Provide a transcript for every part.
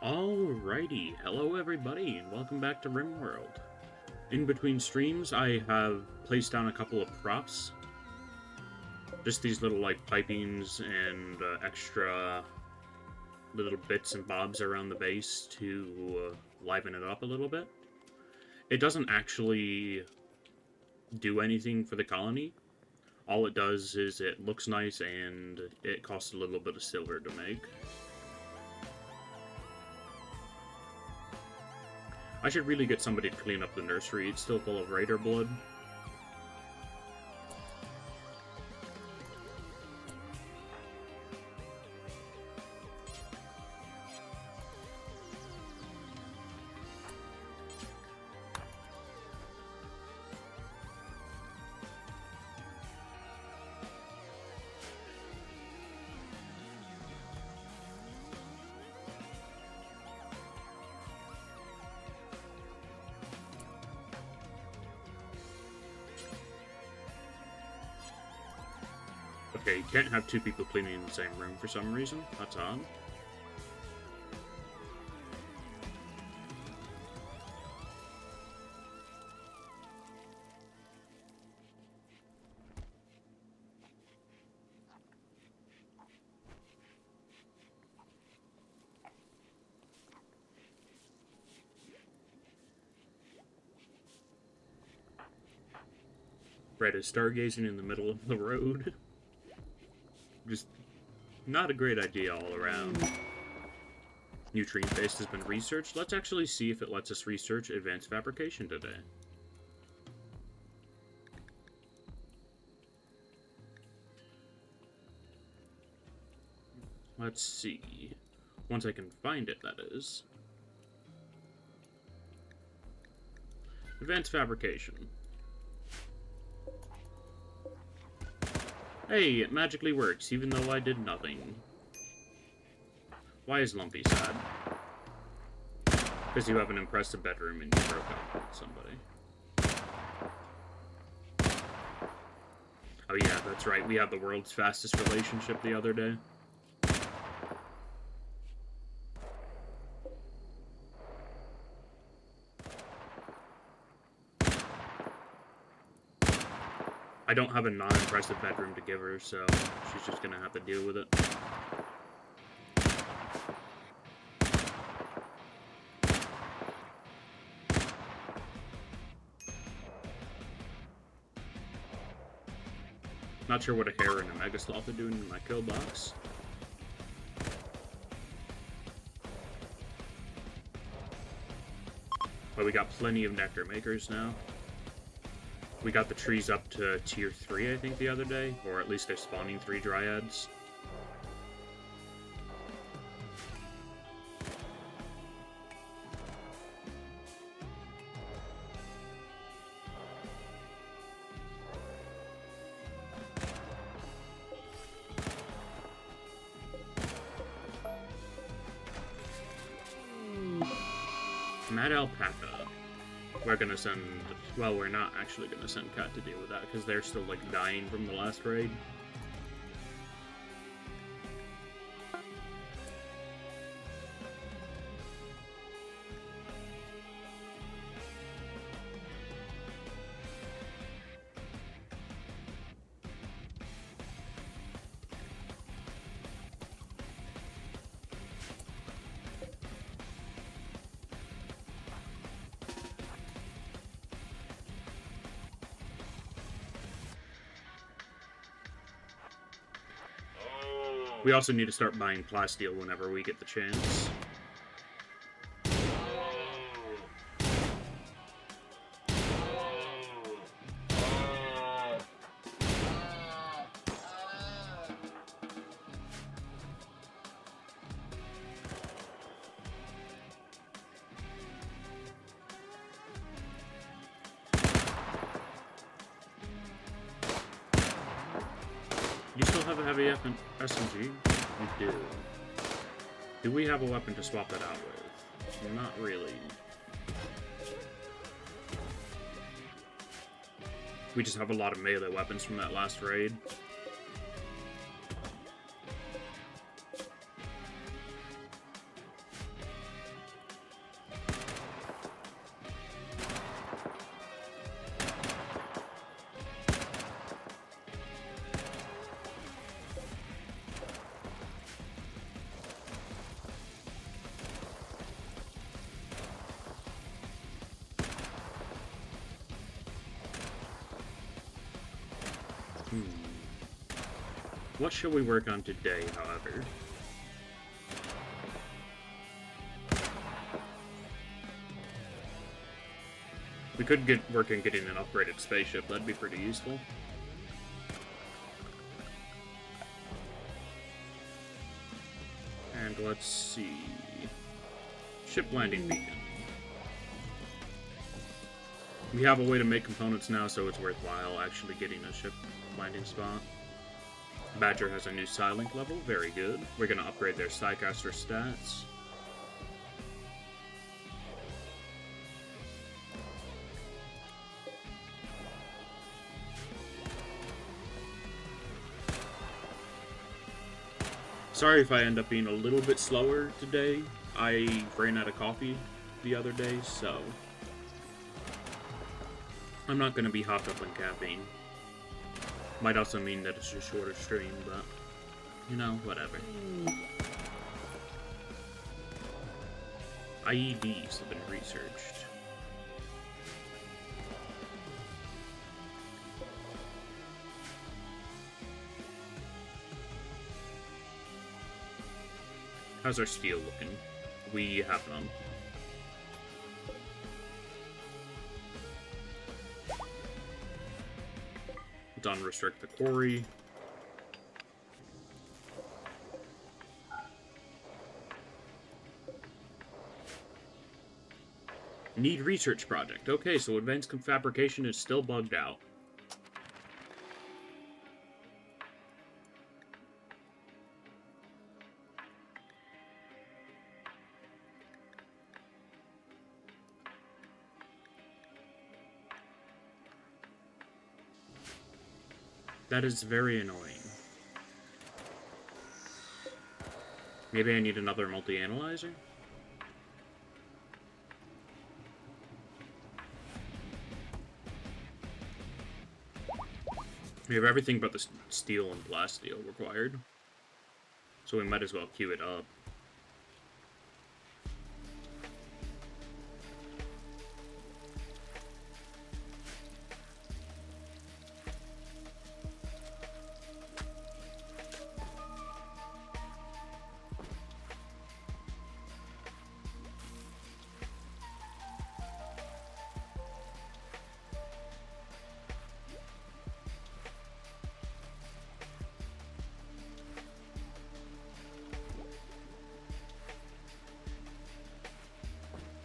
Alrighty, hello everybody, and welcome back to RimWorld. In between streams, I have placed down a couple of props. Just these little, pipings and extra little bits and bobs around the base to liven it up a little bit. It doesn't actually do anything for the colony. All it does is it looks nice and it costs a little bit of silver to make. I should really get somebody to clean up the nursery. It's still full of raider blood. Okay, you can't have two people cleaning in the same room for some reason. That's odd. Brett is stargazing in the middle of the road. Just not a great idea all around. Nutrient base has been researched. Let's actually see if it lets us research advanced fabrication today. Let's see. Once I can find it, that is. Advanced fabrication. Hey, it magically works, even though I did nothing. Why is Lumpy sad? Because you have an impressive bedroom and you broke up with somebody. Oh yeah, that's right, we had the world's fastest relationship the other day. I don't have a non-impressive bedroom to give her, so she's just gonna have to deal with it. Not sure what a hare and a megasloth are doing in my kill box. But we got plenty of nectar makers now. We got the trees up to tier 3, I think, the other day. Or at least they're spawning 3 dryads. Mad Alpaca. We're gonna send... Well, we're not actually gonna send Cat to deal with that, because they're still, dying from the last raid. We also need to start buying plasteel whenever we get the chance. You still have a heavy SMG? You do. Do we have a weapon to swap that out with? Not really. We just have a lot of melee weapons from that last raid. What shall we work on today, however? We could work on getting an upgraded spaceship. That'd be pretty useful. And let's see... Ship landing beacon. We have a way to make components now, so it's worthwhile actually getting a ship landing spot. Badger has a new Psylink level. Very good. We're going to upgrade their Psycaster stats. Sorry if I end up being a little bit slower today. I ran out of coffee the other day, so I'm not going to be hopped up on caffeine. Might also mean that it's a shorter stream, but, you know, whatever. IEDs have been researched. How's our steel looking? We have none. Let's unrestrict the quarry. Need research project. Okay, so advanced fabrication is still bugged out. That is very annoying. Maybe I need another multi-analyzer? We have everything but the steel and blast steel required. So we might as well queue it up.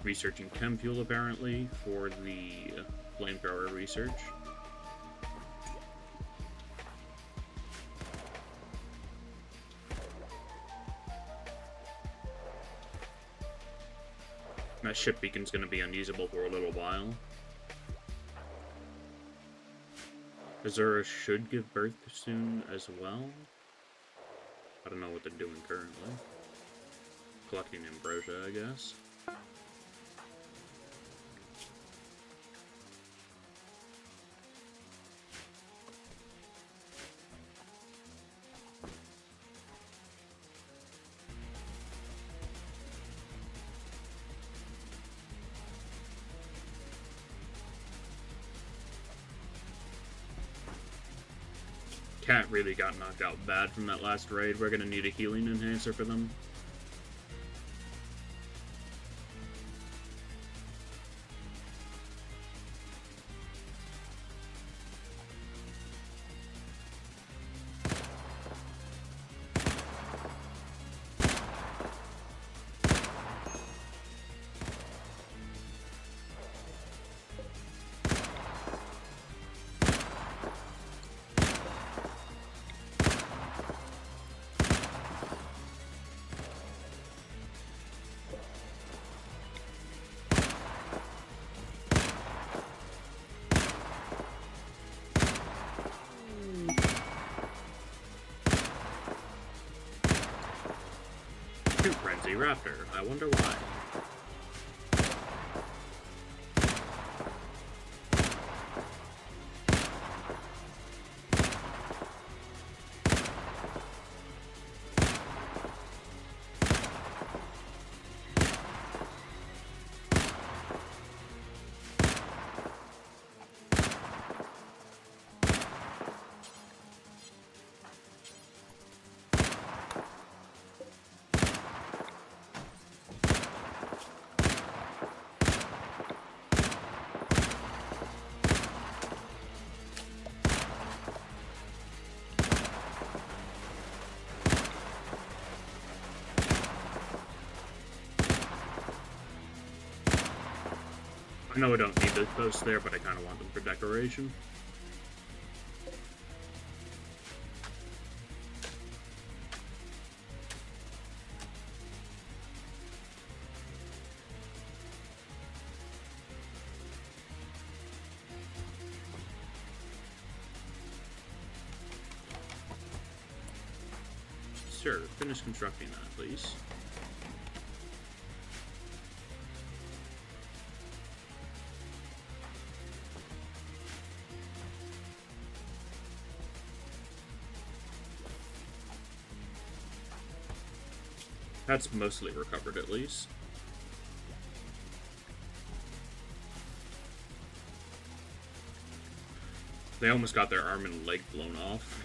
Researching chem fuel, apparently, for the flamethrower research. That ship beacon's going to be unusable for a little while. Azura should give birth soon as well. I don't know what they're doing currently. Collecting ambrosia, I guess. Cat really got knocked out bad from that last raid. We're gonna need a healing enhancer for them. Frenzy Raptor. I wonder why. know I don't need those posts there, but I kind of want them for decoration. Sir, finish constructing that, please. That's mostly recovered, at least. They almost got their arm and leg blown off.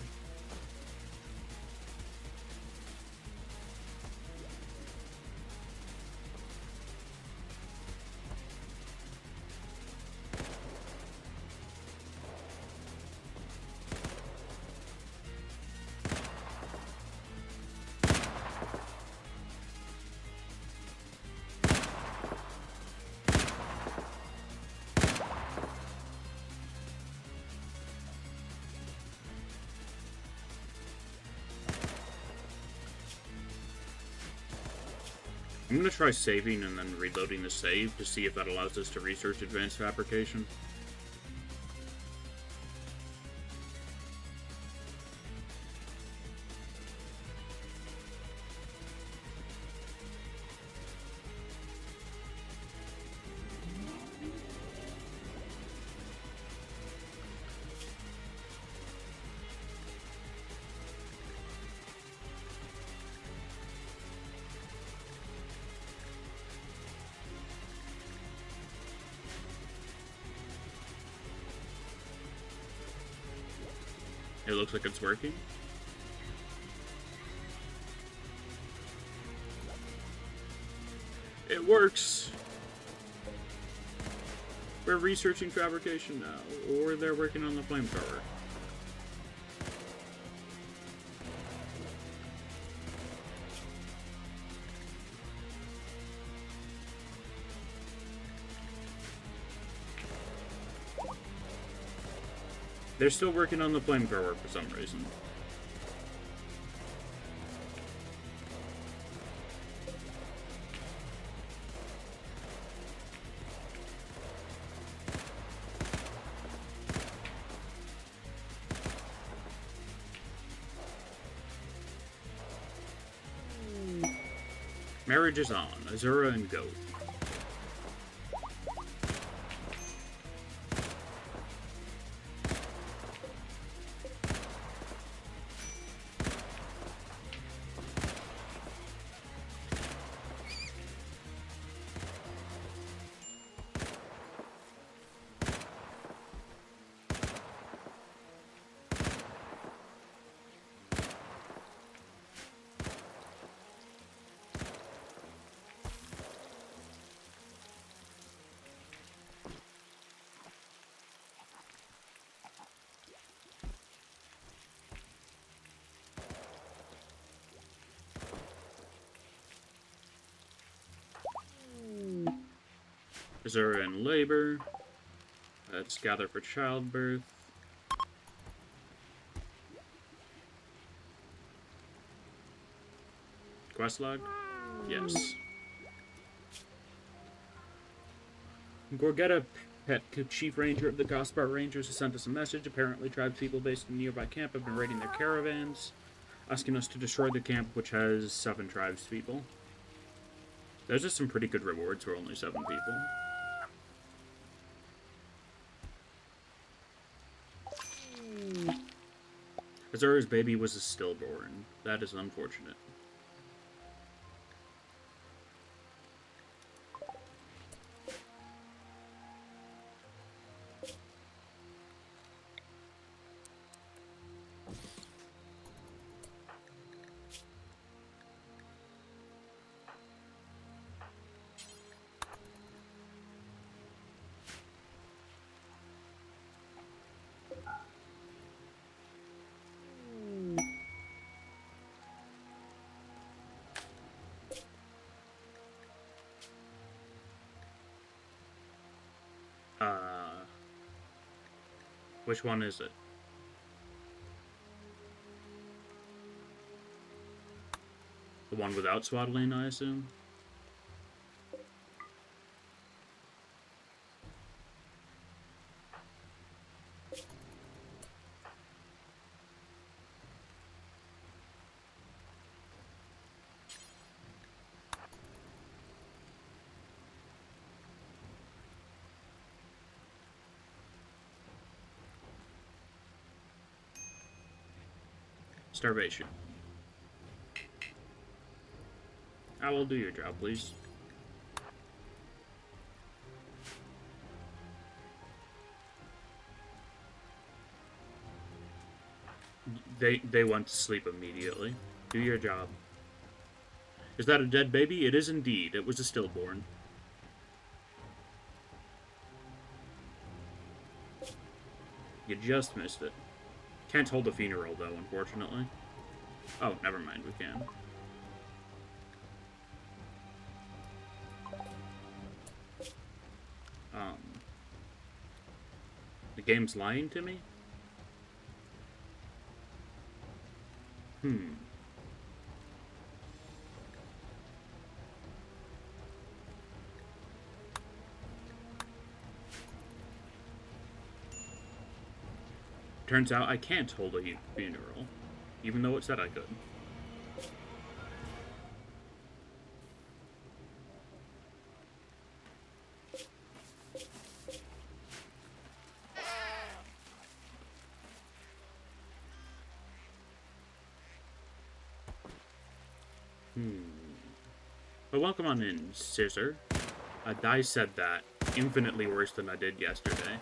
I'm gonna try saving and then reloading the save to see if that allows us to research advanced fabrication. It looks like it's working. It works! We're researching fabrication now, or they're working on the flamethrower. They're still working on the flamethrower for some reason. Marriage is on. Azura and Goat. Azura in labor. Let's gather for childbirth. Quest log? Yes. Gorgetta Pet, chief ranger of the Gospar Rangers, has sent us a message. Apparently, tribespeople based in a nearby camp have been raiding their caravans, asking us to destroy the camp, which has 7 tribespeople. Those are some pretty good rewards for only 7 people. Azura's baby was a stillborn. That is unfortunate. Which one is it? The one without swaddling, I assume? Starvation. I will do your job, please. They went to sleep immediately. Do your job. Is that a dead baby? It is indeed. It was a stillborn. You just missed it. Can't hold a funeral, though, unfortunately. Oh, never mind, we can. The game's lying to me? Turns out I can't hold a funeral, even though it said I could. But welcome on in, Scissor. I said that infinitely worse than I did yesterday.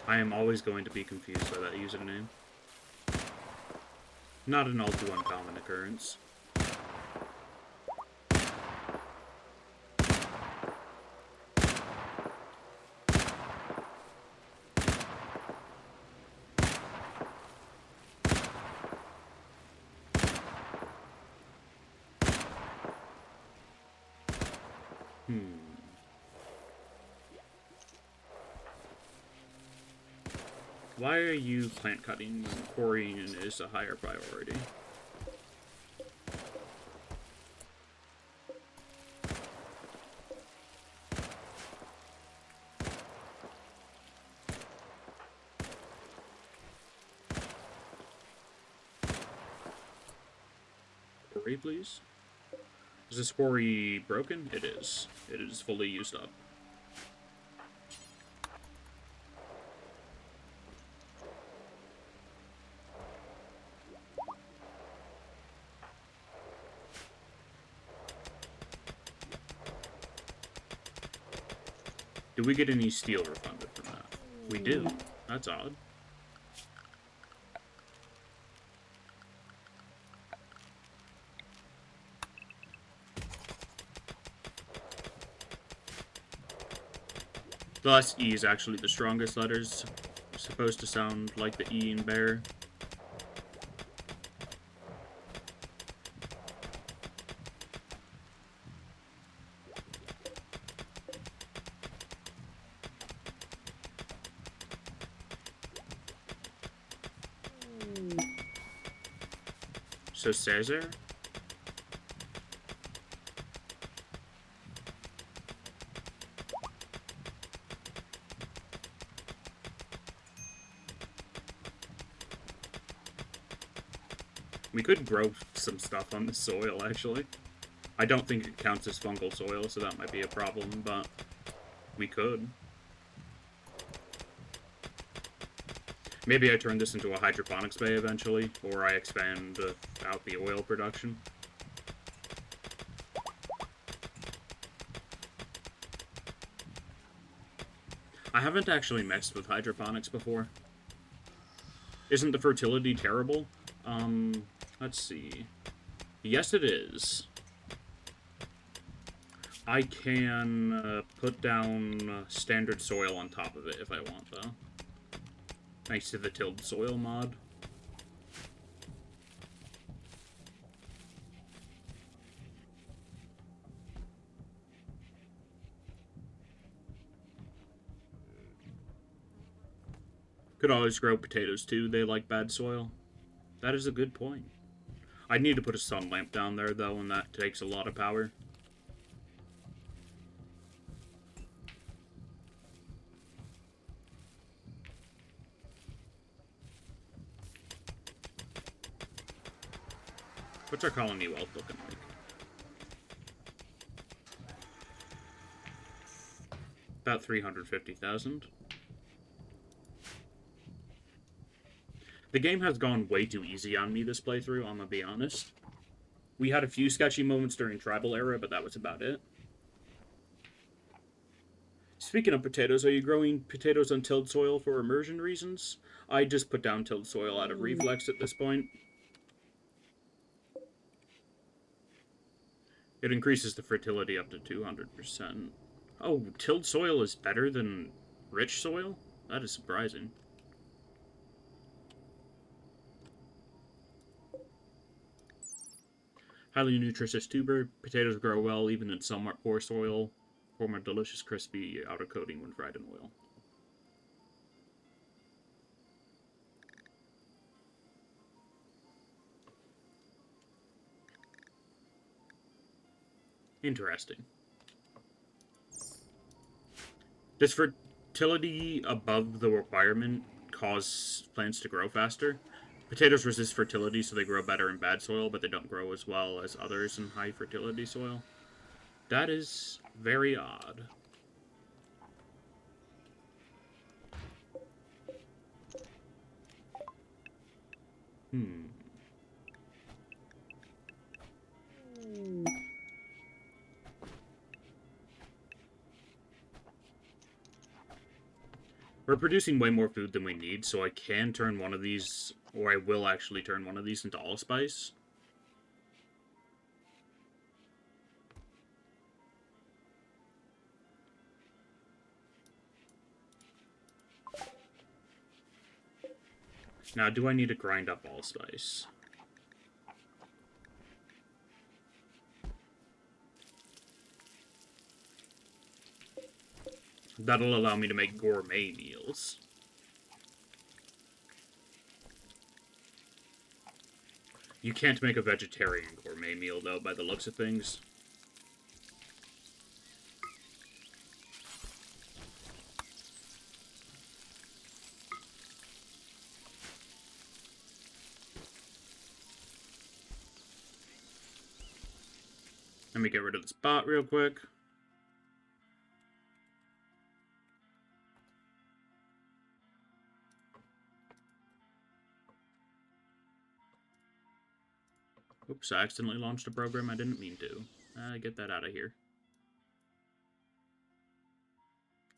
I am always going to be confused by that username. Not an all too uncommon occurrence. Why are you plant cutting when quarrying is a higher priority? Quarry, please? Is this quarry broken? It is. It is fully used up. Do we get any steel refunded from that? We do. That's odd. The last E is actually the strongest letters. It's supposed to sound like the E in bear. So Caesar? We could grow some stuff on the soil, actually. I don't think it counts as fungal soil, so that might be a problem, but we could. Maybe I turn this into a hydroponics bay eventually, or I expand out the oil production. I haven't actually messed with hydroponics before. Isn't the fertility terrible? Let's see. Yes, it is. I can put down standard soil on top of it if I want, though. Thanks to the tilled soil mod. Could always grow potatoes too. They like bad soil. That is a good point. I need to put a sun lamp down there though, and that takes a lot of power. What's our colony wealth looking like? About 350,000. The game has gone way too easy on me this playthrough, I'm gonna be honest. We had a few sketchy moments during Tribal Era, but that was about it. Speaking of potatoes, are you growing potatoes on tilled soil for immersion reasons? I just put down tilled soil out of reflex at this point. It increases the fertility up to 200%. Oh, tilled soil is better than rich soil? That is surprising. Highly nutritious tuber. Potatoes grow well even in somewhat poor soil. Form a delicious crispy outer coating when fried in oil. Interesting. Does fertility above the requirement cause plants to grow faster? Potatoes resist fertility, so they grow better in bad soil, but they don't grow as well as others in high fertility soil. That is very odd. We're producing way more food than we need, so I can turn one of these, or I will actually turn one of these into allspice. Now, do I need to grind up allspice? That'll allow me to make gourmet meals. You can't make a vegetarian gourmet meal, though, by the looks of things. Let me get rid of this bot real quick. Oops, I accidentally launched a program I didn't mean to. Get that out of here.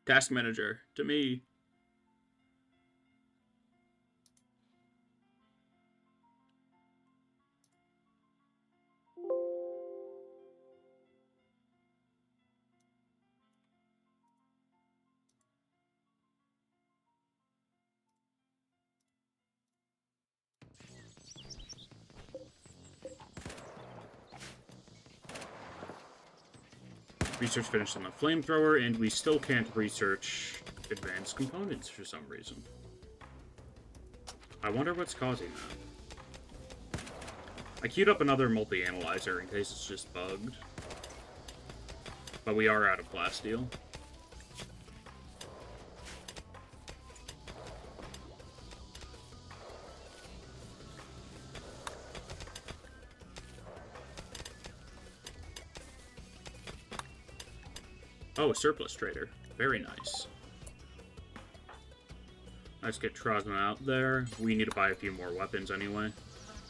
Task manager, to me. Research finished on the flamethrower, and we still can't research advanced components for some reason. I wonder what's causing that. I queued up another multi-analyzer in case it's just bugged. But we are out of plasteel. Oh, a surplus trader. Very nice. Let's get Trosman out there. We need to buy a few more weapons anyway.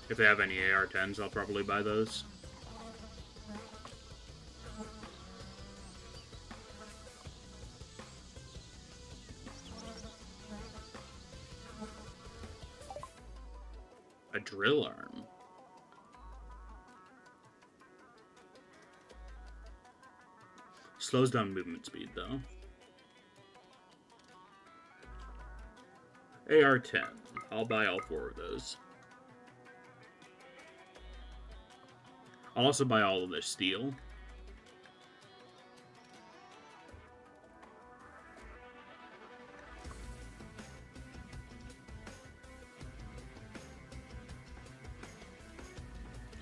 If they have any AR-10s, I'll probably buy those. A drill arm. Slows down movement speed, though. AR-10. I'll buy all 4 of those. I'll also buy all of this steel.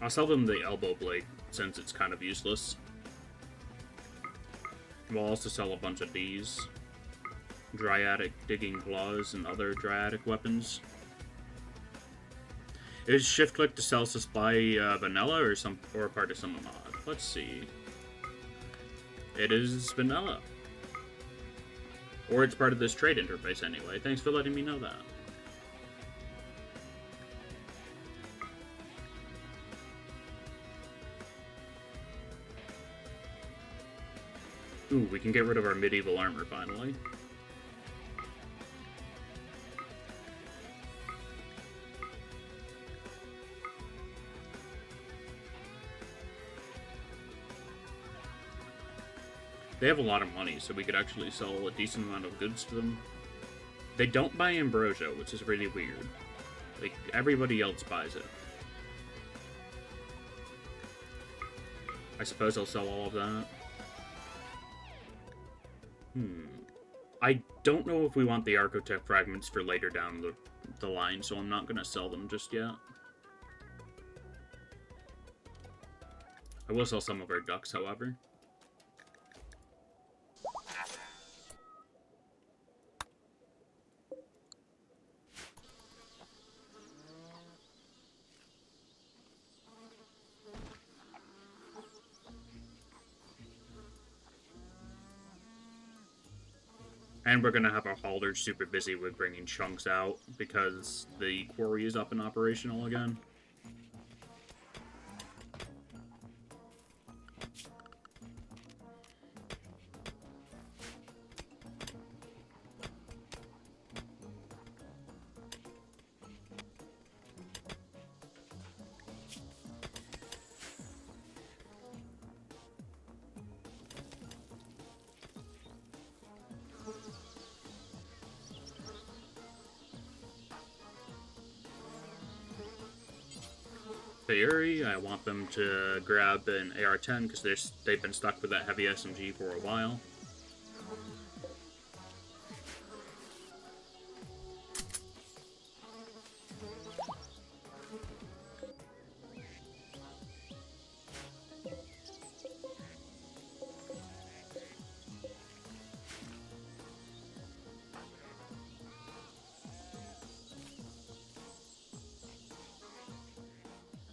I'll sell them the elbow blade, since it's kind of useless. We'll also sell a bunch of these. Dryadic digging claws and other dryadic weapons. Is shift click to sell supply vanilla or part of some mod? Let's see. It is vanilla. Or it's part of this trade interface anyway. Thanks for letting me know that. Ooh, we can get rid of our medieval armor finally. They have a lot of money, so we could actually sell a decent amount of goods to them. They don't buy Ambrosia, which is really weird. Like, everybody else buys it. I suppose I'll sell all of that. I don't know if we want the Archotech fragments for later down the line, so I'm not going to sell them just yet. I will sell some of our ducks, however. And we're going to have our haulers super busy with bringing chunks out because the quarry is up and operational again. Theory, I want them to grab an AR-10 because they've been stuck with that heavy SMG for a while.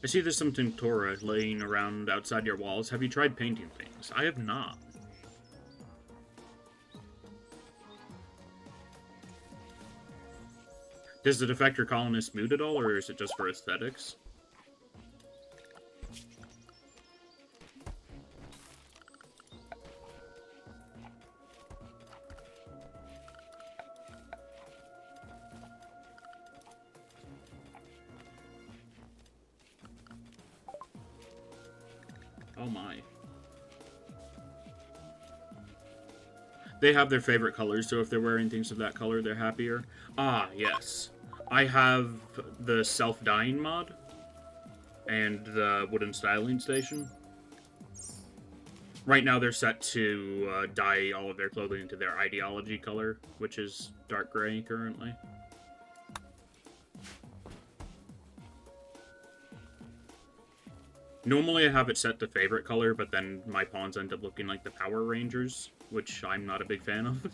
I see there's some Tinctura laying around outside your walls. Have you tried painting things? I have not. Does it affect your colonist mood at all, or is it just for aesthetics? Oh my. They have their favorite colors, so if they're wearing things of that color, they're happier. Ah, yes. I have the self-dyeing mod and the wooden styling station. Right now they're set to dye all of their clothing into their ideology color, which is dark gray currently. Normally I have it set to favorite color, but then my pawns end up looking like the Power Rangers, which I'm not a big fan of.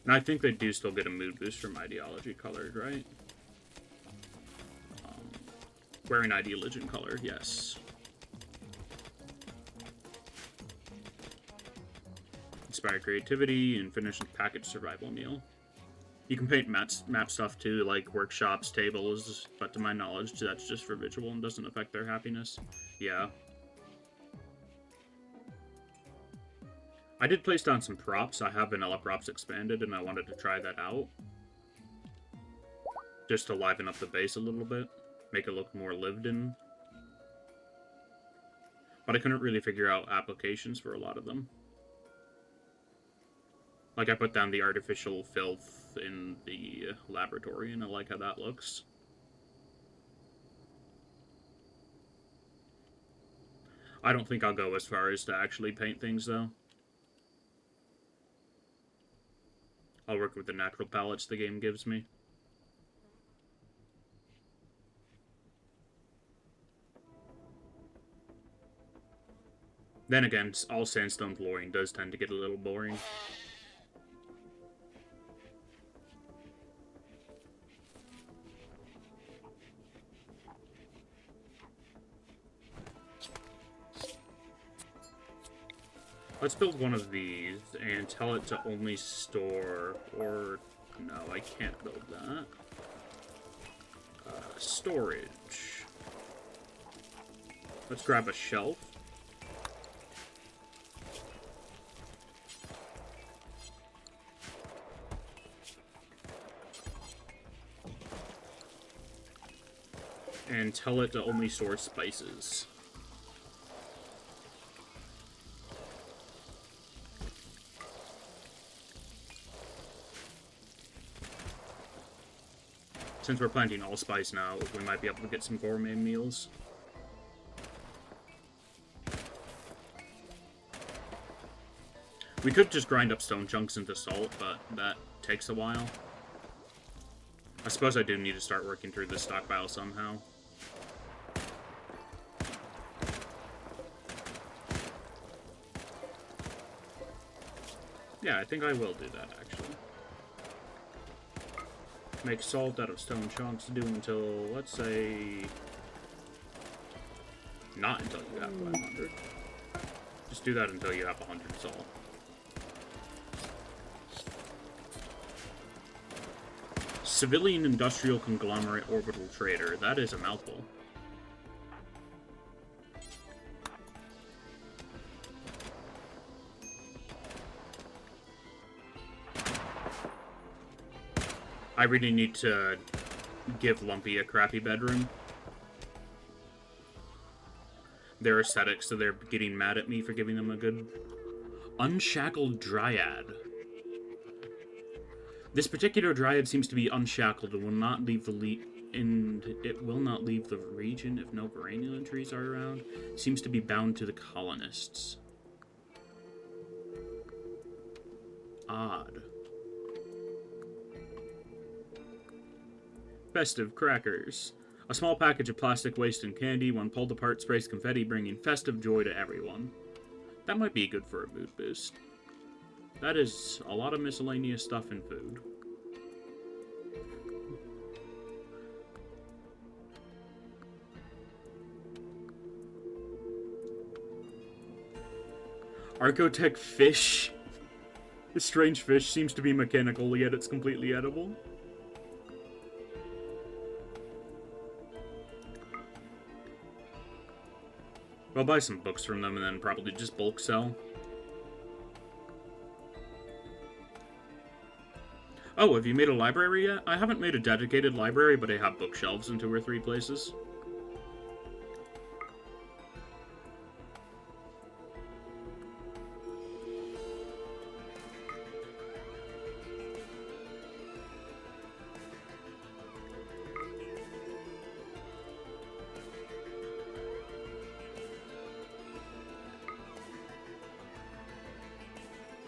And I think they do still get a mood boost from ideology colored, right? Wearing ideology color, yes. Inspire creativity and finish with packaged survival meal. You can paint map stuff too, like workshops, tables, but to my knowledge, that's just for visual and doesn't affect their happiness. Yeah. I did place down some props. I have vanilla props expanded, and I wanted to try that out. Just to liven up the base a little bit. Make it look more lived in. But I couldn't really figure out applications for a lot of them. Like, I put down the artificial filth in the laboratory, and I like how that looks. I don't think I'll go as far as to actually paint things, though. I'll work with the natural palettes the game gives me. Then again, all sandstone flooring does tend to get a little boring. Let's build one of these and tell it to only store, or no, I can't build that. Storage. Let's grab a shelf. And tell it to only store spices. Since we're planting allspice now, we might be able to get some gourmet meals. We could just grind up stone chunks into salt, but that takes a while. I suppose I do need to start working through this stockpile somehow. Yeah, I think I will do that, actually. Make salt out of stone chunks, do until, let's say... Not until you have 500. Just do that until you have 100 salt. Civilian Industrial Conglomerate Orbital Trader. That is a mouthful. I really need to give Lumpy a crappy bedroom. They're ascetic, so they're getting mad at me for giving them a good... Unshackled Dryad. This particular Dryad seems to be unshackled and will not leave the it will not leave the region if no Varangian trees are around. Seems to be bound to the colonists. Odd. Festive crackers. A small package of plastic waste and candy. When pulled apart, sprays confetti, bringing festive joy to everyone. That might be good for a mood boost. That is a lot of miscellaneous stuff in food. Archotech fish. This strange fish seems to be mechanical, yet it's completely edible. I'll buy some books from them and then probably just bulk sell. Oh, have you made a library yet? I haven't made a dedicated library, but I have bookshelves in 2 or 3 places.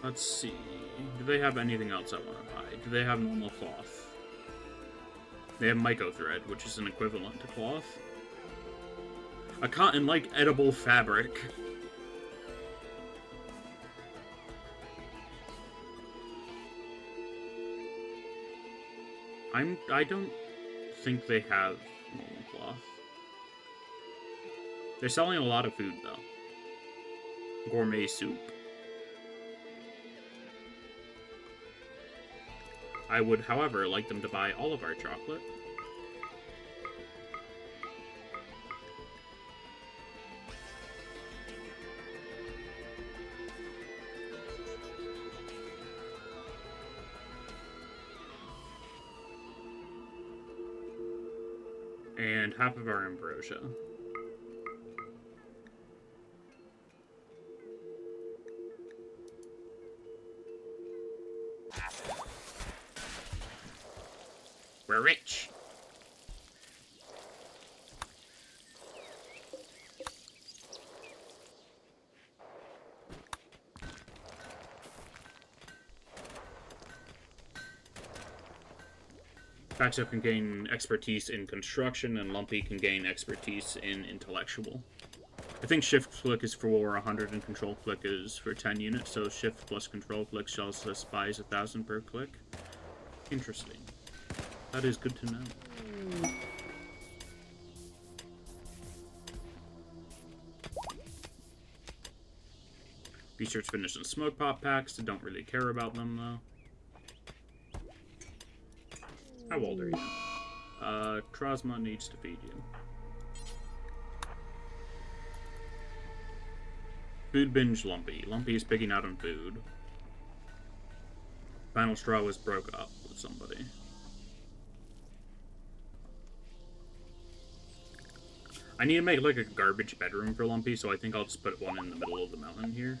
Let's see. Do they have anything else I want to buy? Do they have normal cloth? They have myco thread, which is an equivalent to cloth. A cotton-like edible fabric. I don't think they have normal cloth. They're selling a lot of food, though. Gourmet soup. I would, however, like them to buy all of our chocolate. And half of our ambrosia. We're rich. Fatso can gain expertise in construction, and Lumpy can gain expertise in intellectual. I think shift flick is for 100 and control flick is for 10 units, so shift plus control flick shells the spies 1,000 per click. Interesting. That is good to know. Research finished on smoke pop packs. I don't really care about them though. How old are you? Trosma needs to feed you. Food binge Lumpy. Lumpy is picking out on food. Final straw was broke up with somebody. I need to make like a garbage bedroom for Lumpy, so I think I'll just put one in the middle of the mountain here.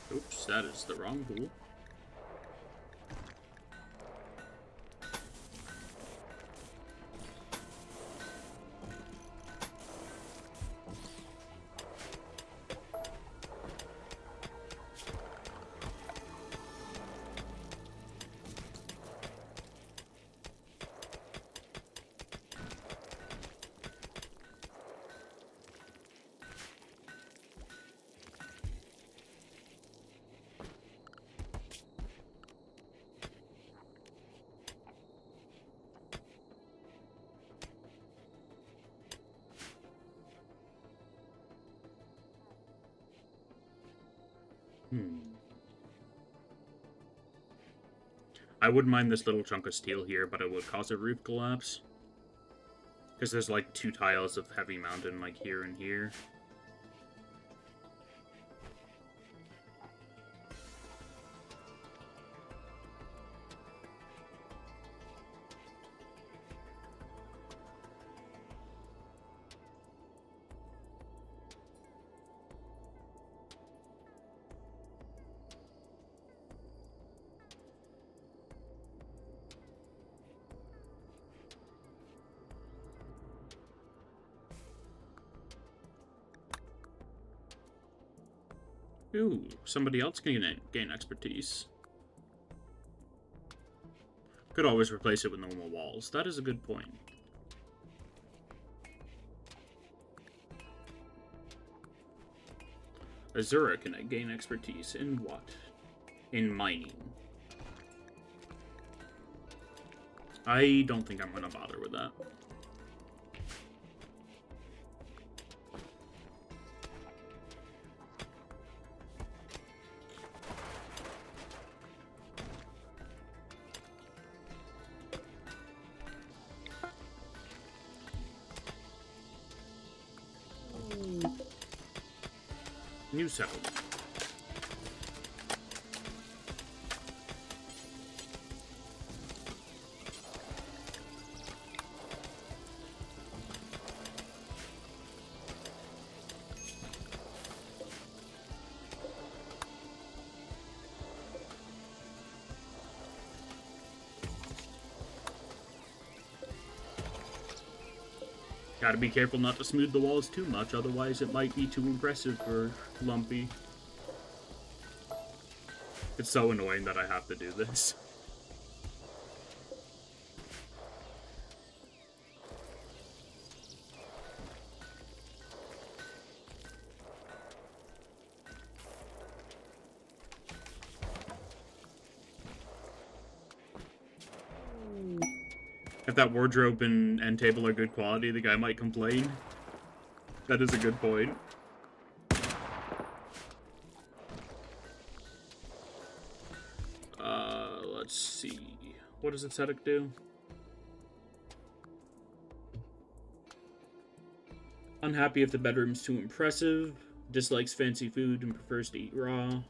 Oops, that is the wrong pool. I wouldn't mind this little chunk of steel here, but it would cause a roof collapse. Because there's like 2 tiles of heavy mountain, like here and here. Ooh, somebody else can gain expertise. Could always replace it with normal walls. That is a good point. Azura can gain expertise in what? In mining. I don't think I'm gonna bother with that. New settlement. Gotta be careful not to smooth the walls too much, otherwise it might be too impressive for Lumpy. It's so annoying that I have to do this. If that wardrobe and end table are good quality, the guy might complain. That is a good point. Let's see. What does Ascetic do? Unhappy if the bedroom's too impressive. Dislikes fancy food and prefers to eat raw.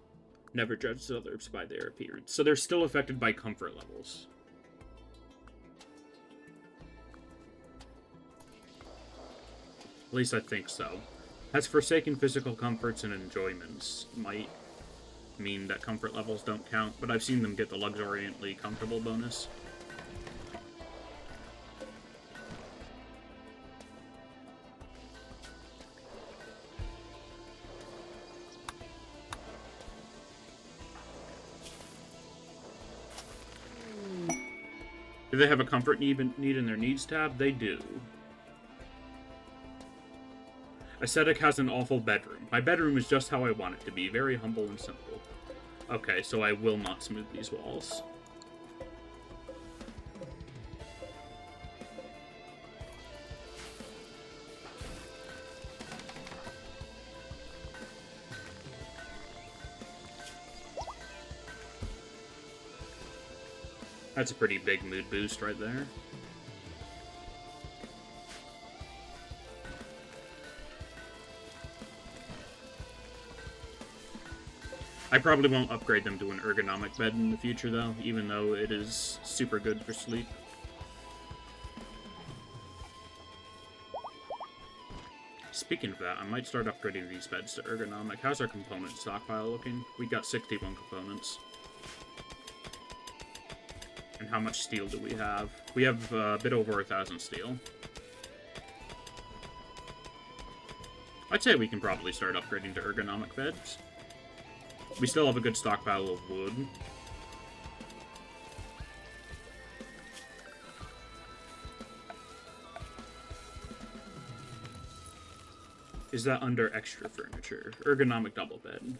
Never judge others by their appearance. So they're still affected by comfort levels. At least I think so. Has forsaken physical comforts and enjoyments. Might mean that comfort levels don't count, but I've seen them get the luxuriantly comfortable bonus. Do they have a comfort need in their needs tab? They do. Aesthetic has an awful bedroom. My bedroom is just how I want it to be, very humble and simple. Okay, so I will not smooth these walls. That's a pretty big mood boost right there. I probably won't upgrade them to an ergonomic bed in the future, though, even though it is super good for sleep. Speaking of that, I might start upgrading these beds to ergonomic. How's our component stockpile looking? We got 61 components. And how much steel do we have? We have a bit over 1,000 steel. I'd say we can probably start upgrading to ergonomic beds. We still have a good stockpile of wood. Is that under extra furniture? Ergonomic double bed.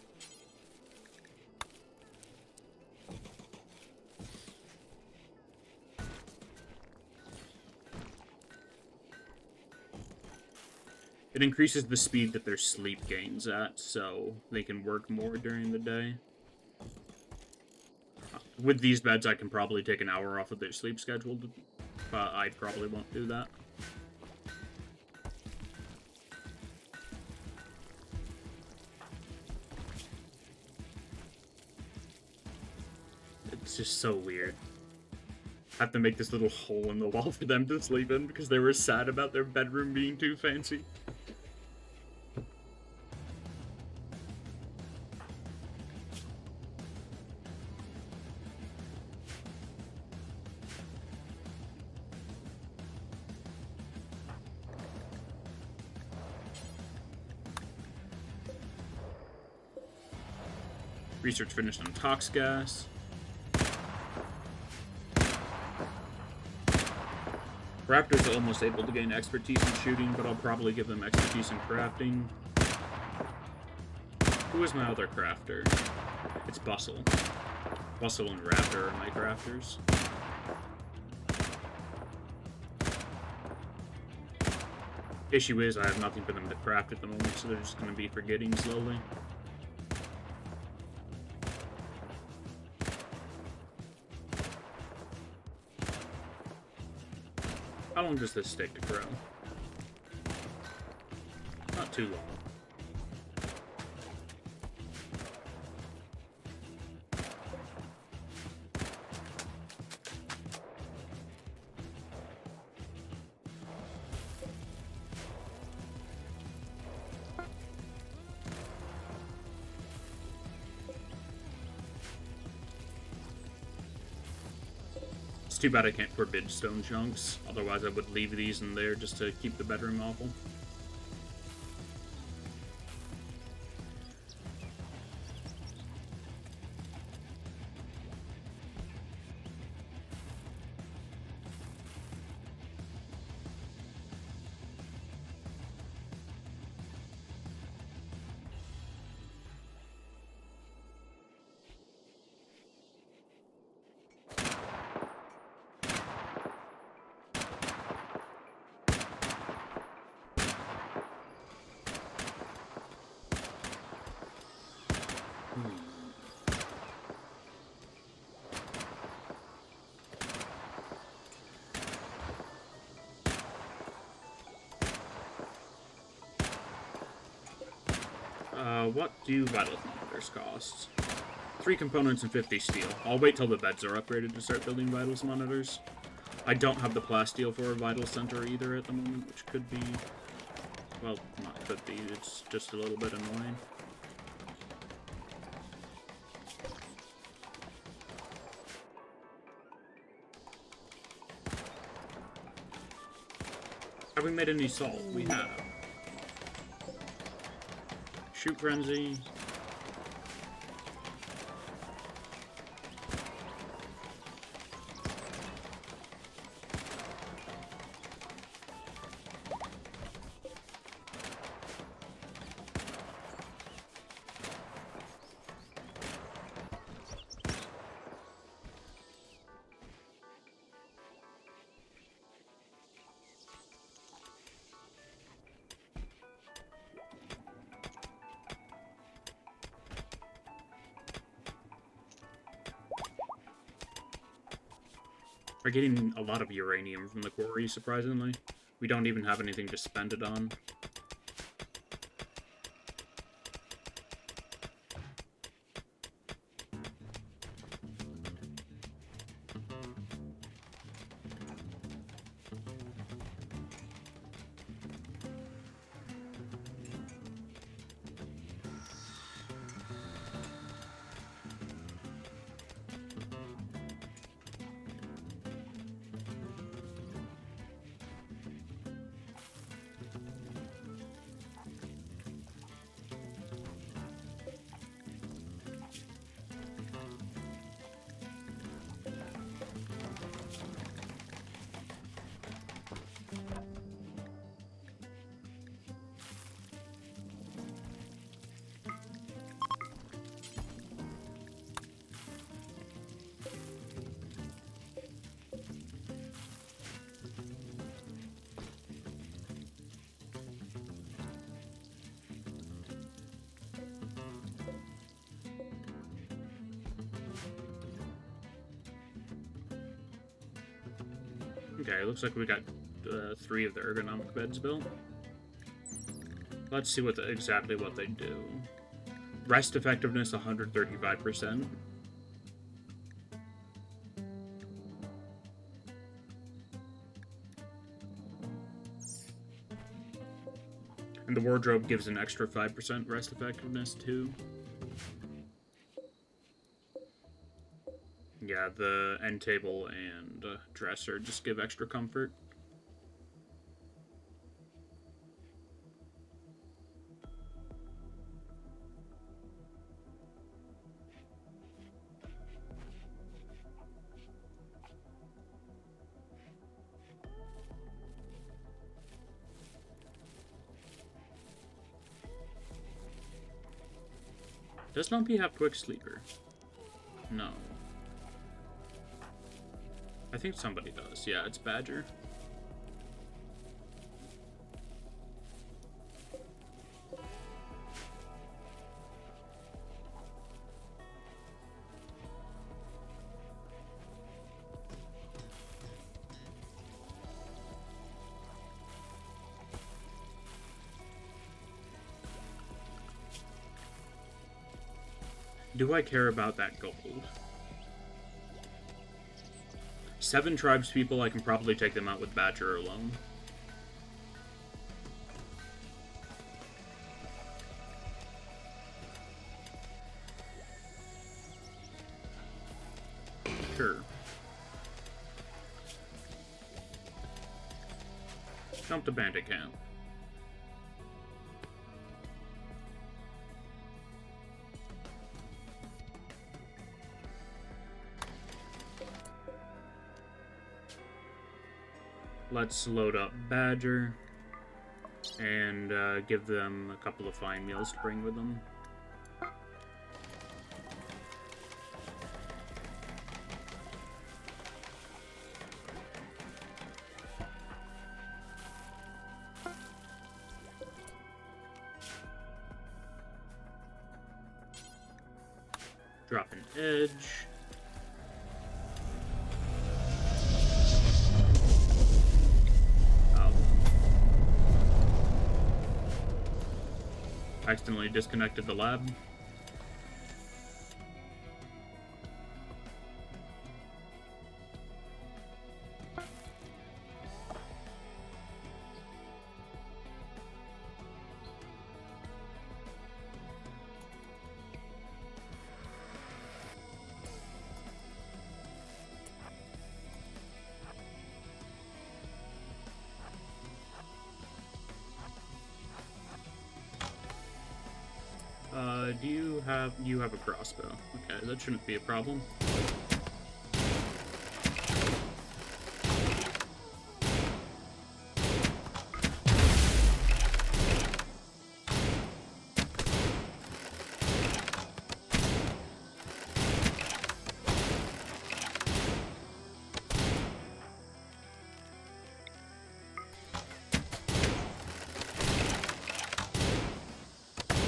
It increases the speed that their sleep gains at, so they can work more during the day. With these beds, I can probably take an hour off of their sleep schedule, but I probably won't do that. It's just so weird. I have to make this little hole in the wall for them to sleep in because they were sad about their bedroom being too fancy. Research finished on tox gas. Raptors are almost able to gain expertise in shooting, but I'll probably give them expertise in crafting. Who is my other crafter? It's Bustle. Bustle and Raptor are my crafters. Issue is, I have nothing for them to craft at the moment, so they're just going to be forgetting slowly. How long does this take to grow? Not too long. It's too bad I can't forbid stone chunks, otherwise I would leave these in there just to keep the bedroom awful. What do vital thermometers cost? 3 components and 50 steel. I'll wait till the beds are upgraded to start building vitals monitors. I don't have the plasteel for a vital center either at the moment, which could be... well, not could be, it's just a little bit annoying. Have we made any salt? We have. Shoot frenzy. We're getting a lot of uranium from the quarry, surprisingly. We don't even have anything to spend it on. Okay, looks like we got 3 of the ergonomic beds built. Let's see exactly what they do. Rest effectiveness 135%. And the wardrobe gives an extra 5% rest effectiveness too. Yeah, the end table and dresser just give extra comfort. Does Lumpy have quick sleeper? No. I think somebody does. Yeah, it's Badger. Do I care about that gold? 7 tribes people, I can probably take them out with Badger alone. Sure. Jump to bandit camp. Let's load up Badger and give them a couple of fine meals to bring with them. Drop an edge. Accidentally disconnected the lab. you have a crossbow. Okay, that shouldn't be a problem.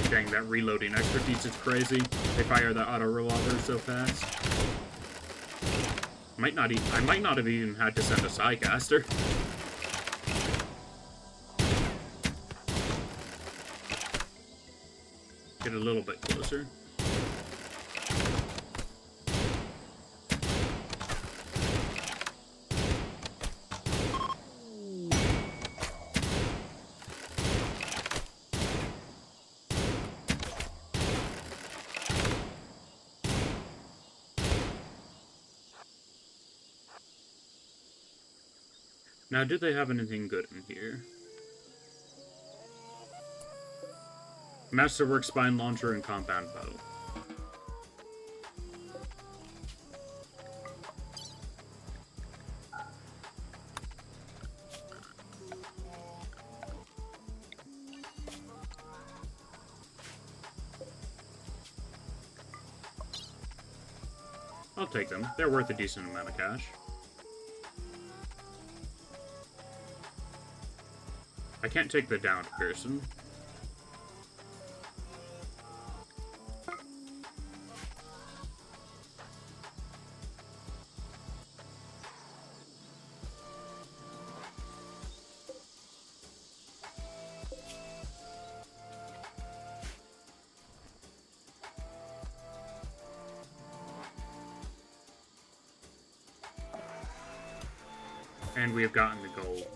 Dang, that reloading expertise is crazy. They fire the auto revolver so fast. I might not have even had to send a Psycaster. Get a little bit closer. Now, do they have anything good in here? Masterwork Spine Launcher and Compound Bow. I'll take them. They're worth a decent amount of cash. I can't take the downed person. And we have gotten the gold.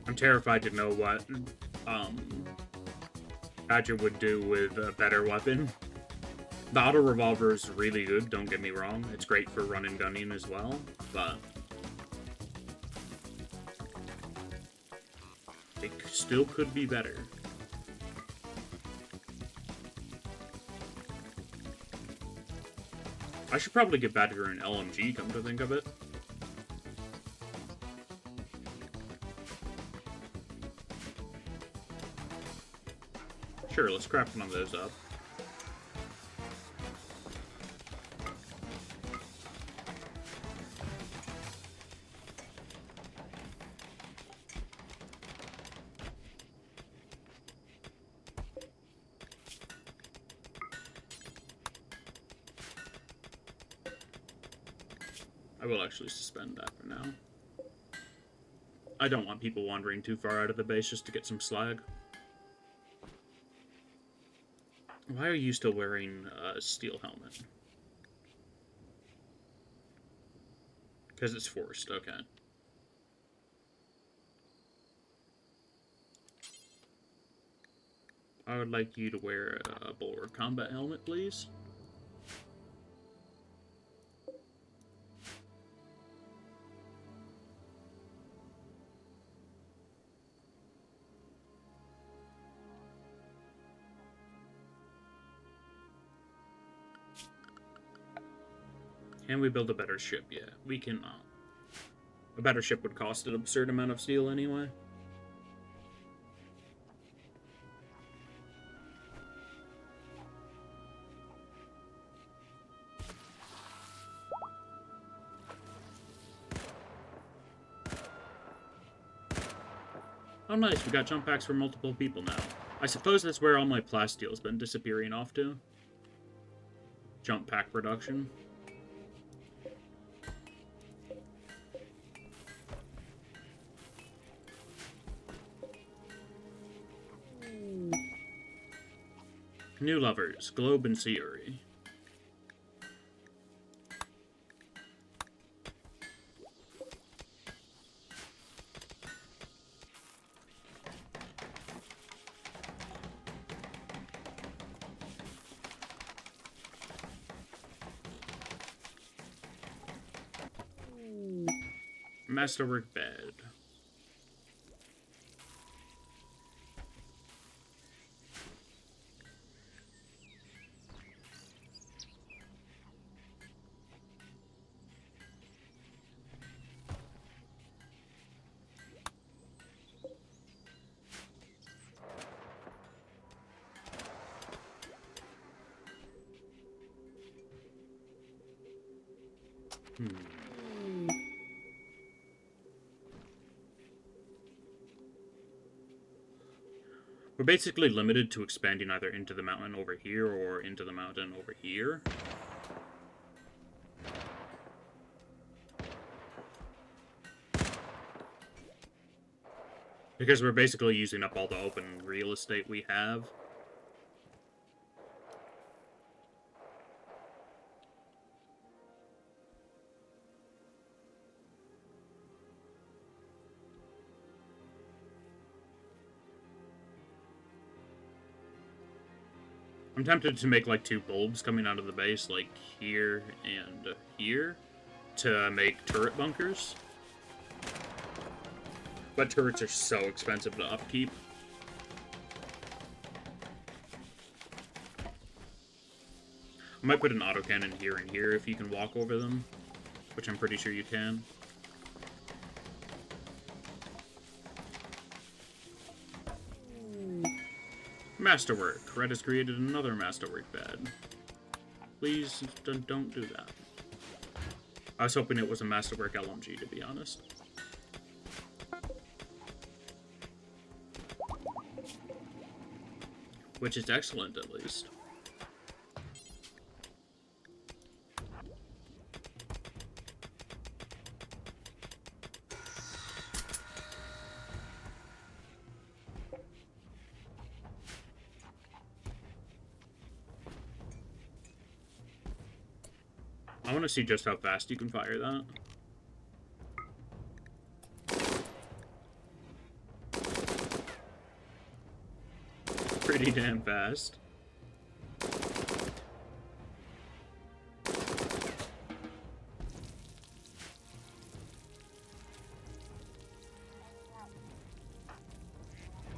I'm terrified to know what Badger would do with a better weapon. The auto revolver is really good, don't get me wrong. It's great for run and gunning as well, but it still could be better. I should probably get Badger an LMG, come to think of it. Sure, let's craft one of those up. I will actually suspend that for now. I don't want people wandering too far out of the base just to get some slag. Why are you still wearing a steel helmet? Because it's forced, okay. I would like you to wear a Bulwark combat helmet, please. Can we build a better ship? Yeah, we cannot. A better ship would cost an absurd amount of steel anyway. Oh nice, we got jump packs for multiple people now. I suppose that's where all my plasteel's been disappearing off to. Jump pack production. New lovers, Globe and Siri. Masterwork bed. We're basically limited to expanding either into the mountain over here or into the mountain over here. Because we're basically using up all the open real estate we have. I'm tempted to make like 2 bulbs coming out of the base, like here and here, to make turret bunkers. But turrets are so expensive to upkeep. I might put an autocannon here and here if you can walk over them, which I'm pretty sure you can. Masterwork. Red has created another masterwork bed. Please don't do that. I was hoping it was a masterwork LMG, to be honest. Which is excellent, at least. I want to see just how fast you can fire that. Pretty damn fast.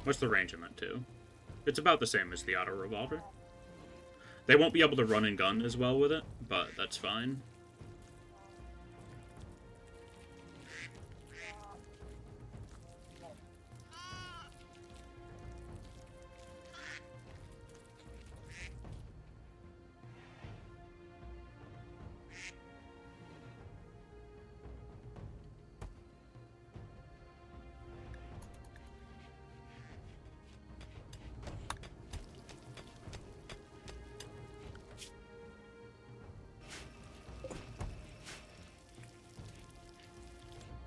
What's the range on that too? It's about the same as the auto revolver. They won't be able to run and gun as well with it, but that's fine.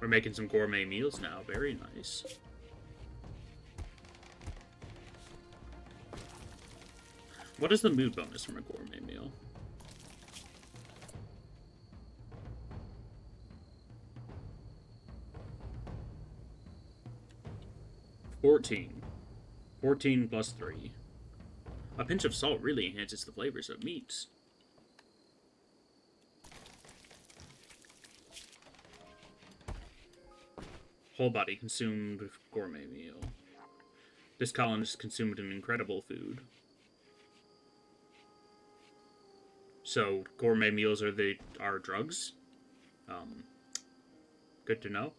We're making some gourmet meals now. Very nice. What is the mood bonus from a gourmet meal? $14. 14 plus 3. A pinch of salt really enhances the flavors of meats. Whole body consumed with gourmet meal. This colonist consumed an incredible food. So gourmet meals are drugs? Good to know.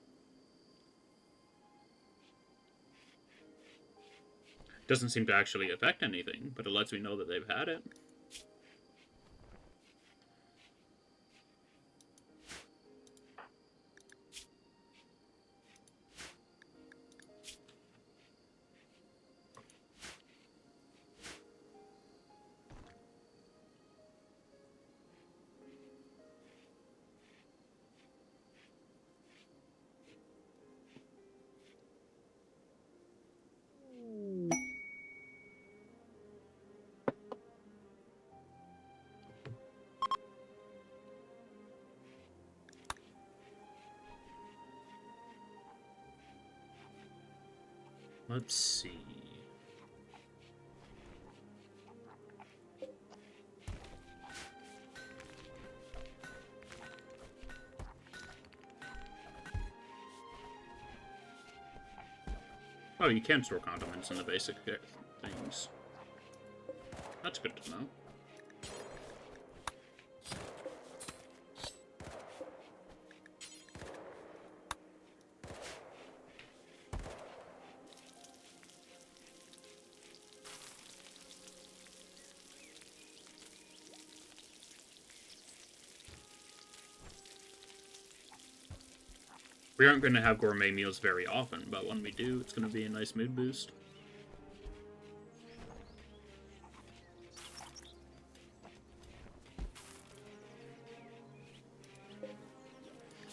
Doesn't seem to actually affect anything, but it lets me know that they've had it. Let's see. Oh, you can store condiments in the basic things. That's good to know. We aren't going to have gourmet meals very often, but when we do, it's going to be a nice mood boost.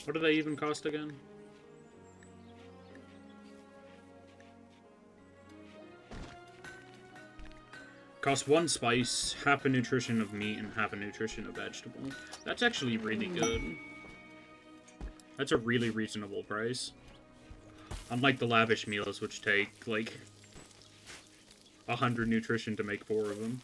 What do they even cost again? Cost 1 spice, half a nutrition of meat, and half a nutrition of vegetable. That's actually really good. That's a really reasonable price. Unlike the lavish meals, which take, like, 100 nutrition to make 4 of them.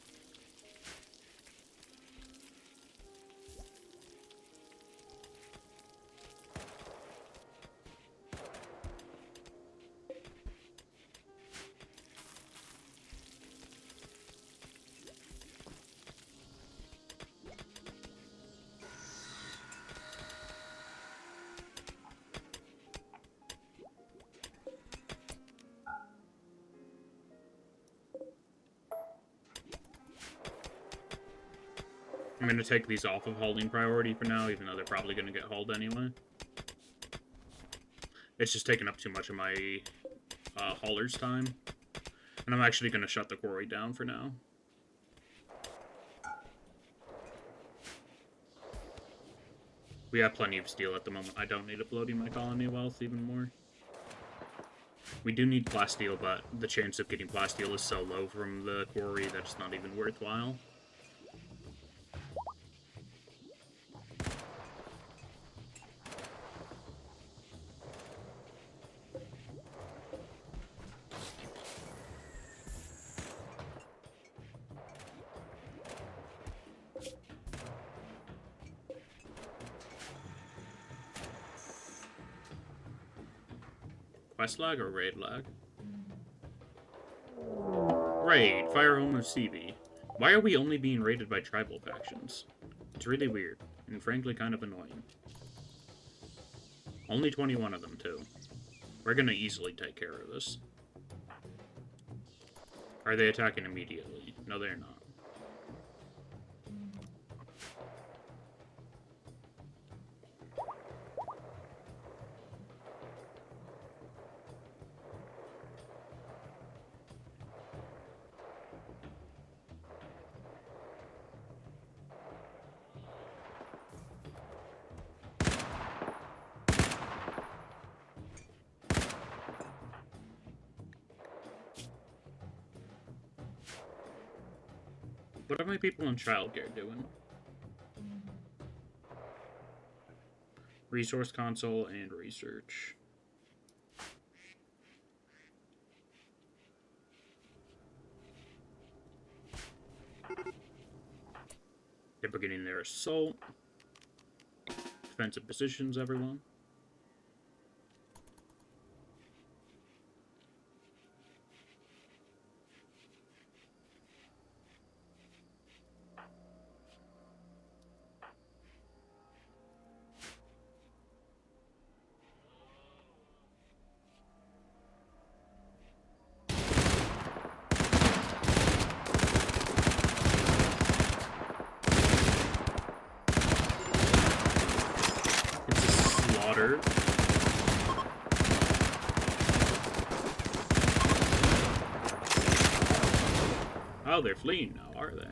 I'm going to take these off of hauling priority for now, even though they're probably going to get hauled anyway. It's just taking up too much of my hauler's time. And I'm actually going to shut the quarry down for now. We have plenty of steel at the moment. I don't need it bloating my colony wealth even more. We do need plasteel, but the chance of getting plasteel is so low from the quarry that it's not even worthwhile. Quest lag or raid lag? Raid, Firehome of Seavey. Why are we only being raided by tribal factions? It's really weird, and frankly kind of annoying. Only 21 of them, too. We're gonna easily take care of this. Are they attacking immediately? No, they're not. What are my people in childcare doing? Resource console and research. They're beginning their assault. Defensive positions, everyone. Oh, they're fleeing now, are they?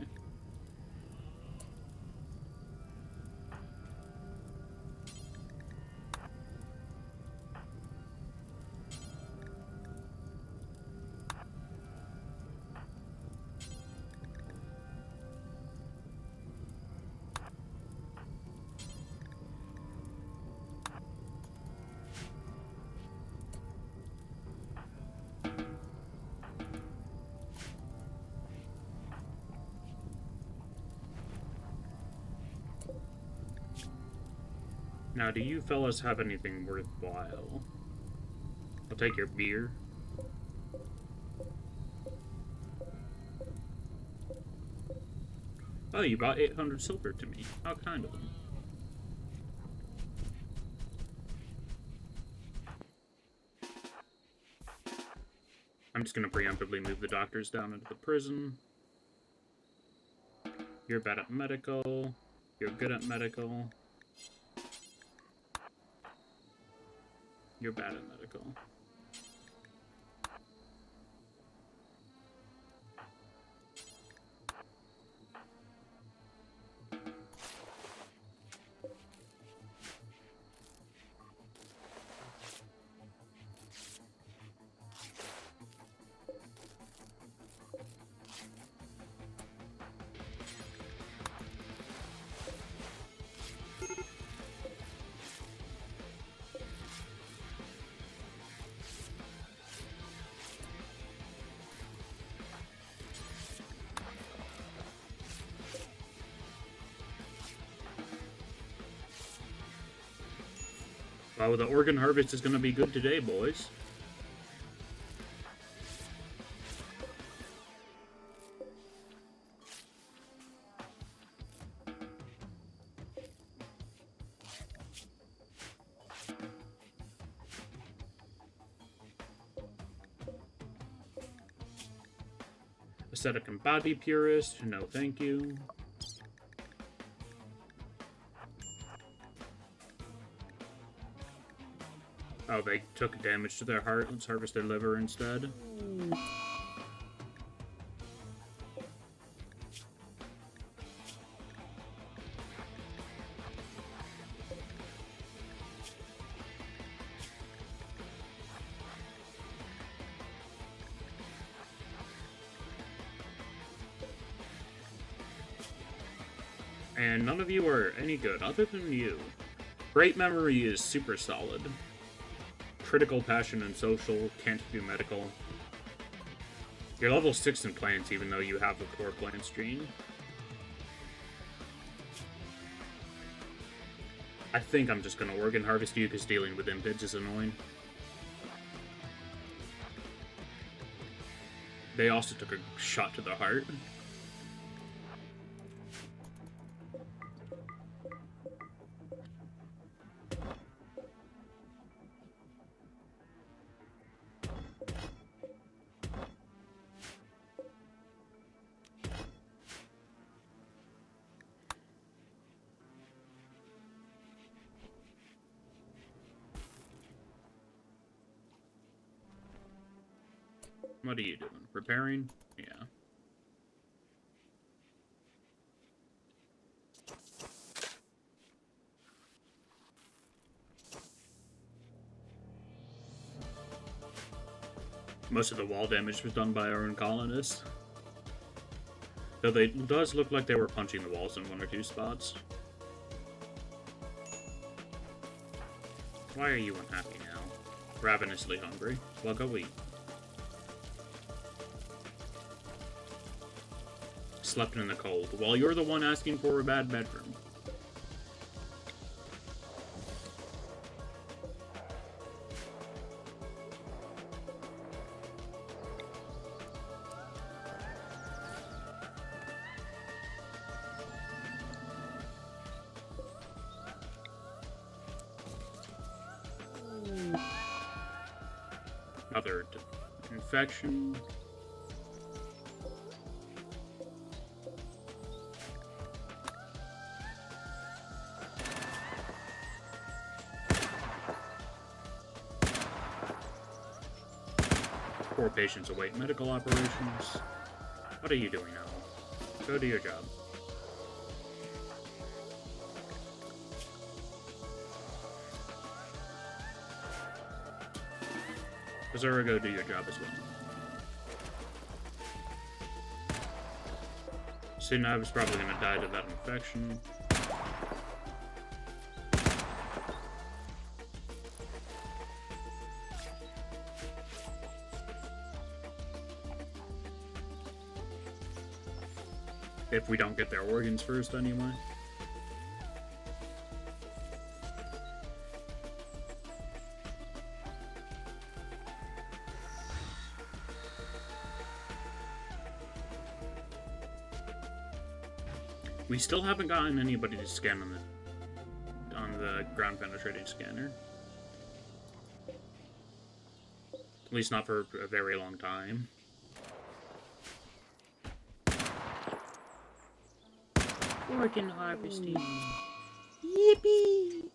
Now, do you fellas have anything worthwhile? I'll take your beer. Oh, you bought 800 silver to me. How kind of them. I'm just gonna preemptively move the doctors down into the prison. You're bad at medical. You're good at medical. You're bad at medical. Wow, the organ harvest is gonna be good today, boys. Aesthetic and body purist, no thank you. Oh, they took damage to their heart. Let's harvest their liver instead. And none of you are any good, other than you. Great memory is super solid. Critical, passion, and social, can't do medical. You're level 6 in plants, even though you have a core plants gene. I think I'm just gonna organ harvest you because dealing with impids is annoying. They also took a shot to the heart. What are you doing? Preparing? Yeah. Most of the wall damage was done by our own colonists. Though it does look like they were punching the walls in one or two spots. Why are you unhappy now? Ravenously hungry? Well, go eat. Slept in the cold, while you're the one asking for a bad bedroom. Another infection. Poor patients await medical operations. What are you doing now? Go do your job. Azura, go do your job as well. Sinab's probably gonna die to that infection. If we don't get their organs first, anyway. We still haven't gotten anybody to scan on the ground penetrating scanner. At least not for a very long time. Organ harvesting. Yippee!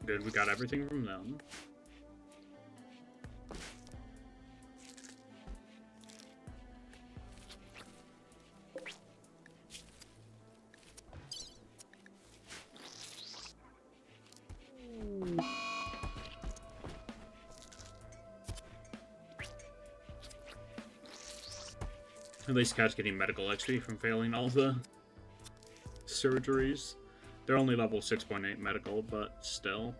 Good, we got everything from them. At least Cat's getting medical XP from failing all the surgeries. They're only level 6.8 medical, but still.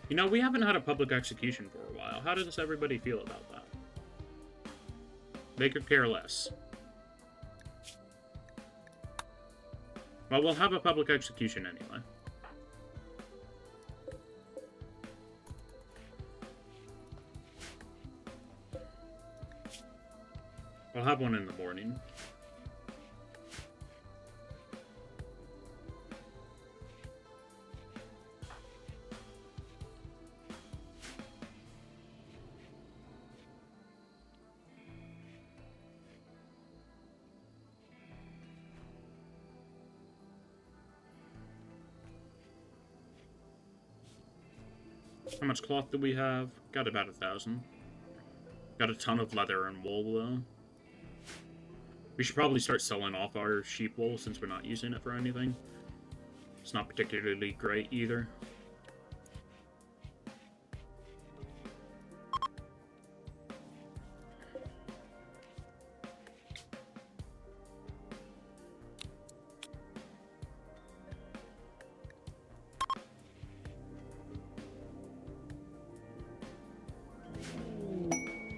You know, we haven't had a public execution for a while. How does everybody feel about that? They could care less. Well, we'll have a public execution anyway. We'll have one in the morning. How much cloth do we have? Got about 1,000. Got a ton of leather and wool, though. We should probably start selling off our sheep wool since we're not using it for anything. It's not particularly great either.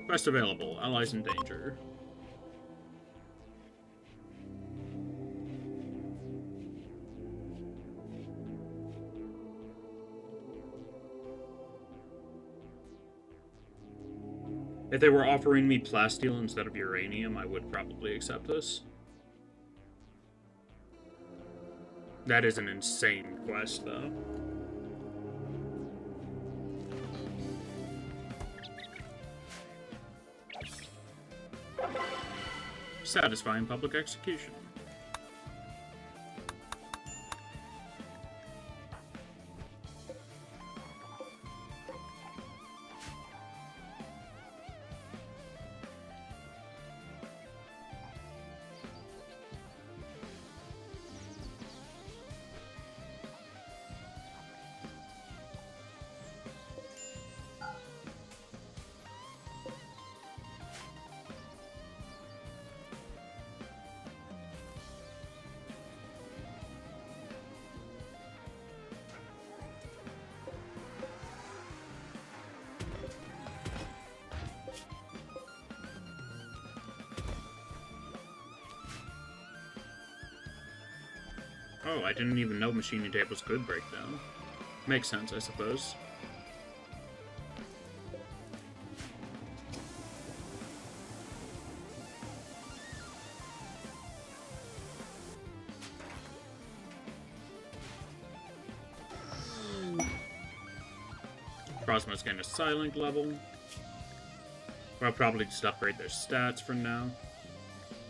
Quest available. Allies in danger. If they were offering me plasteel instead of uranium, I would probably accept this. That is an insane quest, though. Satisfying public execution. Oh, I didn't even know machining tables could break down. Makes sense, I suppose. Proxima's getting a silent level. I'll probably just upgrade their stats for now.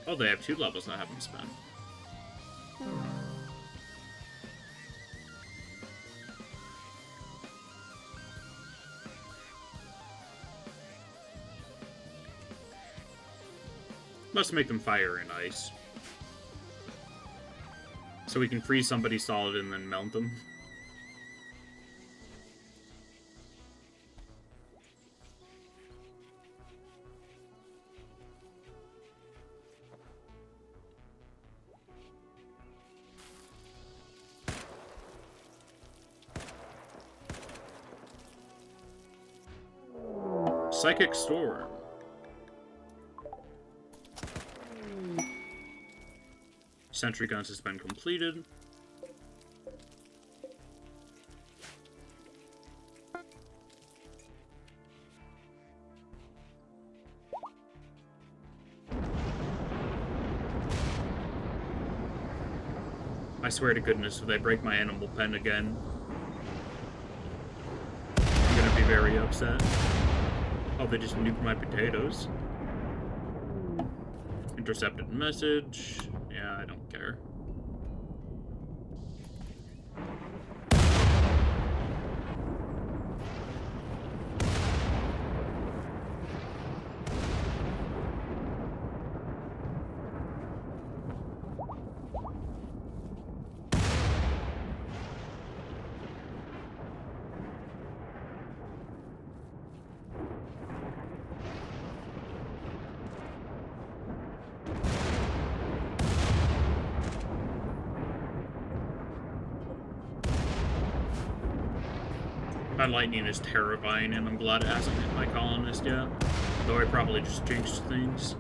Oh, they have 2 levels I haven't spent. Let's make them fire and ice. So we can freeze somebody solid and then melt them. Psychic Storm. Sentry guns has been completed. I swear to goodness, if they break my animal pen again, I'm gonna be very upset. Oh, they just nuked my potatoes. Intercepted message. Yeah, I don't care. My lightning is terrifying, and I'm glad it hasn't hit my colonist yet. Though I probably just changed things.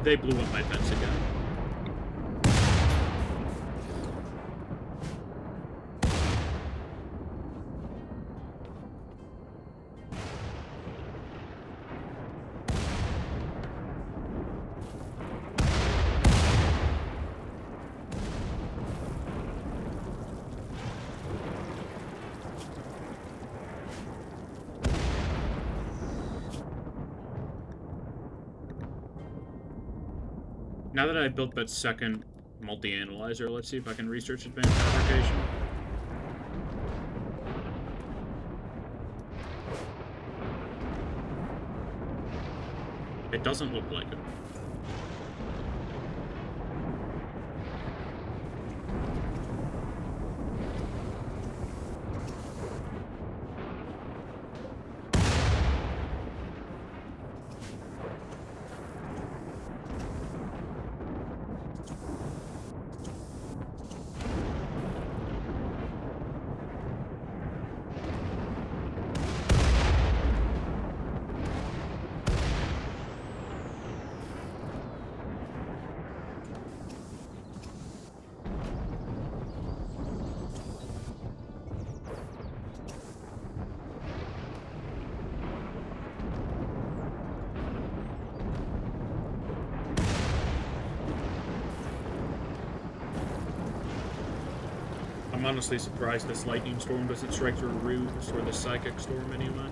They blew up my fence again. Now that I built that second multi-analyzer, let's see if I can research advanced fabrication. It doesn't look like it. I'm honestly surprised this lightning storm doesn't strike through roofs, or the psychic storm anyway.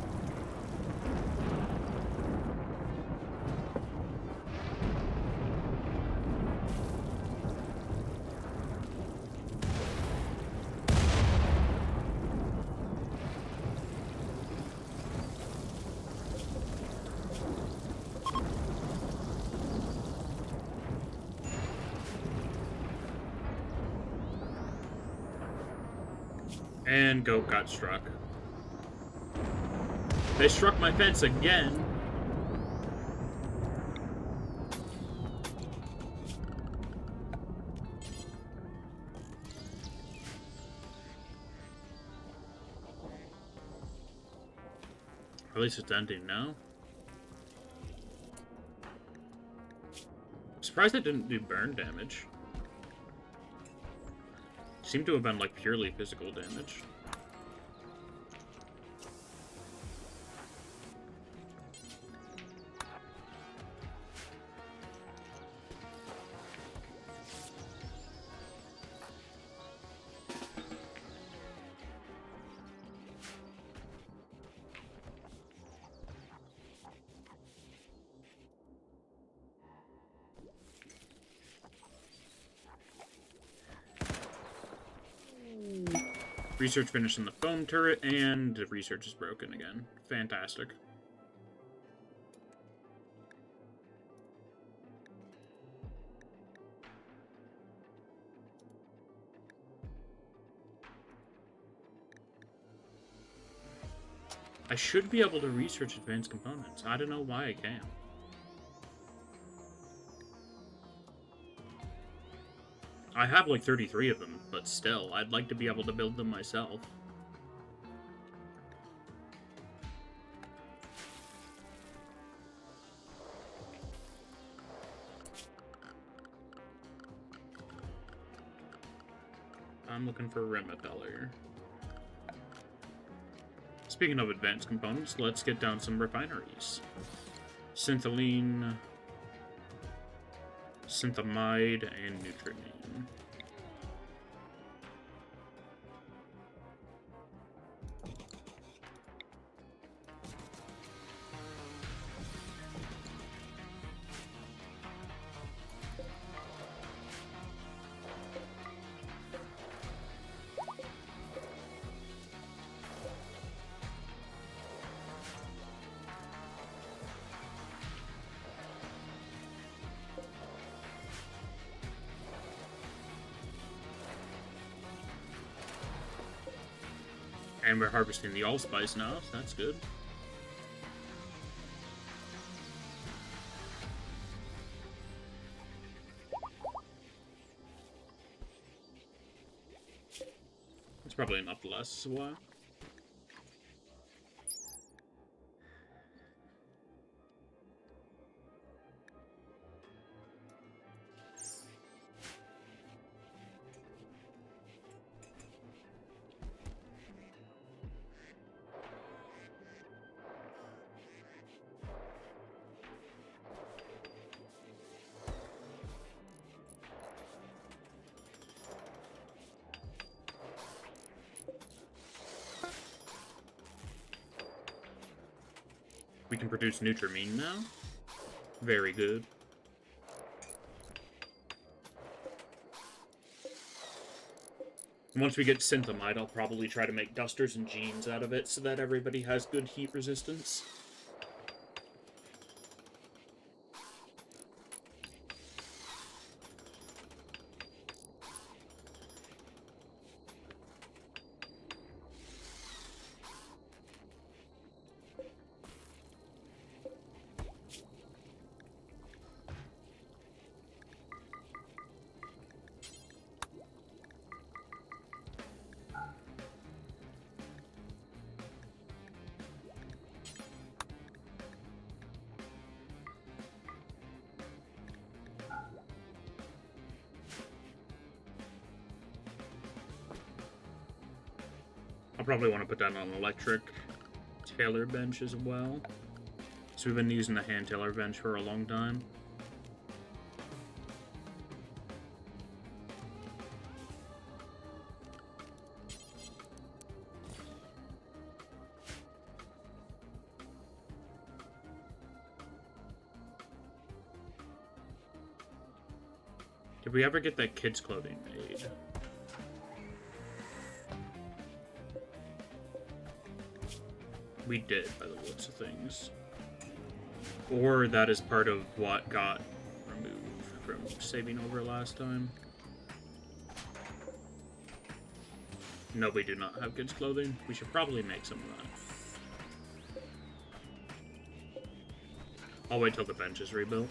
And goat got struck. They struck my fence again. At least it's ending now. I'm surprised it didn't do burn damage. Seemed to have been, like, purely physical damage. Research finished in the foam turret, and the research is broken again. Fantastic. I should be able to research advanced components. I don't know why I can't. I have like 33 of them, but still, I'd like to be able to build them myself. I'm looking for a rim repeller. Speaking of advanced components, let's get down some refineries. Syntholine, synthamide, and Nutrimine. And we're harvesting the allspice now, so that's good. It's probably enough to last us a while. We can produce Nutrimine now. Very good. Once we get synthamide, I'll probably try to make dusters and jeans out of it so that everybody has good heat resistance. I'll probably want to put down an electric tailor bench as well. So we've been using the hand tailor bench for a long time. we ever get that kid's clothing made? We did, by the looks of things. Or that is part of what got removed from saving over last time. No, we do not have kids' clothing. We should probably make some of that. I'll wait till the bench is rebuilt.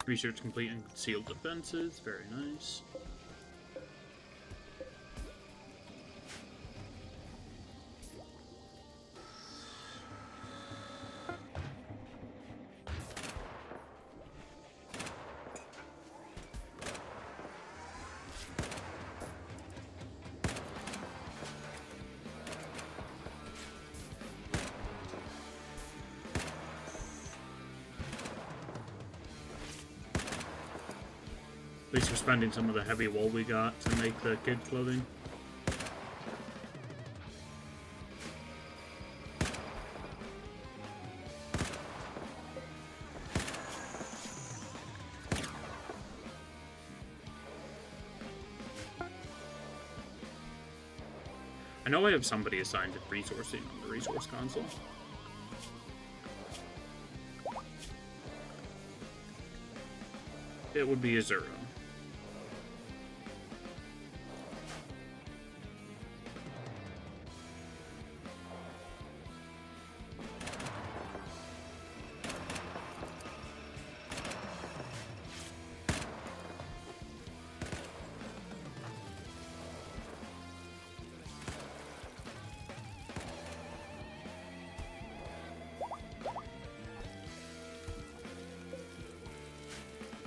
Research complete and concealed defenses. Very nice. At least we're spending some of the heavy wool we got to make the kids' clothing. I know I have somebody assigned to resourcing on the resource console. It would be Azura.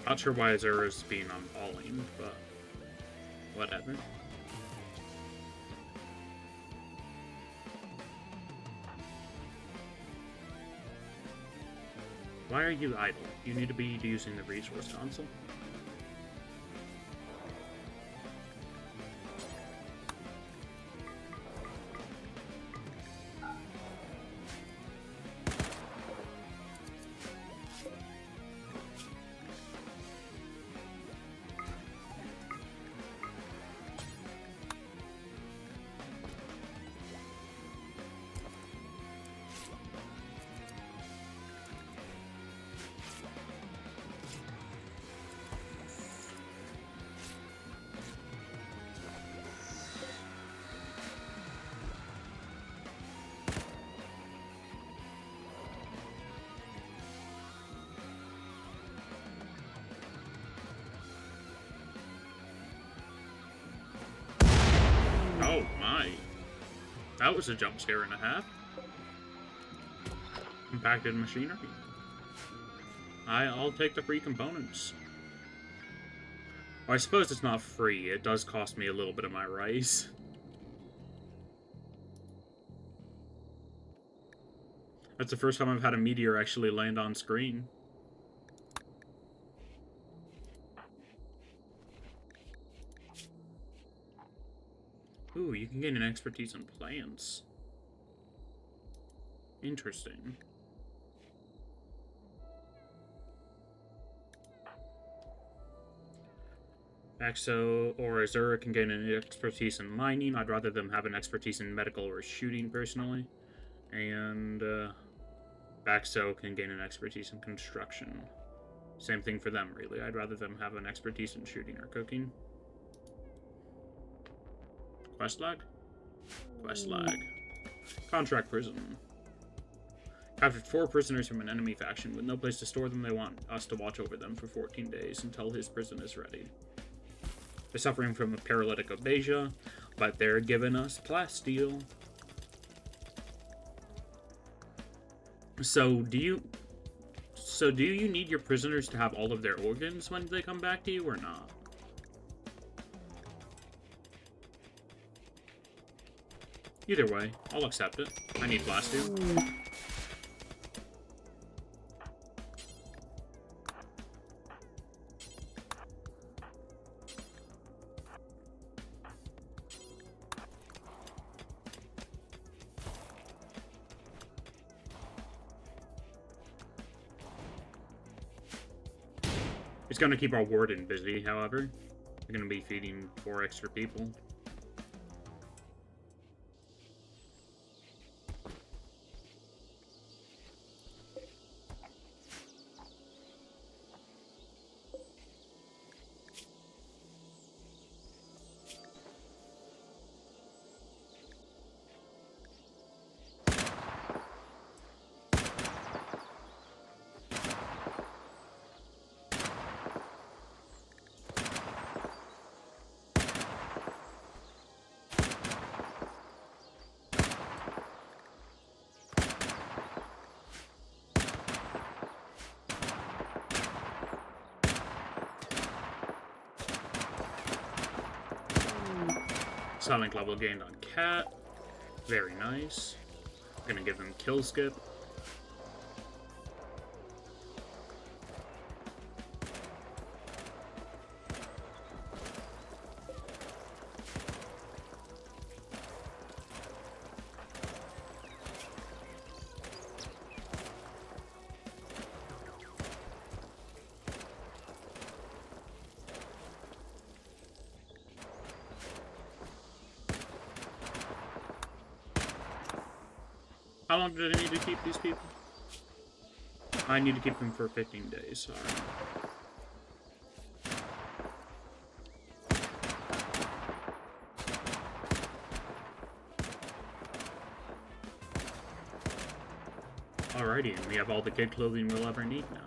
Not sure why Azura's being on falling, but whatever. Why are you idle? You need to be using the resource console. Oh my. That was a jump scare and a half. Compacted machinery. I'll take the free components. Well, I suppose it's not free. It does cost me a little bit of my rice. That's the first time I've had a meteor actually land on screen. Ooh, you can gain an expertise in plants. Interesting. Axo or Azura can gain an expertise in mining. I'd rather them have an expertise in medical or shooting, personally. And Baxo can gain an expertise in construction. Same thing for them, really. I'd rather them have an expertise in shooting or cooking. Quest lag? Quest lag. Contract prison. Captured 4 prisoners from an enemy faction. With no place to store them, they want us to watch over them for 14 days until his prison is ready. They're suffering from a paralytic aphasia, but they're giving us plasteel. So do you need your prisoners to have all of their organs when they come back to you, or not? Either way, I'll accept it. I need plasteel. It's going to keep our warden busy, however. We're going to be feeding 4 extra people. Silent level gained on Cat. Very nice. Gonna give them kill skip. How long did I need to keep these people? I need to keep them for 15 days, sorry. Alrighty, and we have all the kid clothing we'll ever need now.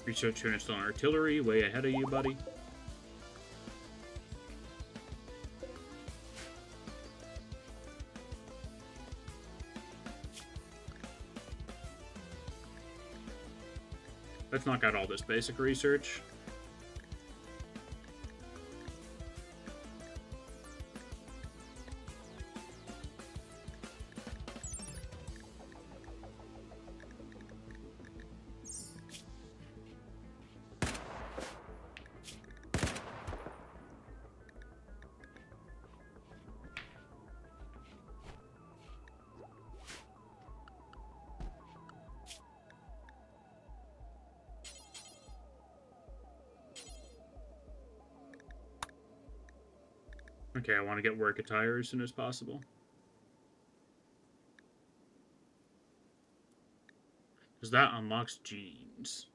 Research to install artillery, way ahead of you, buddy. Let's knock out all this basic research. Okay, I want to get work attire as soon as possible. Because that unlocks jeans.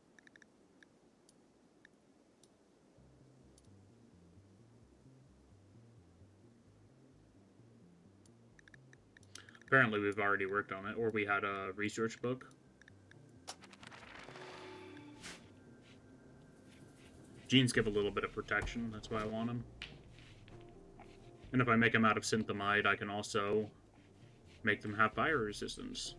Apparently we've already worked on it, or we had a research book. Genes give a little bit of protection, that's why I want them. And if I make them out of synthamide, I can also make them have fire resistance.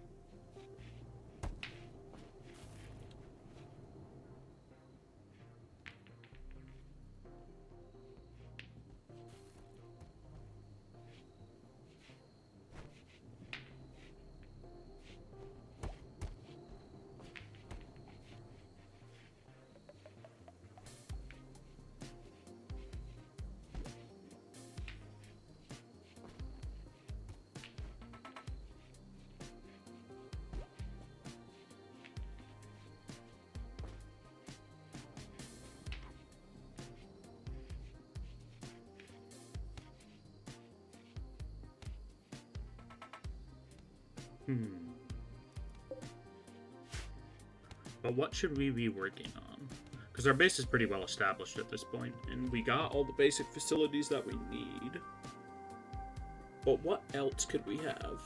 But what should we be working on? Because our base is pretty well established at this point, and we got all the basic facilities that we need. But what else could we have?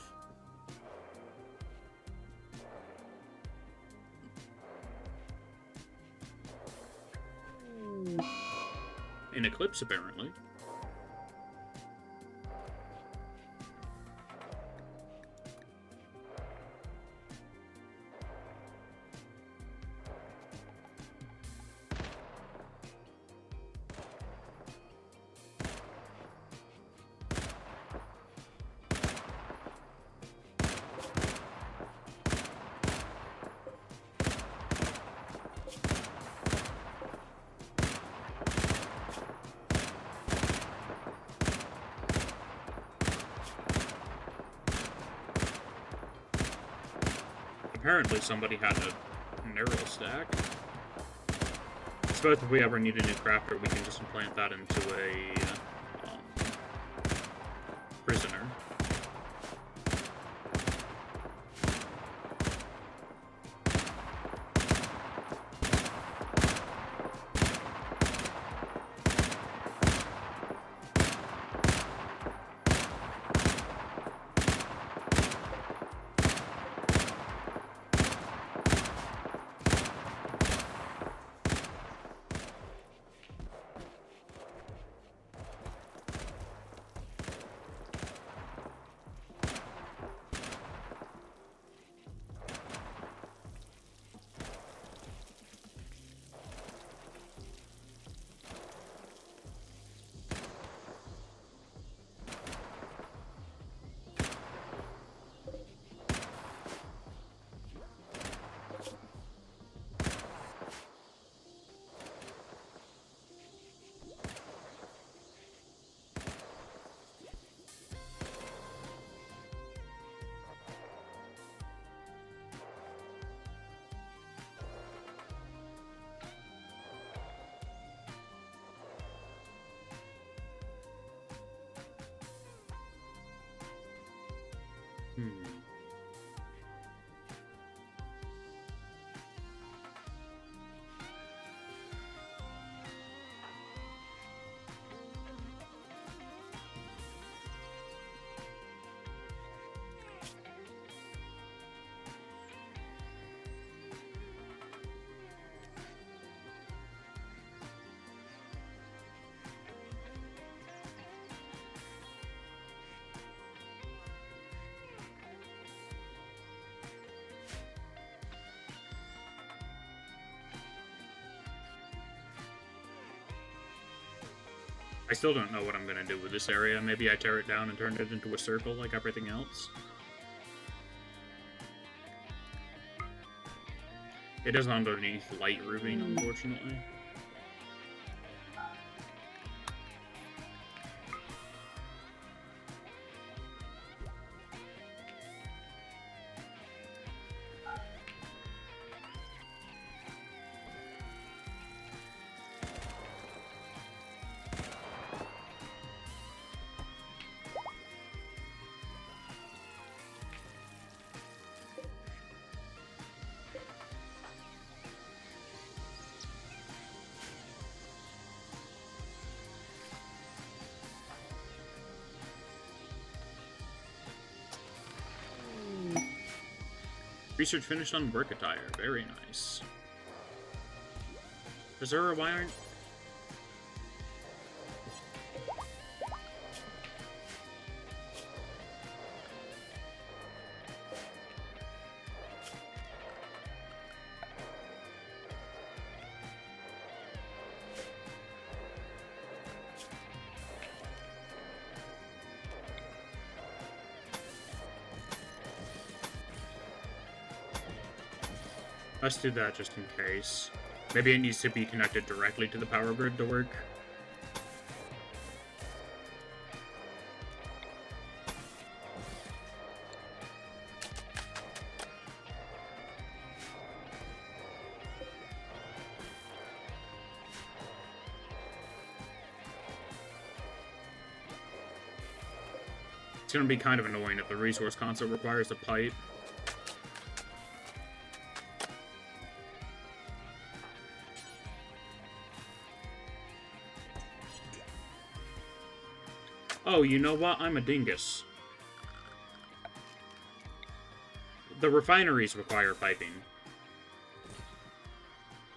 An eclipse, apparently. Apparently somebody had a narrow stack. I suppose if we ever need a new crafter, we can just implant that into a prisoner. I still don't know what I'm going to do with this area. Maybe I tear it down and turn it into a circle like everything else. It is underneath light roofing, unfortunately. Research finished on work attire. Very nice. Is there a why aren't... Let's do that just in case. Maybe it needs to be connected directly to the power grid to work. It's going to be kind of annoying if the resource console requires a pipe. Oh, you know what? I'm a dingus. The refineries require piping.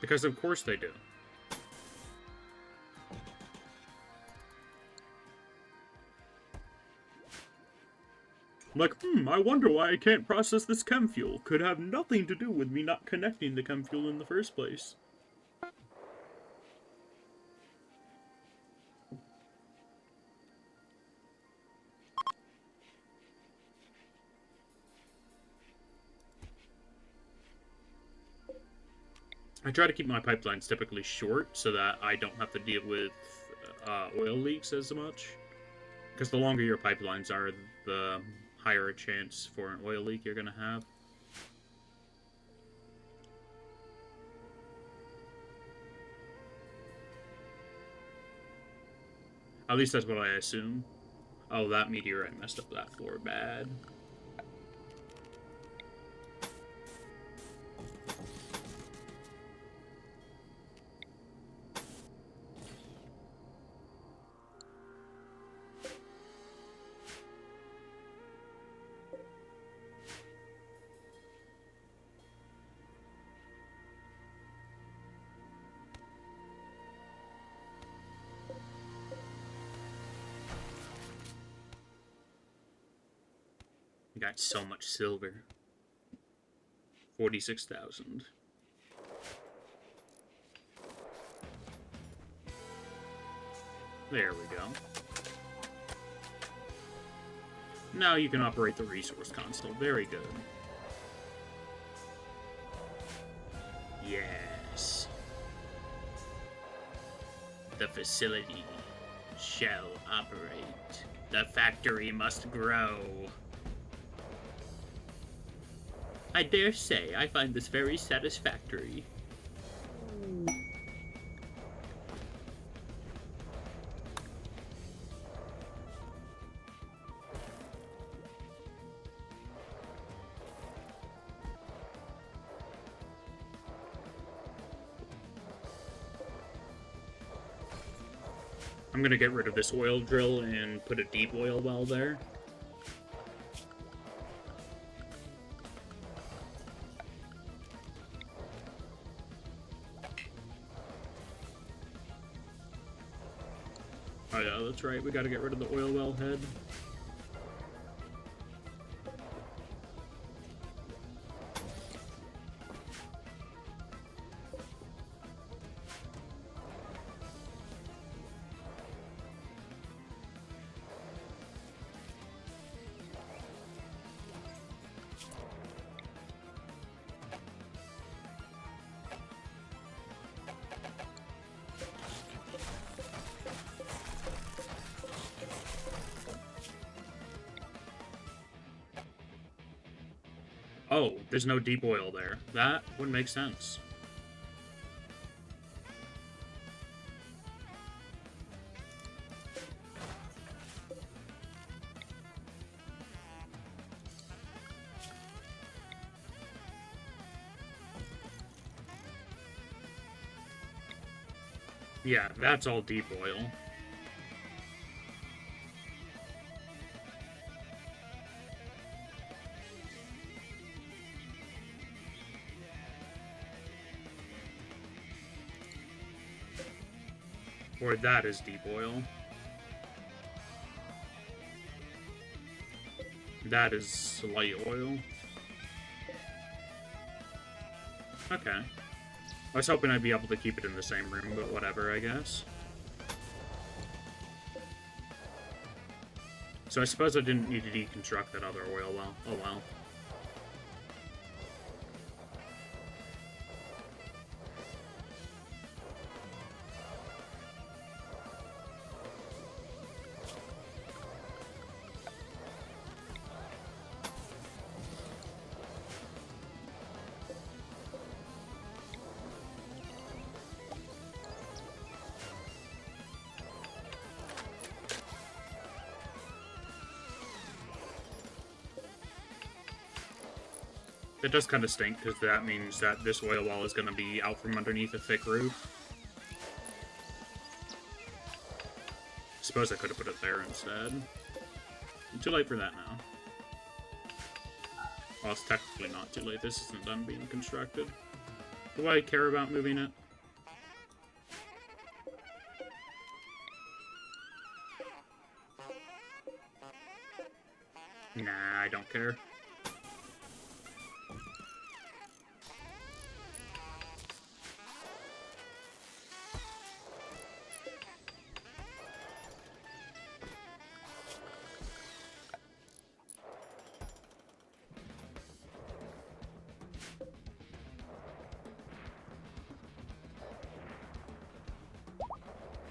Because of course they do. Like, I wonder why I can't process this chem fuel. Could have nothing to do with me not connecting the chem fuel in the first place. I try to keep my pipelines typically short so that I don't have to deal with oil leaks as much. Because the longer your pipelines are, the higher a chance for an oil leak you're going to have. At least that's what I assume. Oh, that meteorite messed up that floor bad. Got so much silver. 46,000. There we go. Now you can operate the resource console. Very good. Yes. The facility shall operate. The factory must grow. I dare say I find this very satisfactory. I'm gonna get rid of this oil drill and put a deep oil well there. Oh yeah, that's right, we gotta get rid of the oil well head. Oh, there's no deep oil there. That would make sense. Yeah, that's all deep oil. Or that is deep oil. That is light oil. Okay. I was hoping I'd be able to keep it in the same room, but whatever, I guess. So I suppose I didn't need to deconstruct that other oil well. Oh well. It does kind of stink, because that means that this oil well is going to be out from underneath a thick roof. Suppose I could have put it there instead. Too late for that now. Well, it's technically not too late. This isn't done being constructed. Do I care about moving it? Nah, I don't care.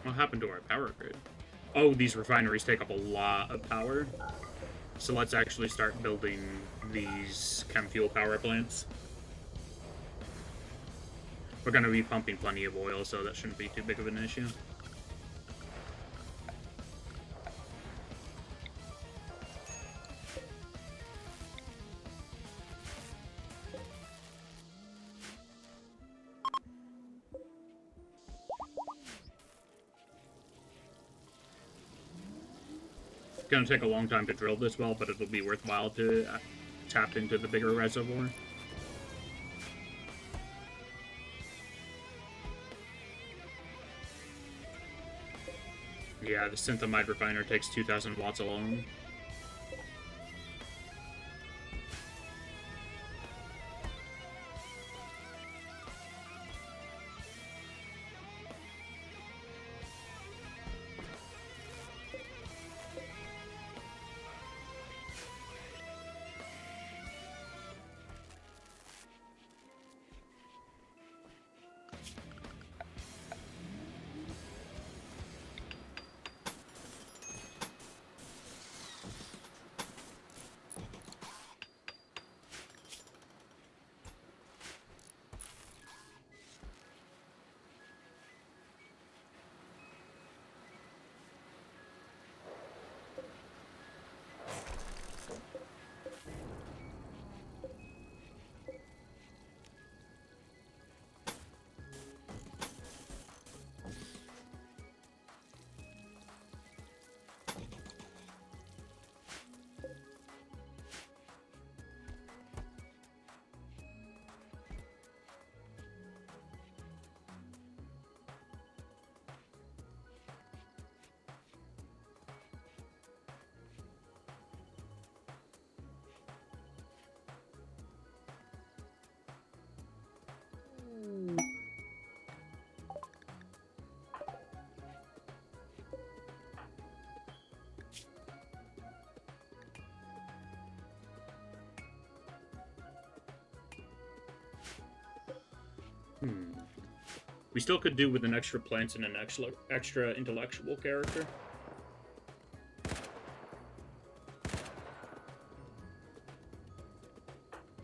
What happened to our power grid? Oh, these refineries take up a lot of power. So let's actually start building these chem fuel power plants. We're going to be pumping plenty of oil, so that shouldn't be too big of an issue. It's going to take a long time to drill this well, but it'll be worthwhile to tap into the bigger reservoir. Yeah, the Synthamide refiner takes 2,000 watts alone. We still could do with an extra plant and an extra intellectual character.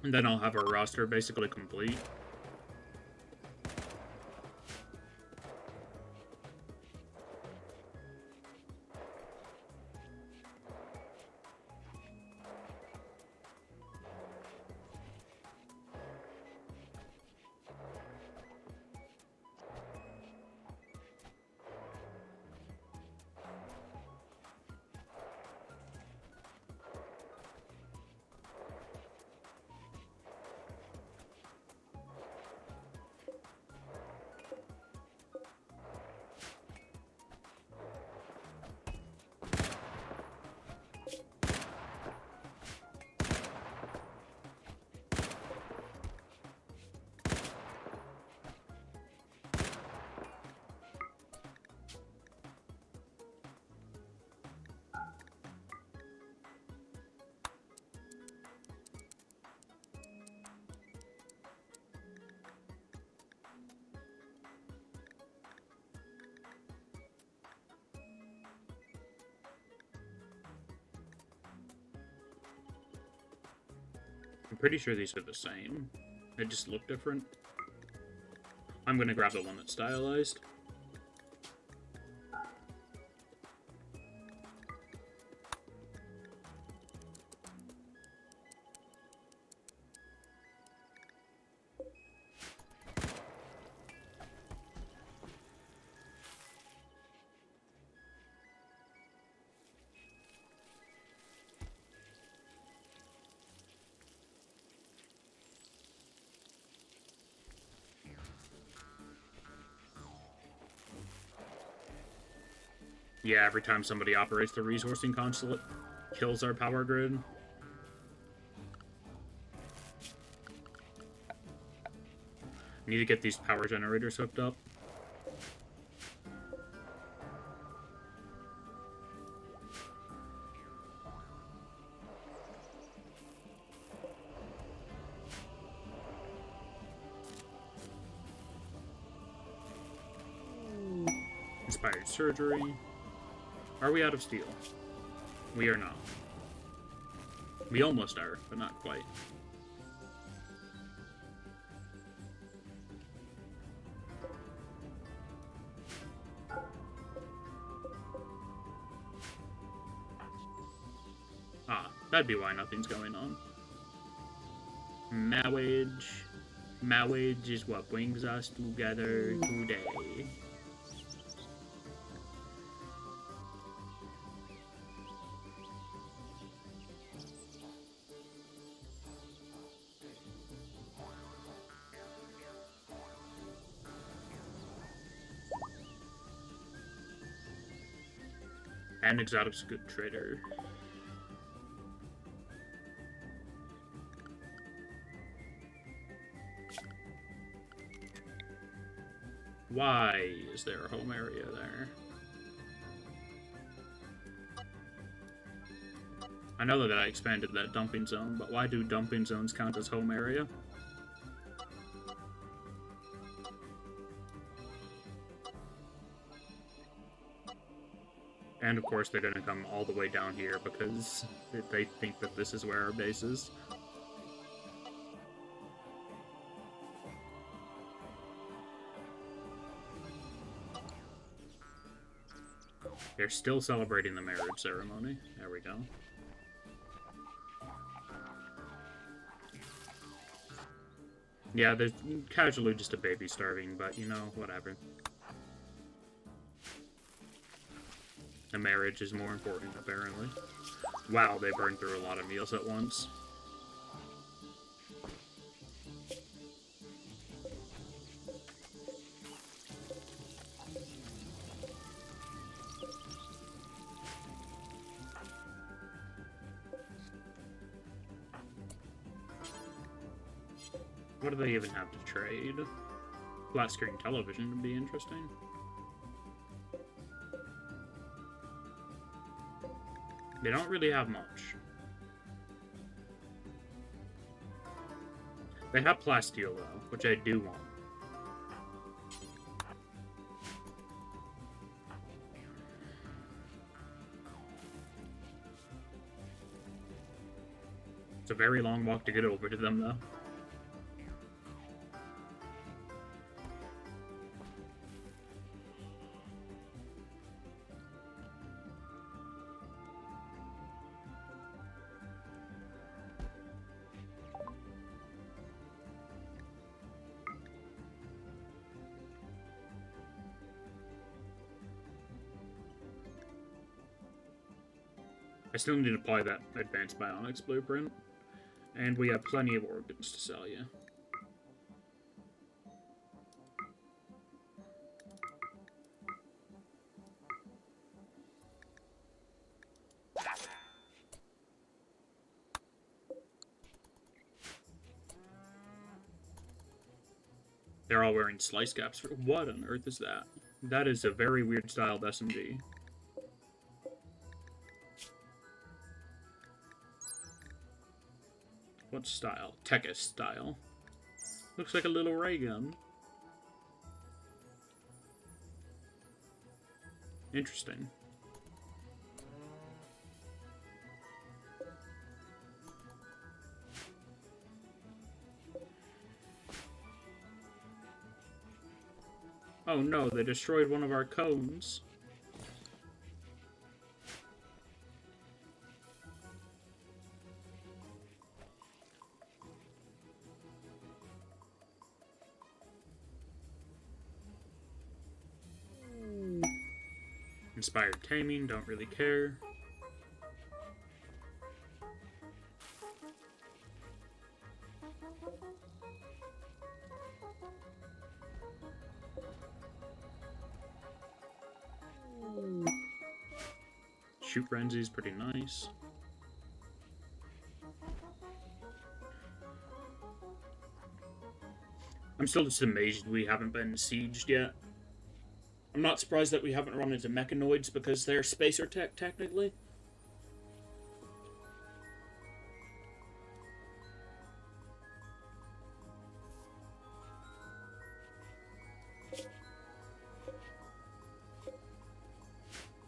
And then I'll have our roster basically complete. I'm pretty sure these are the same. They just look different. I'm gonna grab the one that's stylized. Yeah, every time somebody operates the resourcing console, it kills our power grid. Need to get these power generators hooked up. Inspired surgery. Are we out of steel? We are not. We almost are, but not quite. Ah, that'd be why nothing's going on. Marriage. Marriage is what brings us together today. An exotic scoop trader. Why is there a home area there? I know that I expanded that dumping zone, but why do dumping zones count as home area? And of course they're gonna come all the way down here because they think that this is where our base is. They're still celebrating the marriage ceremony. There we go. Yeah, there's casually just a baby starving, but you know, whatever. The marriage is more important, apparently. Wow, they burned through a lot of meals at once. What do they even have to trade? Flat screen television would be interesting. They don't really have much. They have plasteel, though, which I do want. It's a very long walk to get over to them, though. I still need to apply that advanced bionics blueprint. And we have plenty of organs to sell you. They're all wearing slice caps. What on earth is that? That is a very weird styled SMG. What style? Tekis style. Looks like a little ray gun. Interesting. Oh no, they destroyed one of our cones. Inspired taming, don't really care. Shoot Frenzy is pretty nice. I'm still just amazed we haven't been sieged yet. I'm not surprised that we haven't run into mechanoids because they're spacer tech, technically.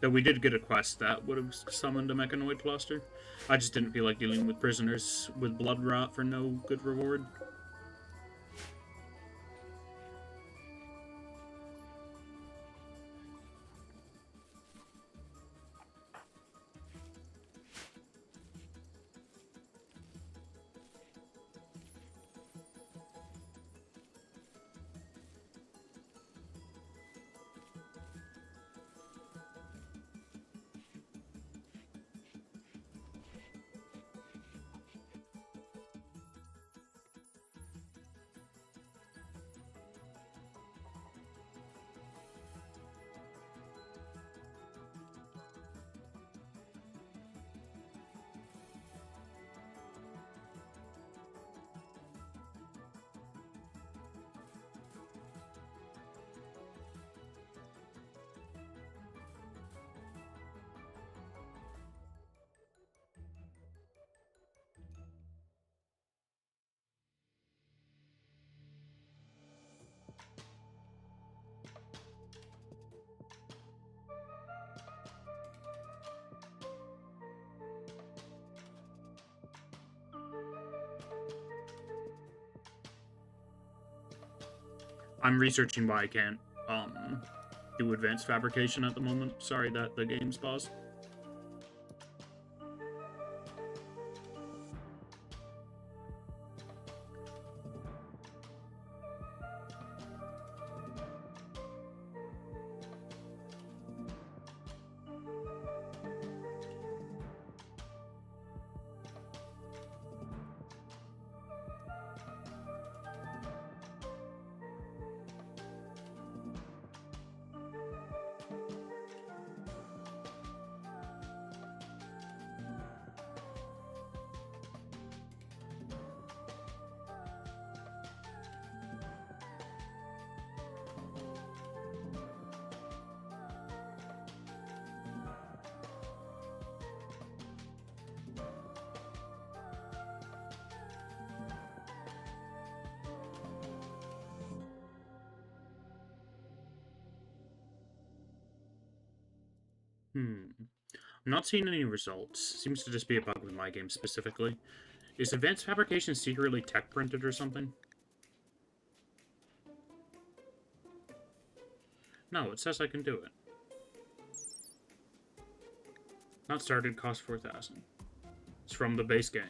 Though we did get a quest that would have summoned a mechanoid cluster. I just didn't feel like dealing with prisoners with blood rot for no good reward. I'm researching why I can't do advanced fabrication at the moment. Sorry that the game's paused. I'm not seeing any results. Seems to just be a bug with my game specifically. Is advanced fabrication secretly tech printed or something? No, it says I can do it. Not started, cost 4,000. It's from the base game.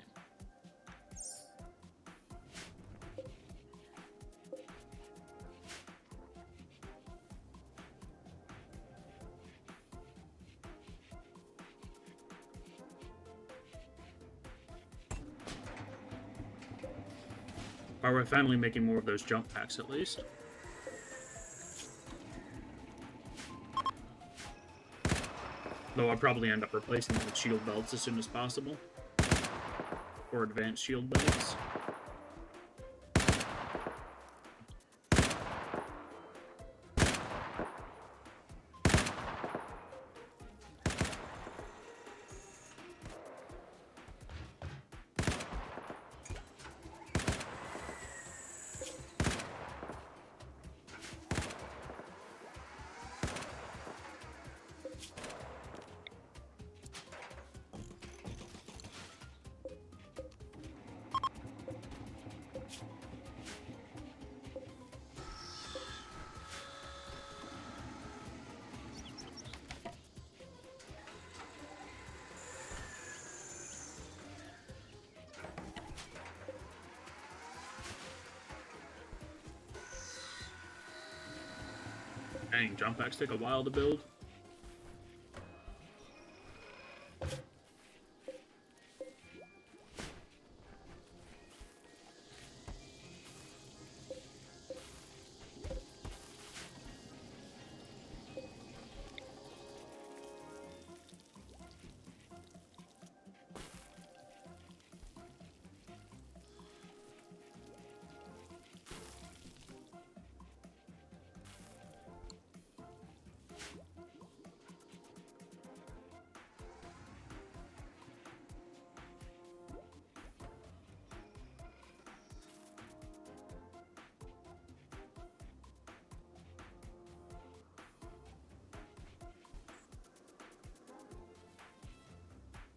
Or we're finally making more of those jump packs, at least. Though I'll probably end up replacing them with shield belts as soon as possible. Or advanced shield belts. Dang, jump packs take a while to build.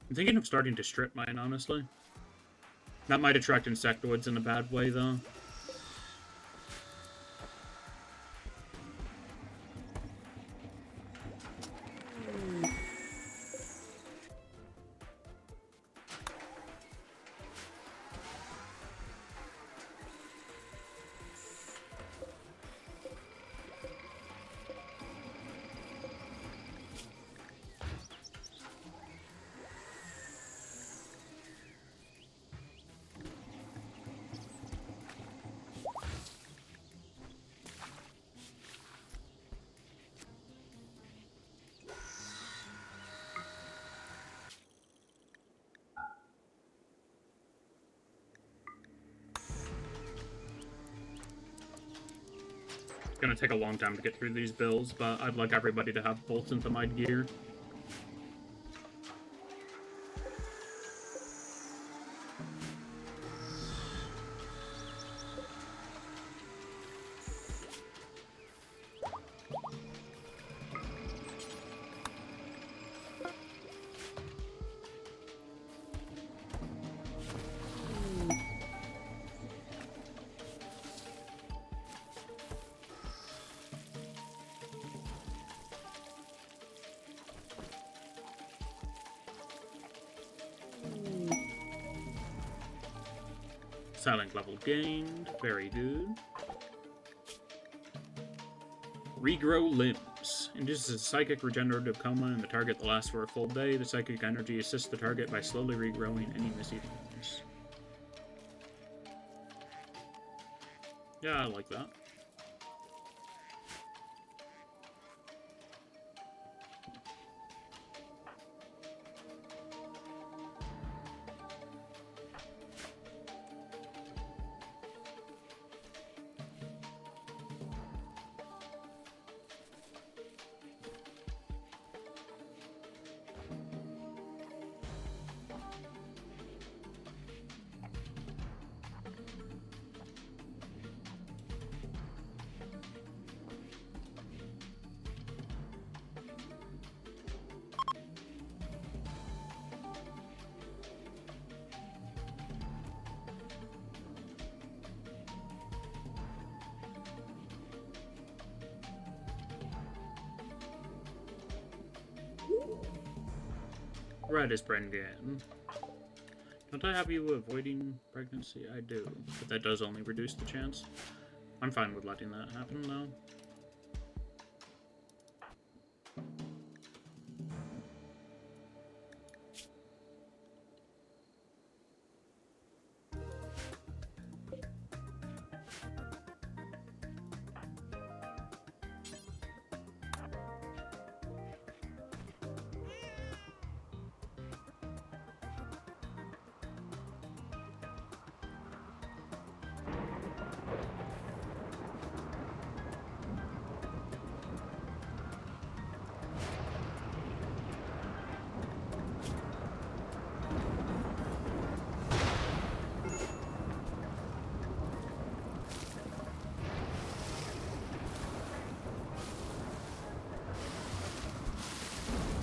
I'm thinking of starting to strip mine, honestly. That might attract insectoids in a bad way, though. It's gonna take a long time to get through these builds, but I'd like everybody to have full synthamide gear. Silent level gained. Very good. Regrow limbs. Induces a psychic regenerative coma in the target that lasts for a full day. The psychic energy assists the target by slowly regrowing any missing limbs. Yeah, I like that. Red is Brendan. Don't I have you avoiding pregnancy? I do, but that does only reduce the chance. I'm fine with letting that happen, though.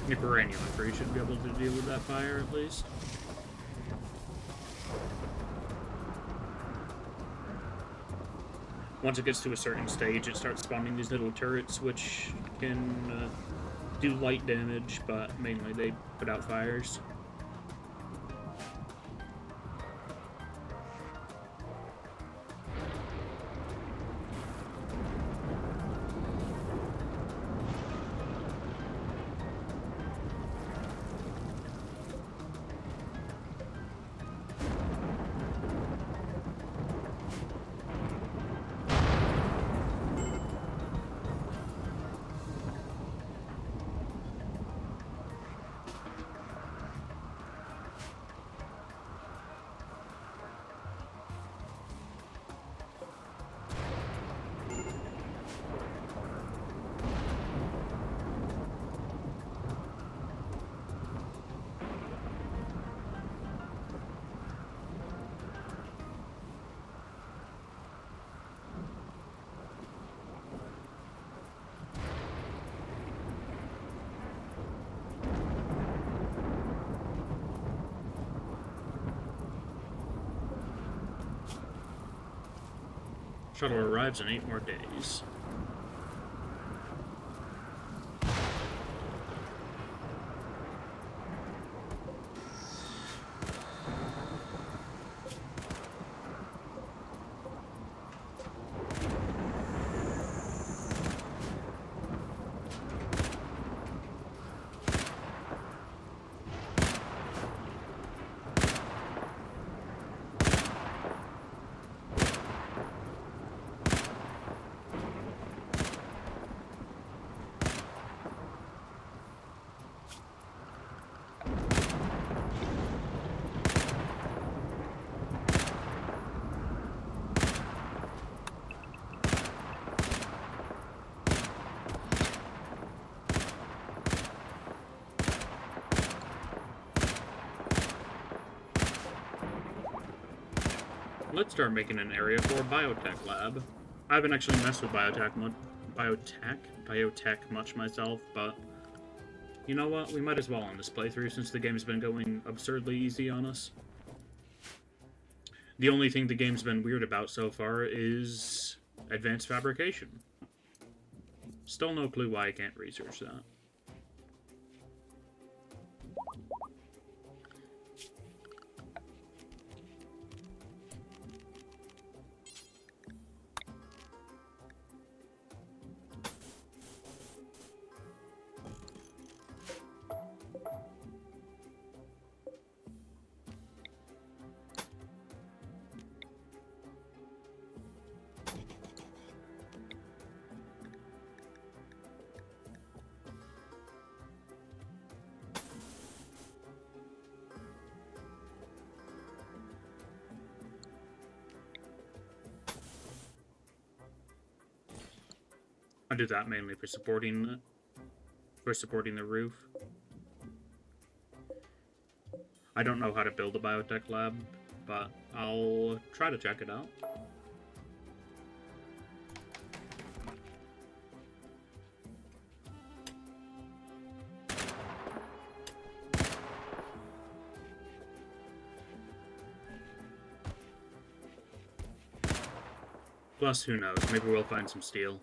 Your perennial infantry should be able to deal with that fire at least. Once it gets to a certain stage, it starts spawning these little turrets, which can do light damage, but mainly they put out fires. Shuttle arrives in 8 more days. Let's start making an area for a biotech lab. I haven't actually messed with biotech much myself, but you know what? We might as well on this playthrough since the game's been going absurdly easy on us. The only thing the game's been weird about so far is advanced fabrication. Still no clue why I can't research that. I do that mainly for supporting the roof. I don't know how to build a biotech lab, but I'll try to check it out. Plus, who knows, maybe we'll find some steel.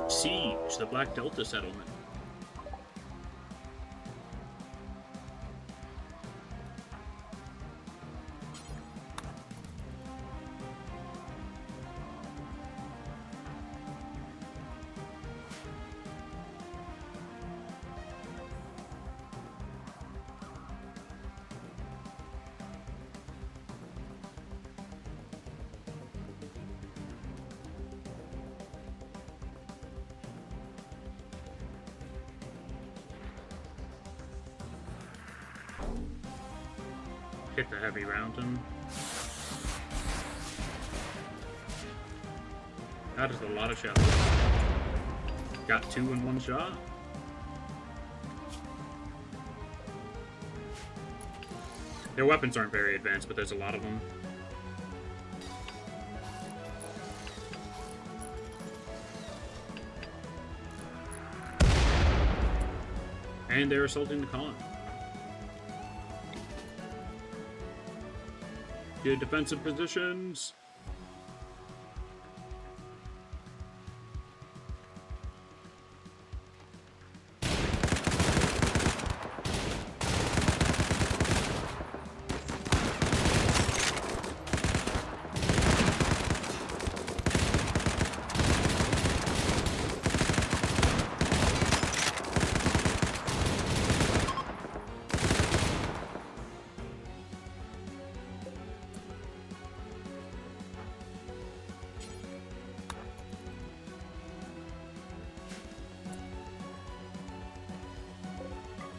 Siege, the Black Delta settlement. Hit the heavy mountain. That is a lot of shots. Got 2 in one shot. Their weapons aren't very advanced, but there's a lot of them. And they're assaulting the colony. Good defensive positions.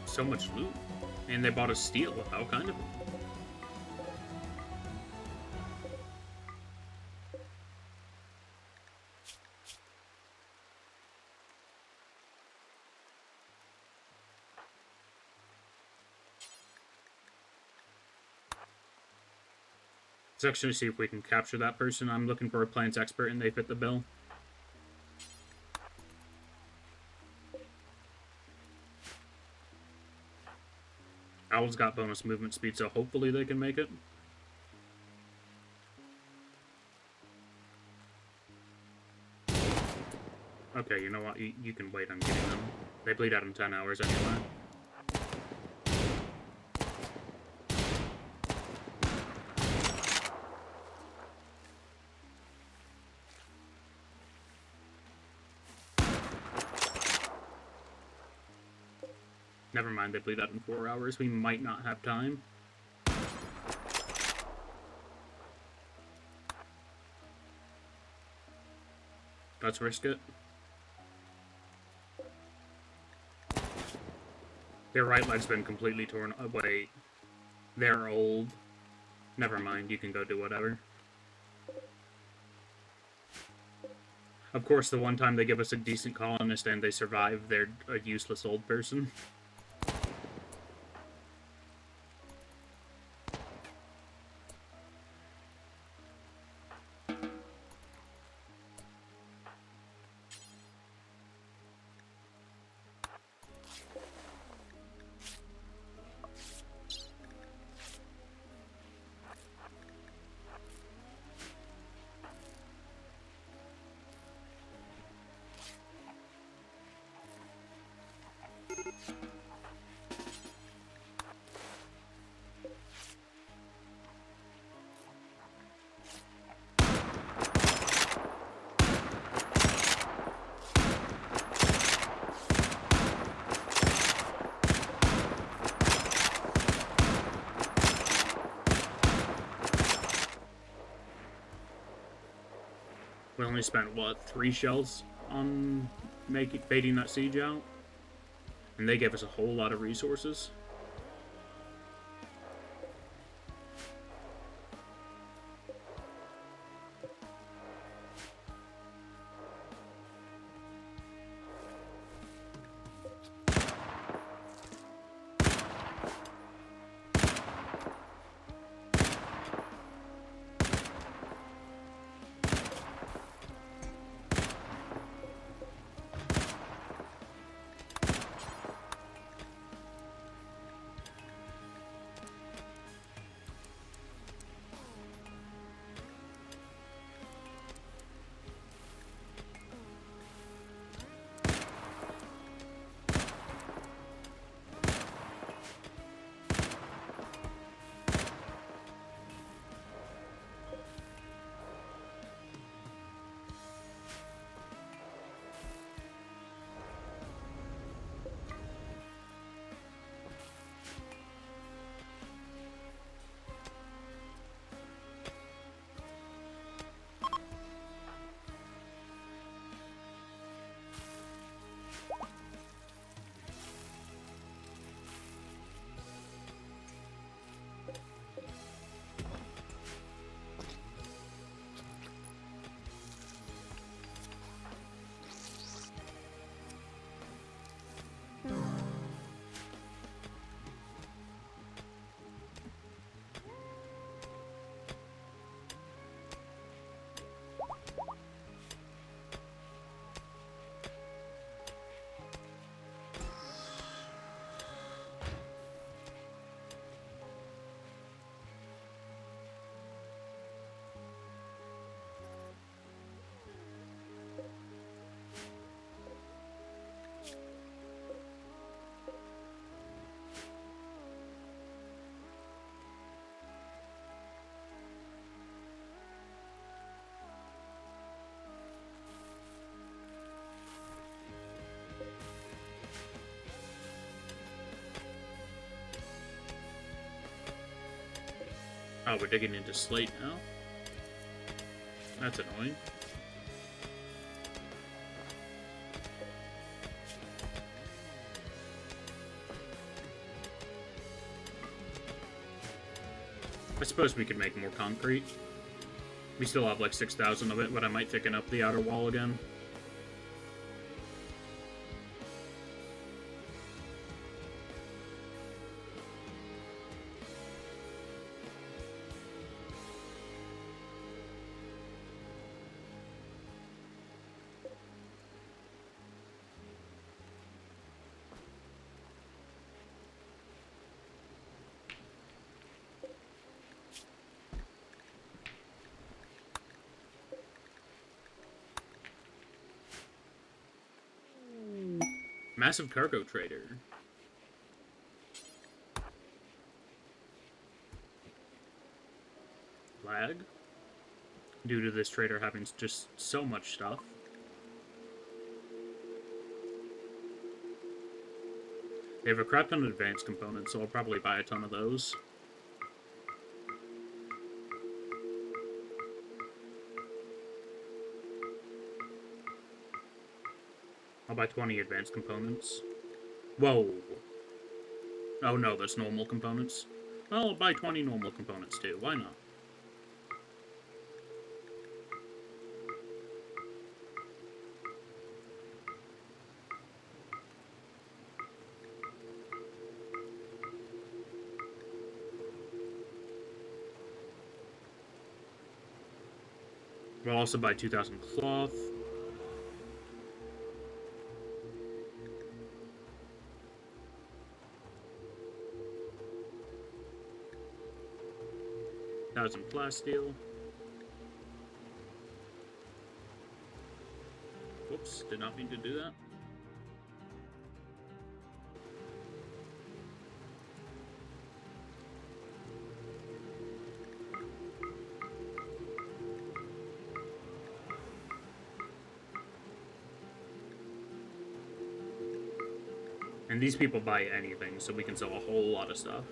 So much loot. And they bought a steel. How kind of them? Let's actually see if we can capture that person. I'm looking for a plants expert and they fit the bill. Owl's got bonus movement speed, so hopefully they can make it. Okay, you know what? You can wait on getting them. They bleed out in 10 hours anyway. Never mind, they bleed out in 4 hours. We might not have time. Let's risk it. Their right leg's been completely torn away. They're old. Never mind, you can go do whatever. Of course, the one time they give us a decent colonist and they survive, they're a useless old person. We only spent, what, 3 shells on baiting that siege out? And they gave us a whole lot of resources. Oh, we're digging into slate now? That's annoying. I suppose we could make more concrete. We still have like 6,000 of it, but I might thicken up the outer wall again. Massive cargo trader. Lag? Due to this trader having just so much stuff. They have a crap ton of advanced components, so I'll probably buy a ton of those. I'll buy 20 advanced components. Whoa. Oh no, that's normal components. Well, I'll buy 20 normal components too. Why not? We'll also buy 2,000 cloth. Thousand plasteel. Whoops, did not mean to do that. And these people buy anything, so we can sell a whole lot of stuff.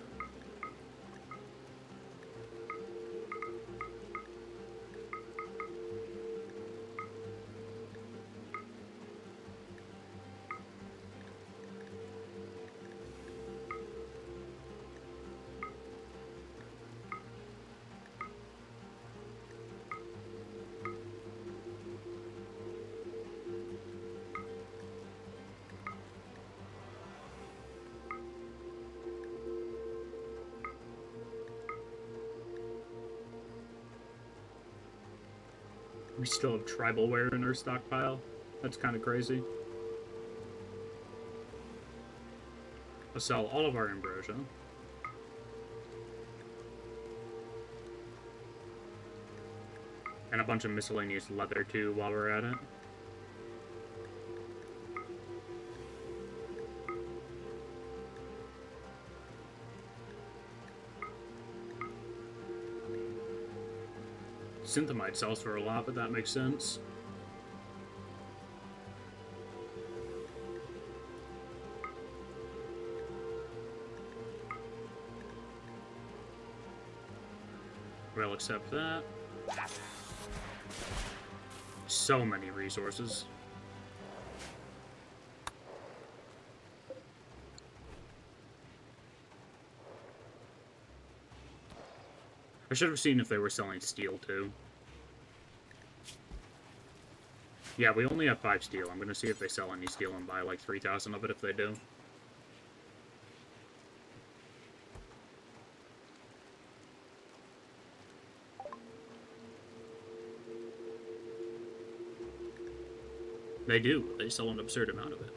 We still have tribal ware in our stockpile. That's kind of crazy. I'll sell all of our ambrosia. And a bunch of miscellaneous leather too while we're at it. Synthamite sells for a lot, but that makes sense. We'll accept that. So many resources. I should have seen if they were selling steel, too. Yeah, we only have 5 steel. I'm gonna see if they sell any steel and buy like 3,000 of it if they do. They do. They sell an absurd amount of it.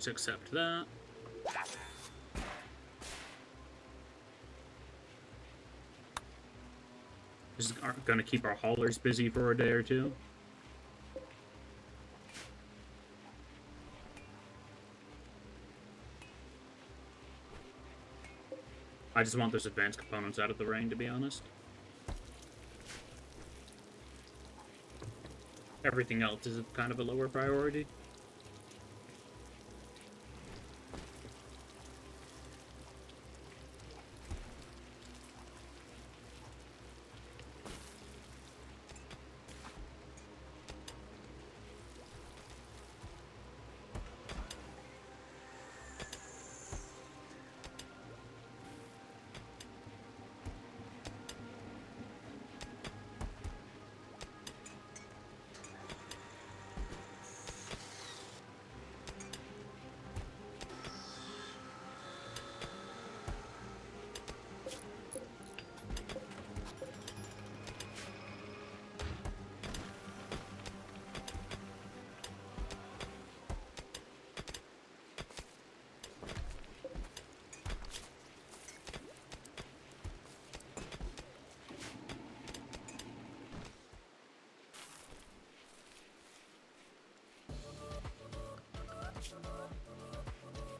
Let's accept that. This is going to keep our haulers busy for a day or two. I just want those advanced components out of the rain, to be honest. Everything else is kind of a lower priority.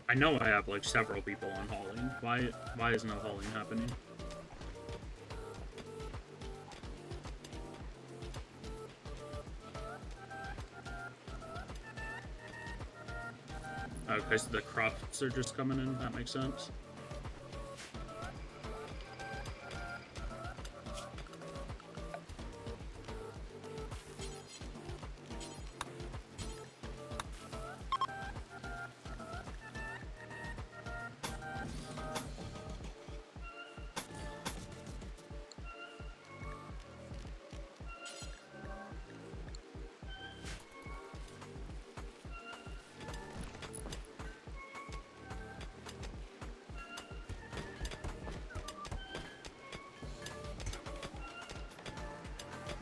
I know I have like several people on hauling. Why is no hauling happening? Oh, because the crops are just coming in. That makes sense.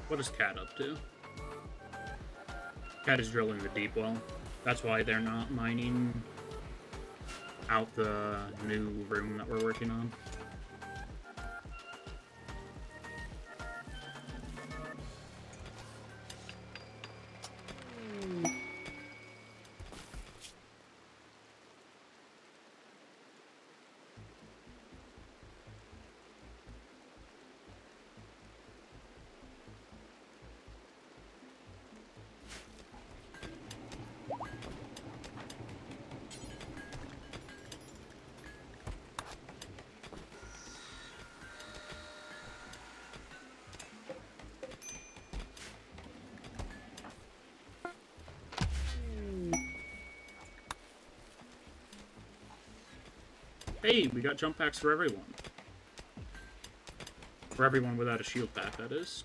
What is Cat up to? Cat is drilling the deep well. That's why they're not mining out the new room that we're working on. Hey, we got jump packs for everyone. For everyone without a shield pack, that is.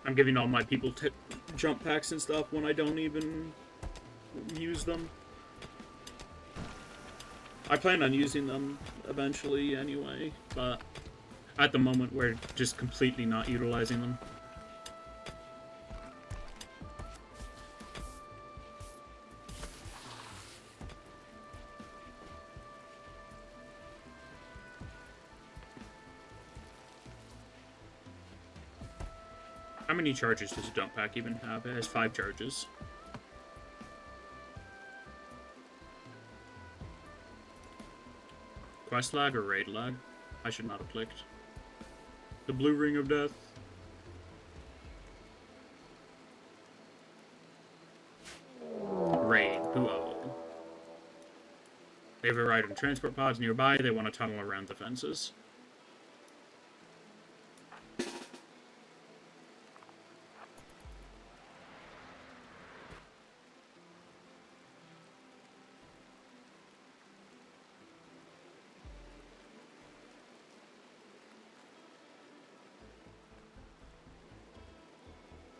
I'm giving all my people jump packs and stuff when I don't even use them. I plan on using them eventually anyway, but at the moment we're just completely not utilizing them. How many charges does a jump pack even have? It has 5 charges. Quest lag or raid lag? I should not have clicked. The blue ring of death. Raid. Whoa. They have arrived in transport pods nearby. They want to tunnel around the fences.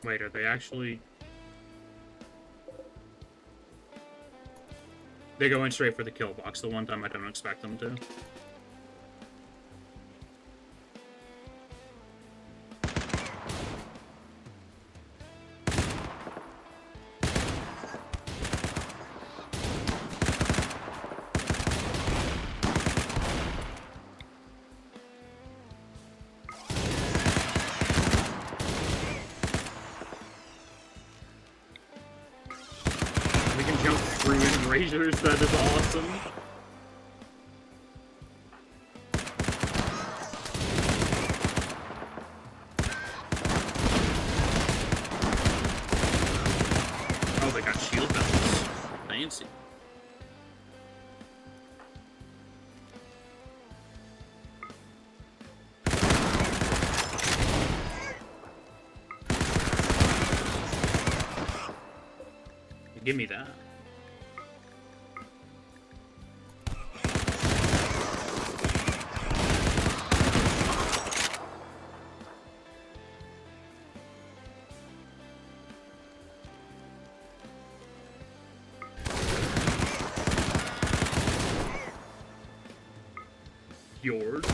Wait, are they actually... They go in straight for the kill box the one time I don't expect them to. We can jump through embrasures, that is awesome. Oh, they got shield belts. Fancy. Give me that. Yours.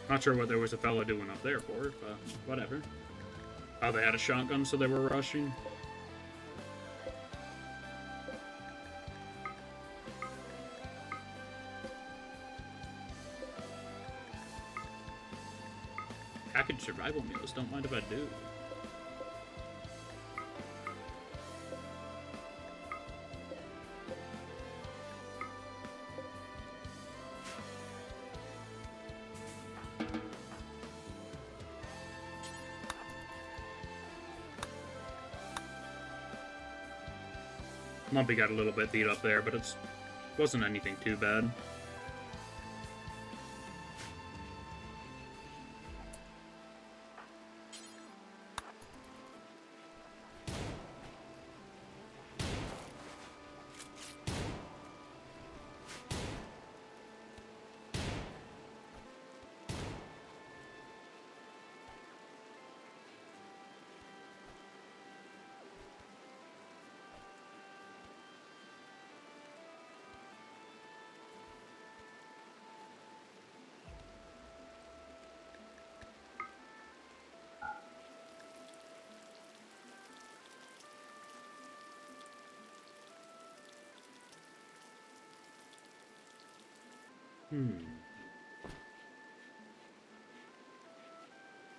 Not sure what there was a fella doing up there for, but whatever. Oh, they had a shotgun, so they were rushing. Packaged survival meals, don't mind if I do. Lumpy got a little bit beat up there, but it wasn't anything too bad.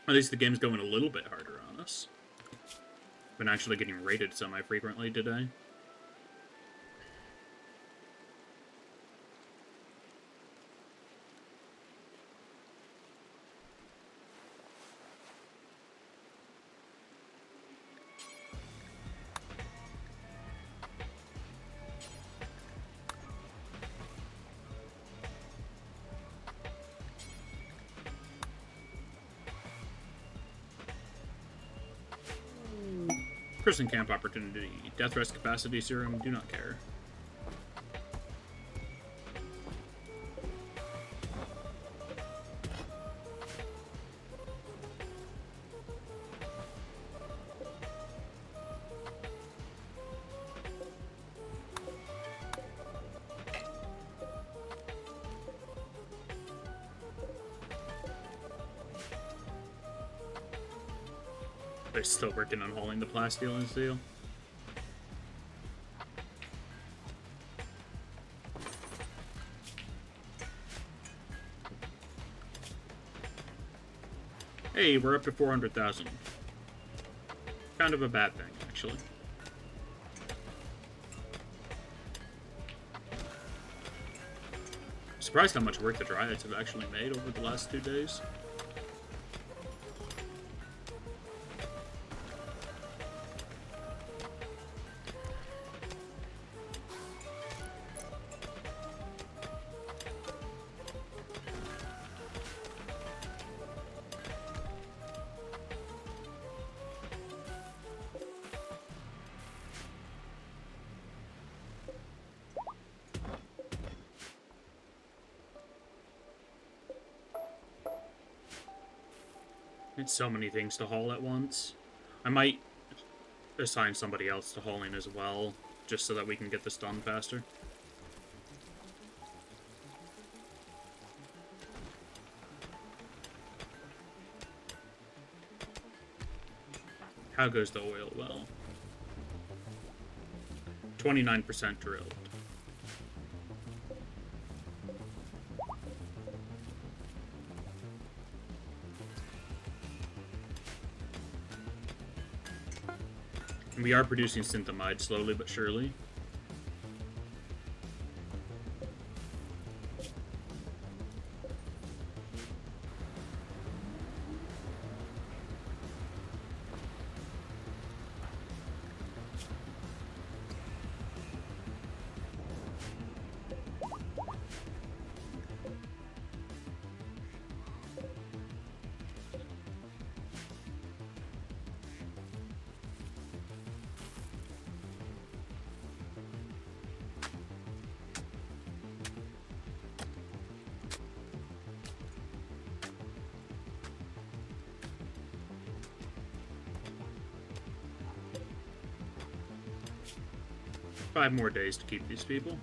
At least the game's going a little bit harder on us. Been actually getting raided semi-frequently today. Prison camp opportunity. Death rest capacity serum. Do not care. They're still working on hauling the plasteel and steel. Hey, we're up to 400,000. Kind of a bad thing, actually. Surprised how much work the Dryads have actually made over the last 2 days. It's so many things to haul at once. I might assign somebody else to hauling as well, just so that we can get this done faster. How goes the oil well? 29% drilled. And we are producing synthamide slowly but surely. Five more days to keep these people.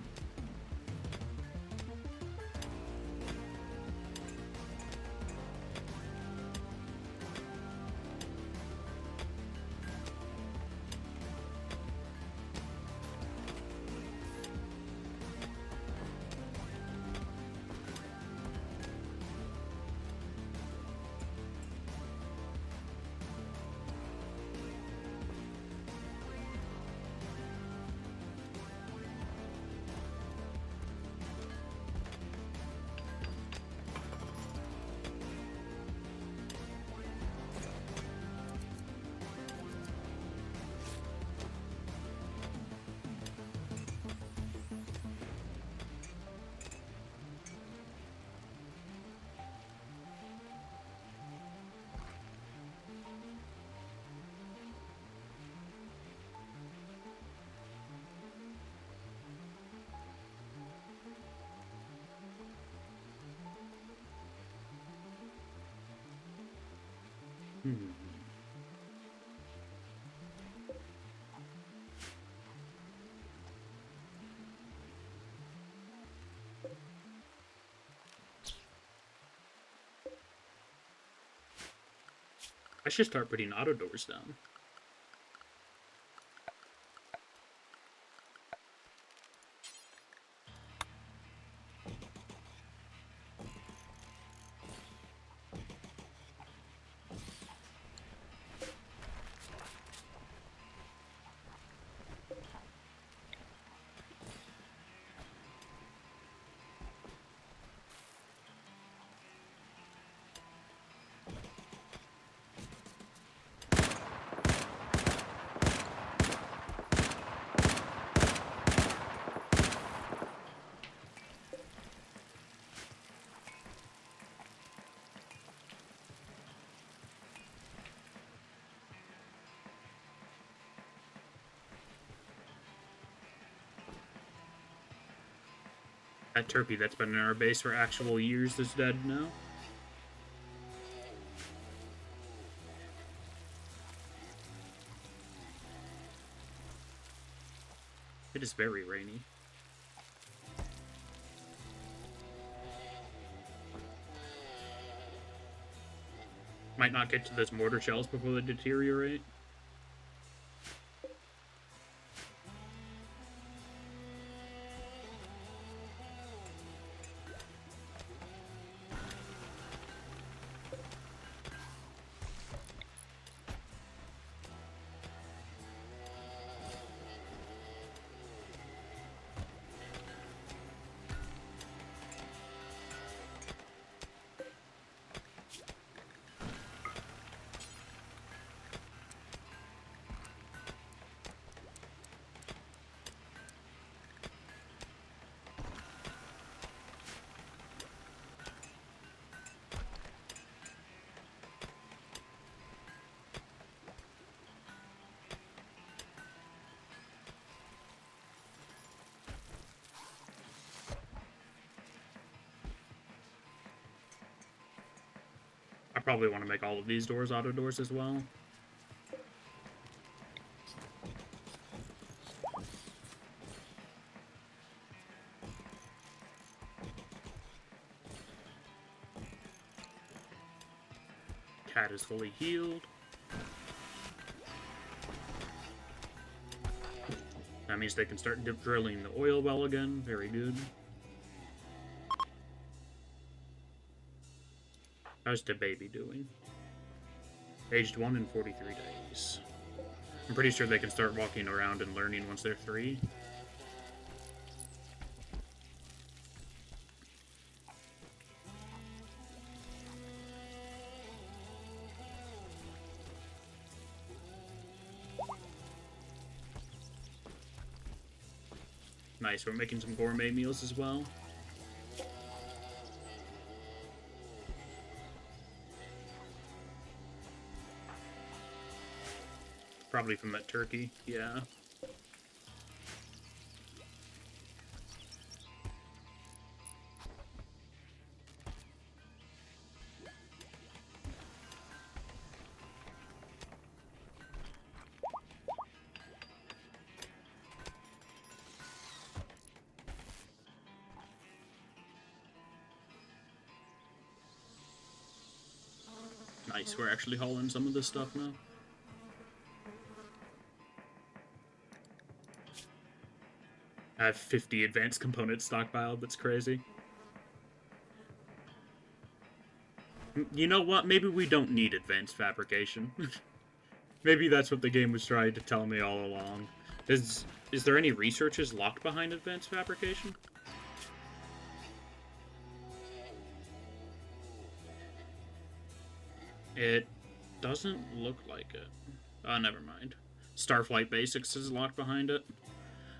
I should start putting auto doors down. That turkey that's been in our base for actual years is dead now. It is very rainy. Might not get to those mortar shells before they deteriorate. probably want to make all of these doors auto doors as well. Cat is fully healed. That means they can start drilling the oil well again. Very good. How's the baby doing? Aged 1 in 43 days. I'm pretty sure they can start walking around and learning once they're 3. Nice, we're making some gourmet meals as well. Probably from that turkey, yeah. Nice, we're actually hauling some of this stuff now. I have 50 advanced components stockpiled, that's crazy. You know what? Maybe we don't need advanced fabrication. Maybe that's what the game was trying to tell me all along. Is there any researches locked behind advanced fabrication? It doesn't look like it. Oh, never mind. Starflight Basics is locked behind it.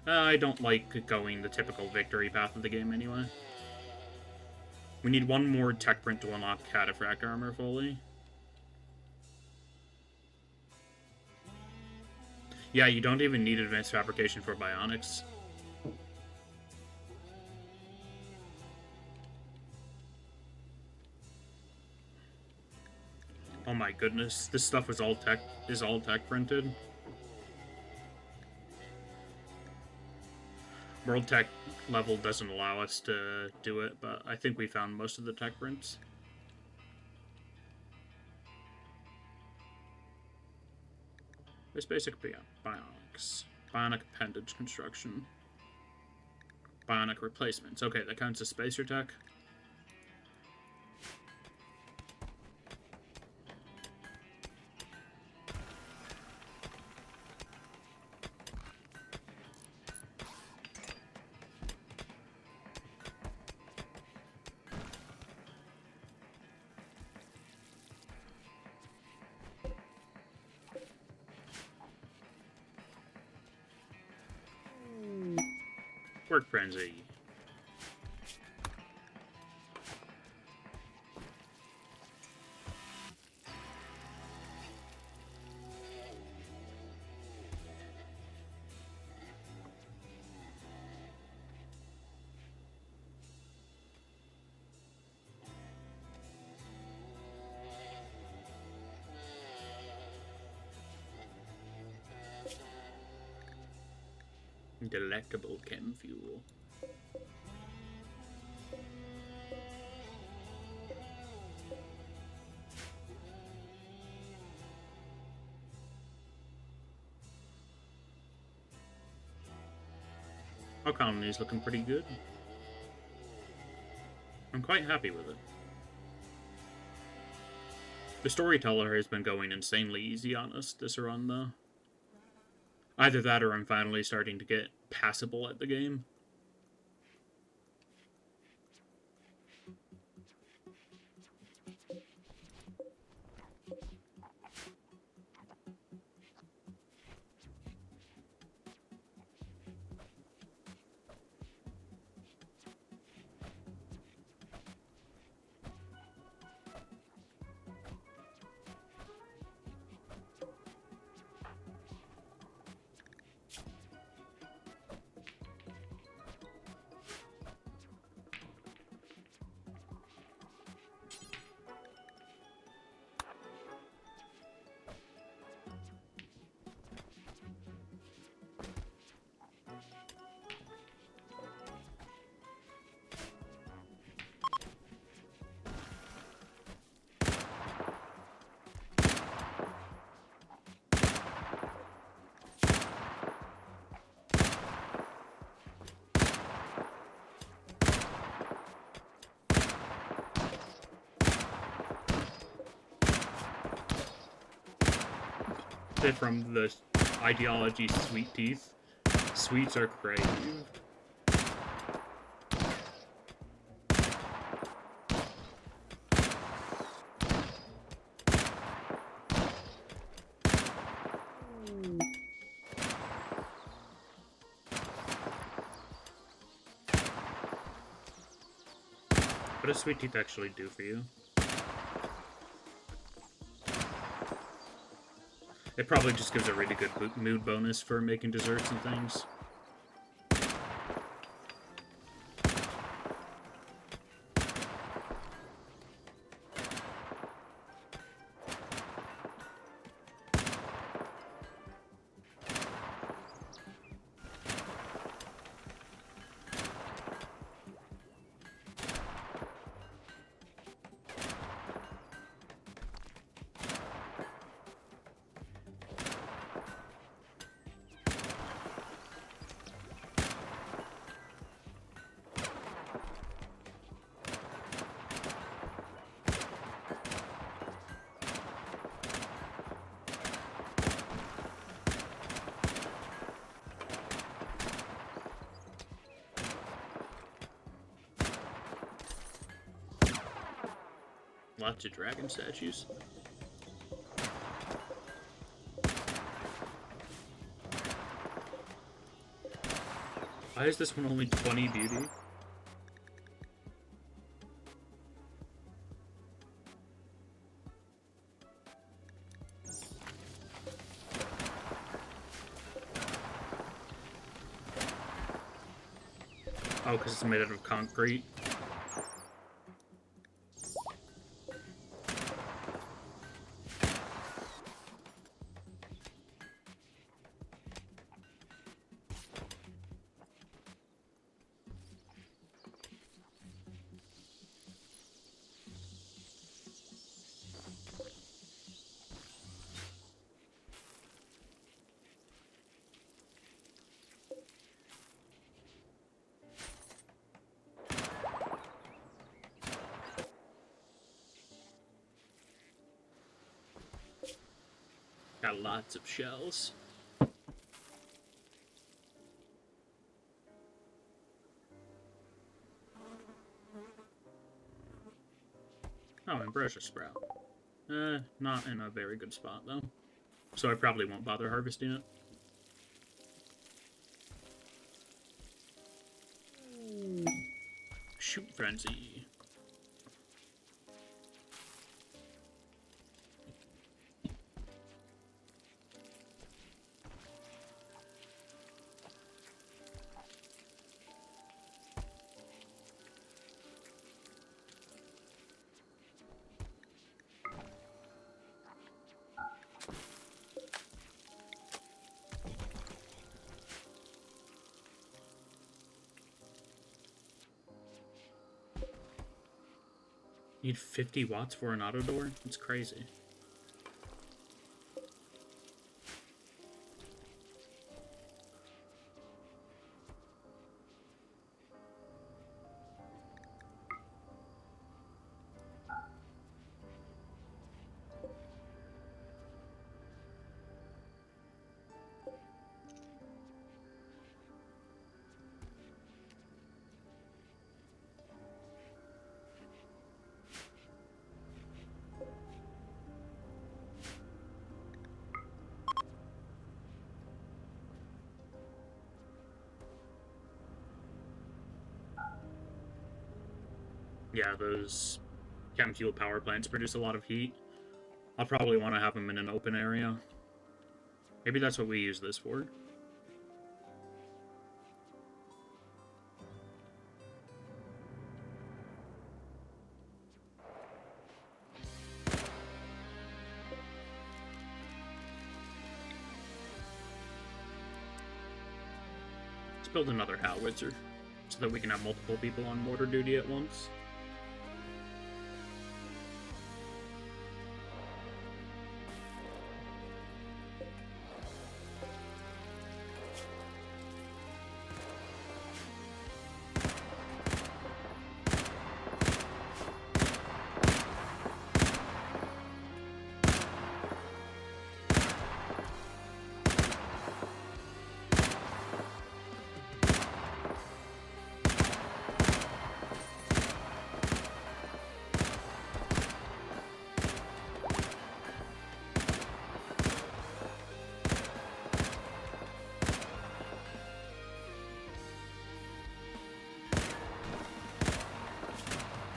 I don't like going the typical victory path of the game anyway. We need one more tech print to unlock Cataphract armor fully. Yeah, you don't even need advanced fabrication for bionics. Oh my goodness, this stuff is all tech printed. World Tech level doesn't allow us to do it, but I think we found most of the tech prints. There's basic bionics. Bionic appendage construction. Bionic replacements. Okay, that counts as spacer tech. Work frenzy. Delectable chem fuel. Our colony is looking pretty good. I'm quite happy with it. The storyteller has been going insanely easy on us this run, though. Either that or I'm finally starting to get passable at the game. benefit from the ideology sweet teeth. Sweets are crazy. What does sweet teeth actually do for you? It probably just gives a really good mood bonus for making desserts and things. Lots of dragon statues. Why is this one only 20 beauty? Oh, because it's made out of concrete. Got lots of shells. Oh, and Brusha Sprout. Not in a very good spot, though. So I probably won't bother harvesting it. Shoot Frenzy. Need 50 watts for an auto door? That's crazy. Yeah, those chem fuel power plants produce a lot of heat. I'll probably want to have them in an open area. Maybe that's what we use this for. Let's build another howitzer so that we can have multiple people on mortar duty at once.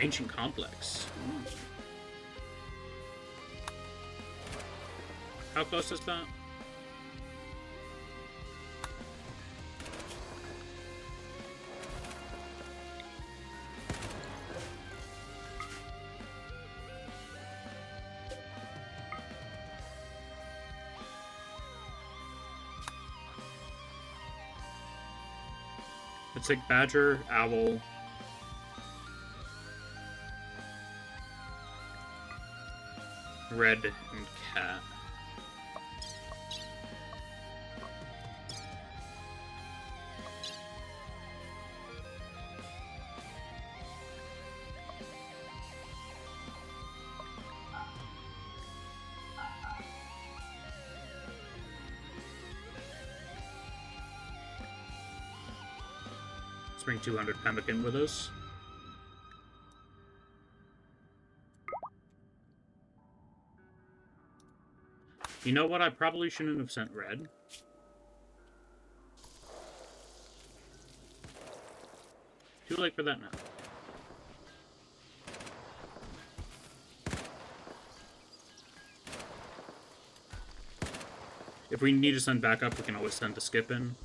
Ancient complex. Ooh. How close is that? It's like badger, owl, red, and cat. Let's bring 200 pemmican with us. You know what? I probably shouldn't have sent red. Too late for that now. If we need to send backup, we can always send the skip in.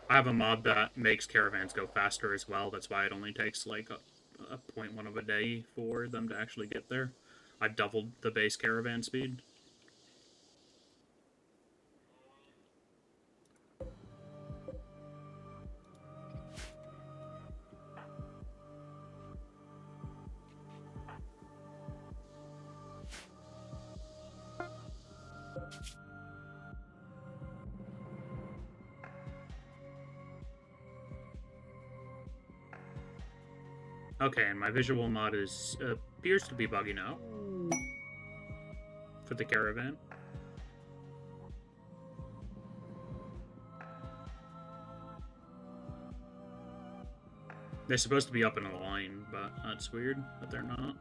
I have a mod that makes caravans go faster as well. That's why it only takes like a 0.1 of a day for them to actually get there. I've doubled the base caravan speed. Okay, and my visual mod is appears to be buggy now for the caravan. They're supposed to be up in a line, but that's weird that they're not.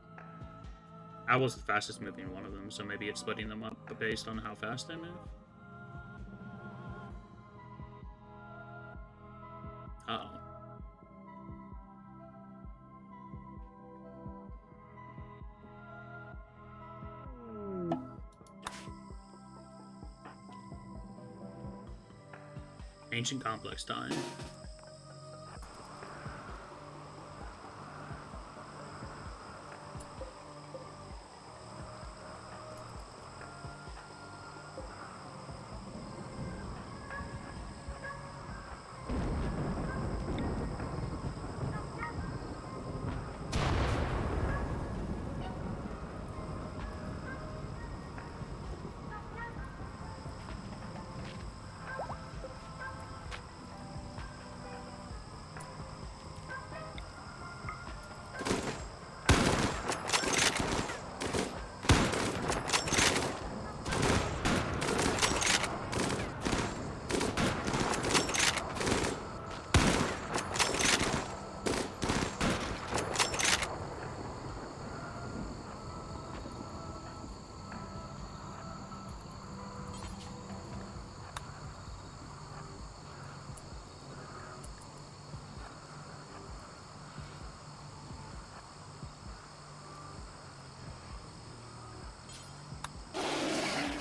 Owl's the fastest moving one of them, so maybe it's splitting them up based on how fast they move. Uh-oh. Ancient complex time.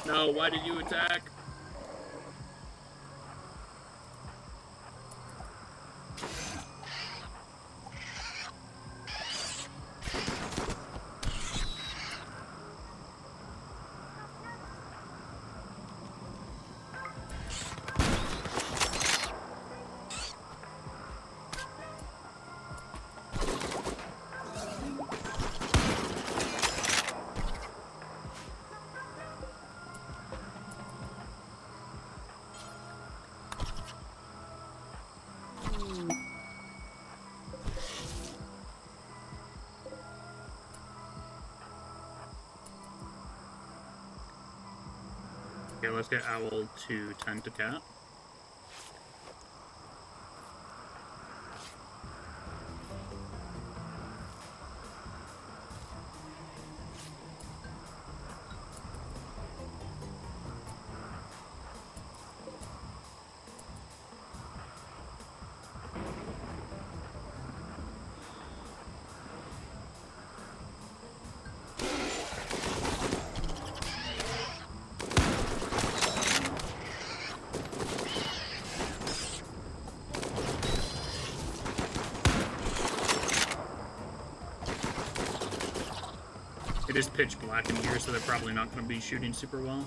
No, why did you attack? Okay, let's get Owl to tend to cat. It is pitch black in here, so they're probably not going to be shooting super well.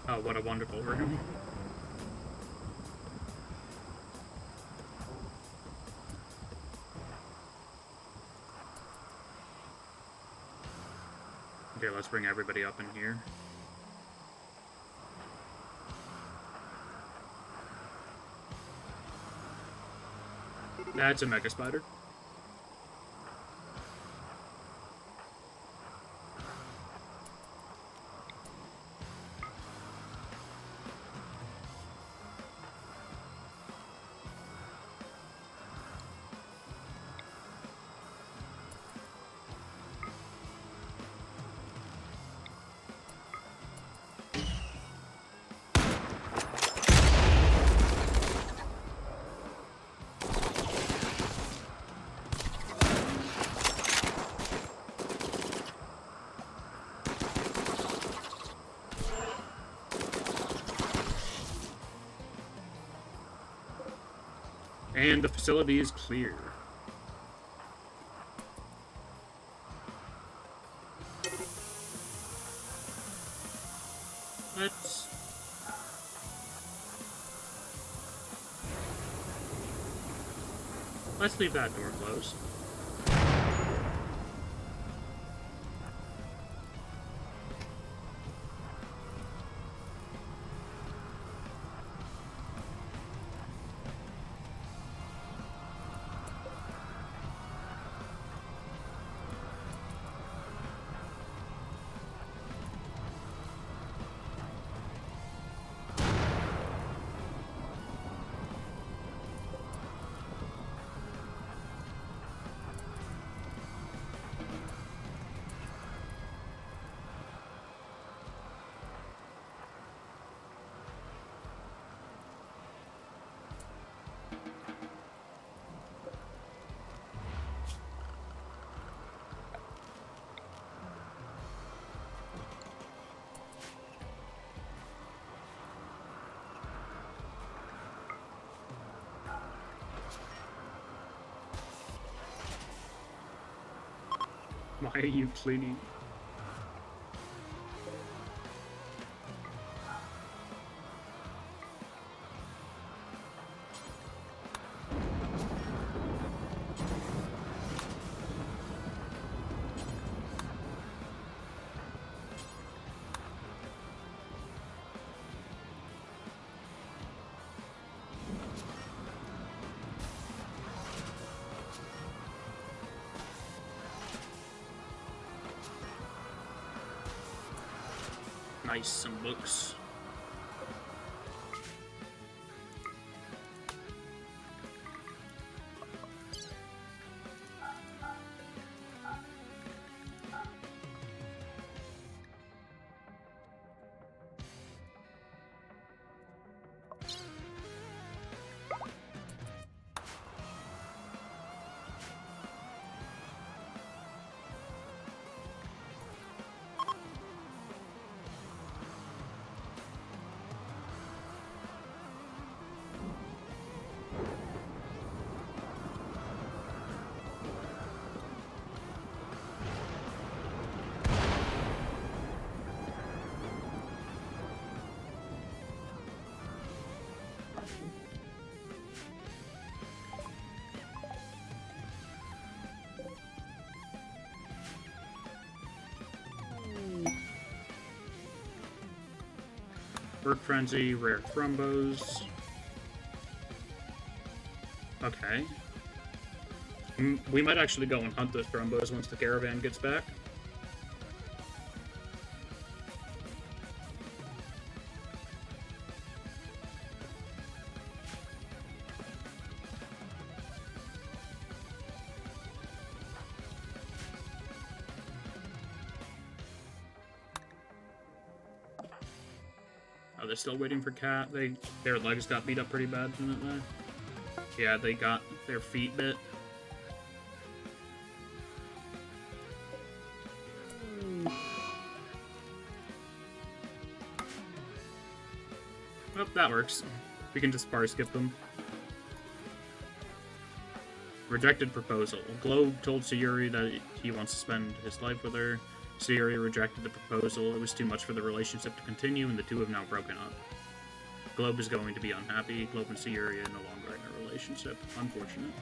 Oh, what a wonderful room. Okay, let's bring everybody up in here. That's a Mega Spider. And the facility is clear. Let's leave that door closed. Why are you cleaning? Nice, some books. Bird Frenzy, Rare Thrumbos. Okay. We might actually go and hunt those Thrumbos once the caravan gets back. Are they still waiting for Cat? Their legs got beat up pretty bad, didn't they? Yeah, they got their feet bit. Oh, that works. We can just bar skip them. Rejected proposal. Globe told Sayuri that he wants to spend his life with her. Sayuri rejected the proposal. It was too much for the relationship to continue, and the two have now broken up. Globe is going to be unhappy. Globe and Sayuri are no longer in a relationship. Unfortunate.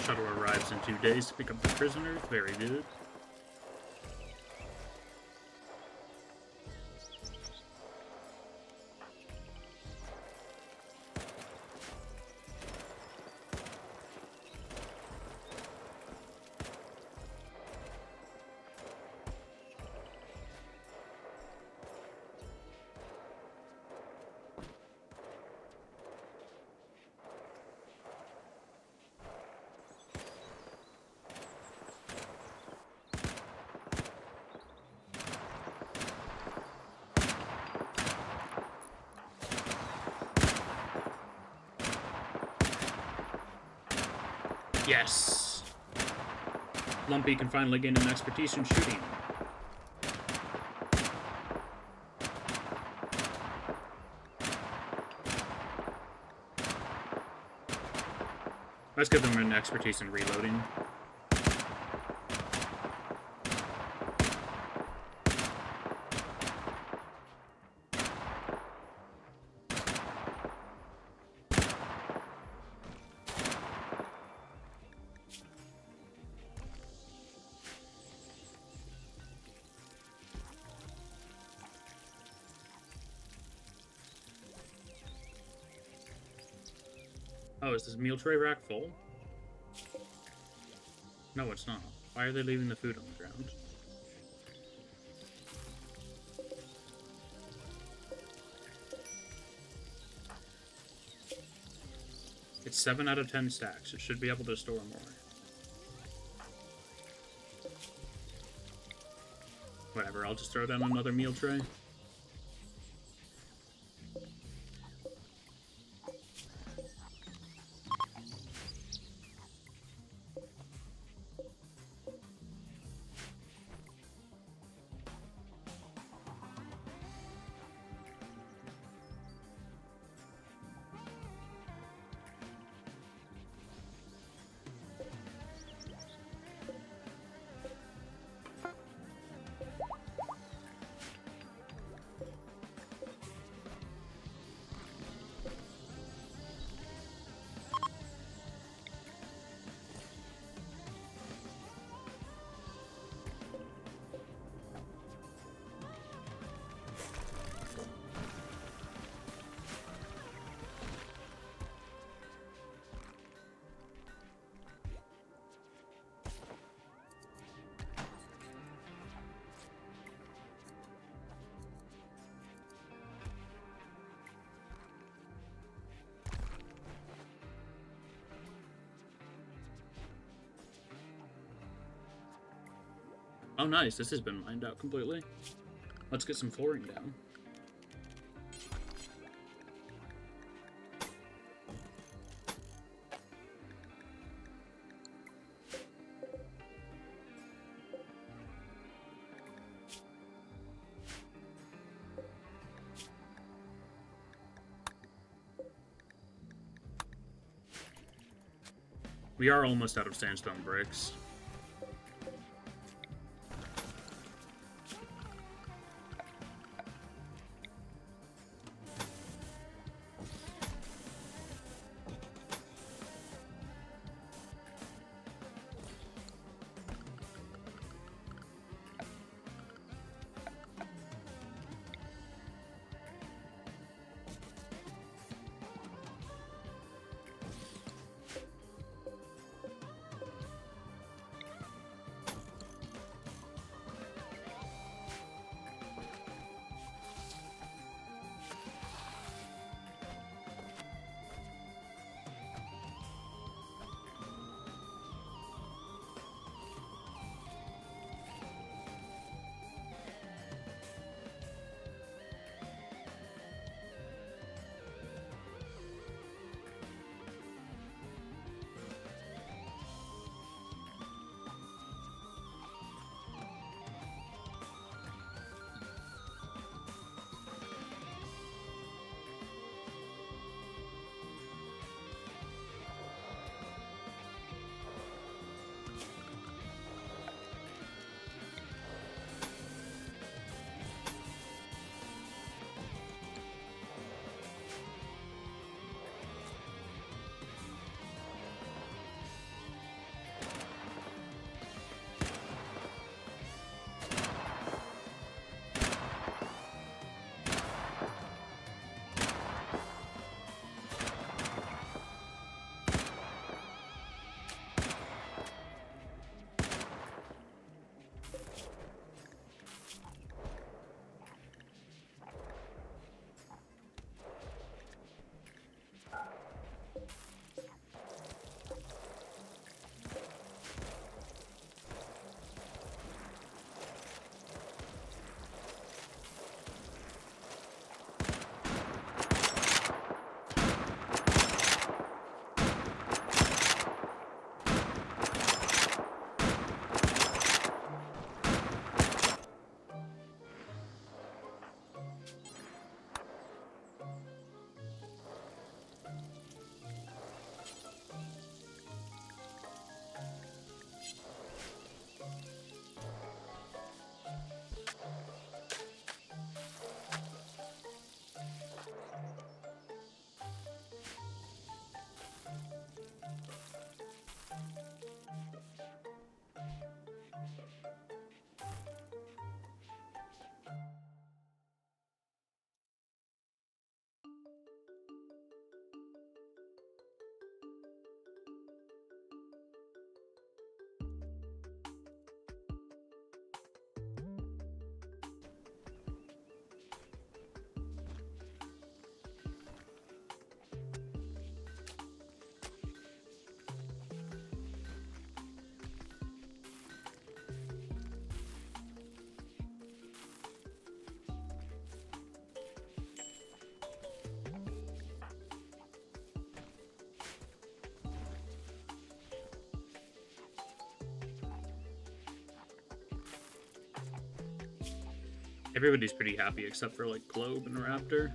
Shuttle arrives in 2 days to pick up the prisoners. Very good. Yes! Lumpy can finally gain an expertise in shooting. Let's give them an expertise in reloading. Oh, is this meal tray rack full? No, it's not. Why are they leaving the food on the ground? It's 7 out of 10 stacks. It should be able to store more. Whatever, I'll just throw down another meal tray. Oh, nice. This has been mined out completely. Let's get some flooring down. We are almost out of sandstone bricks. Everybody's pretty happy except for, like, Globe and Raptor.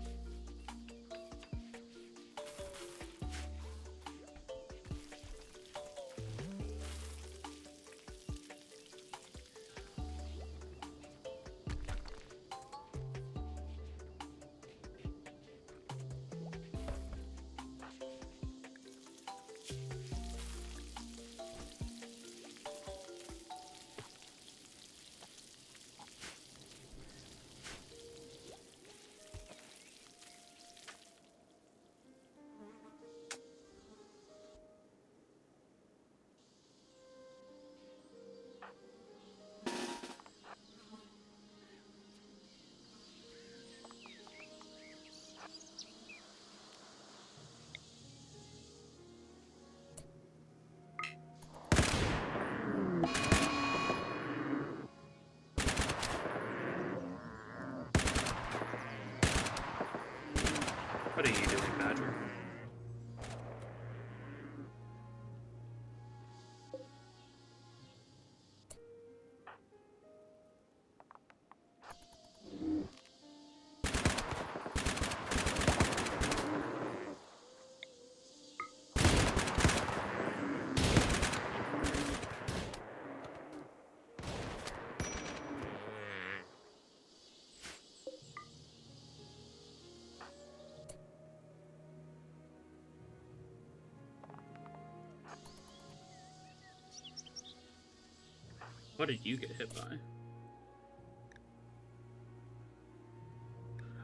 What did you get hit by?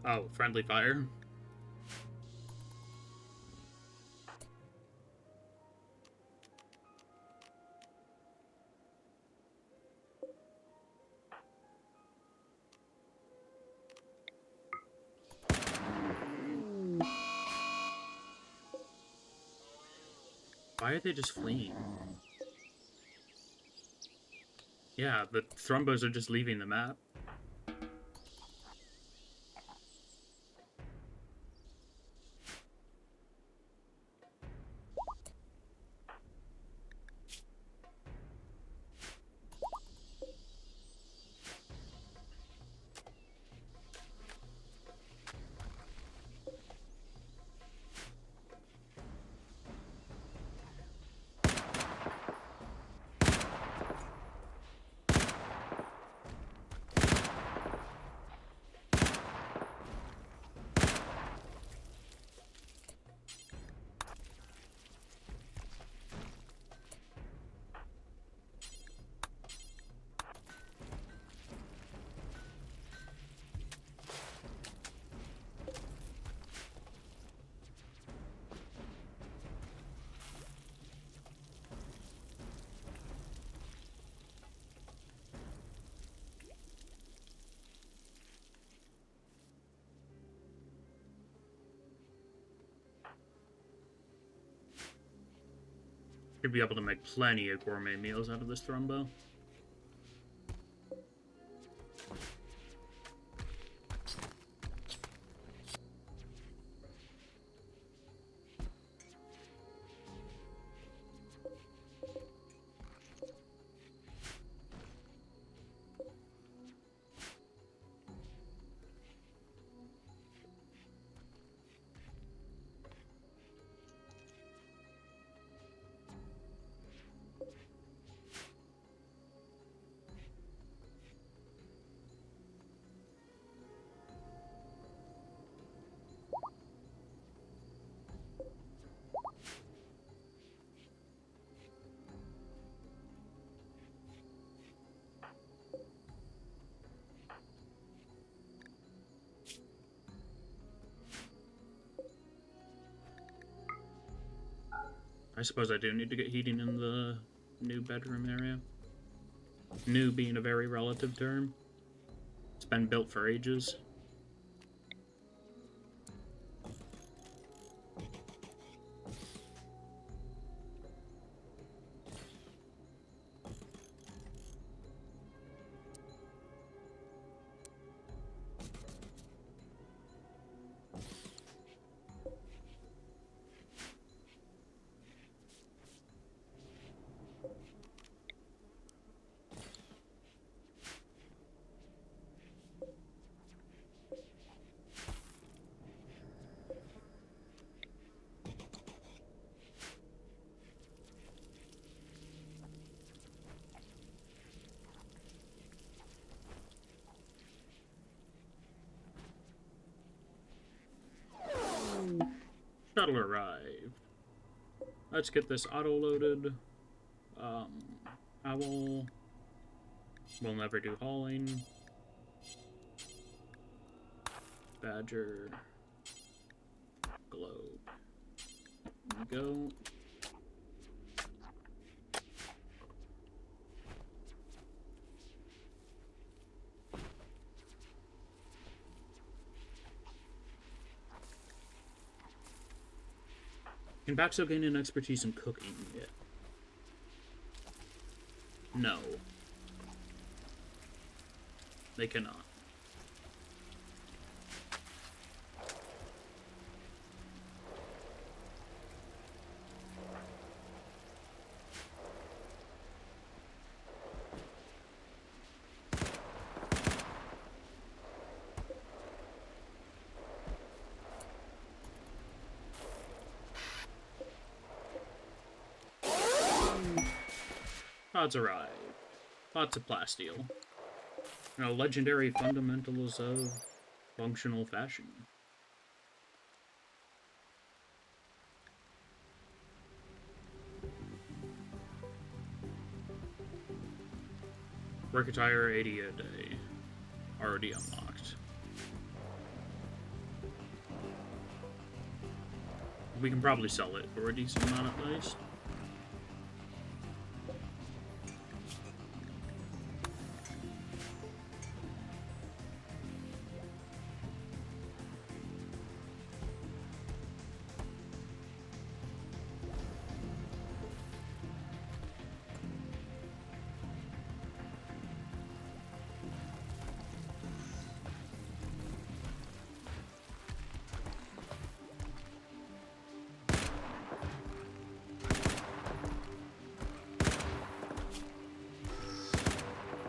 Oh, friendly fire. Why are they just fleeing? Yeah, the Thrumbos are just leaving the map. Should be able to make plenty of gourmet meals out of this Thrumbo. I suppose I do need to get heating in the new bedroom area. New being a very relative term. It's been built for ages. Shuttle arrived. Let's get this auto-loaded. Owl. We'll never do hauling. Badger. Globe. There we go. Can Baxo gain an expertise in cooking yet? No. They cannot. Pods arrived. Pods of plasteel. Legendary fundamentals of functional fashion. Brick a tire, 80 a day. Already unlocked. We can probably sell it for a decent amount at least.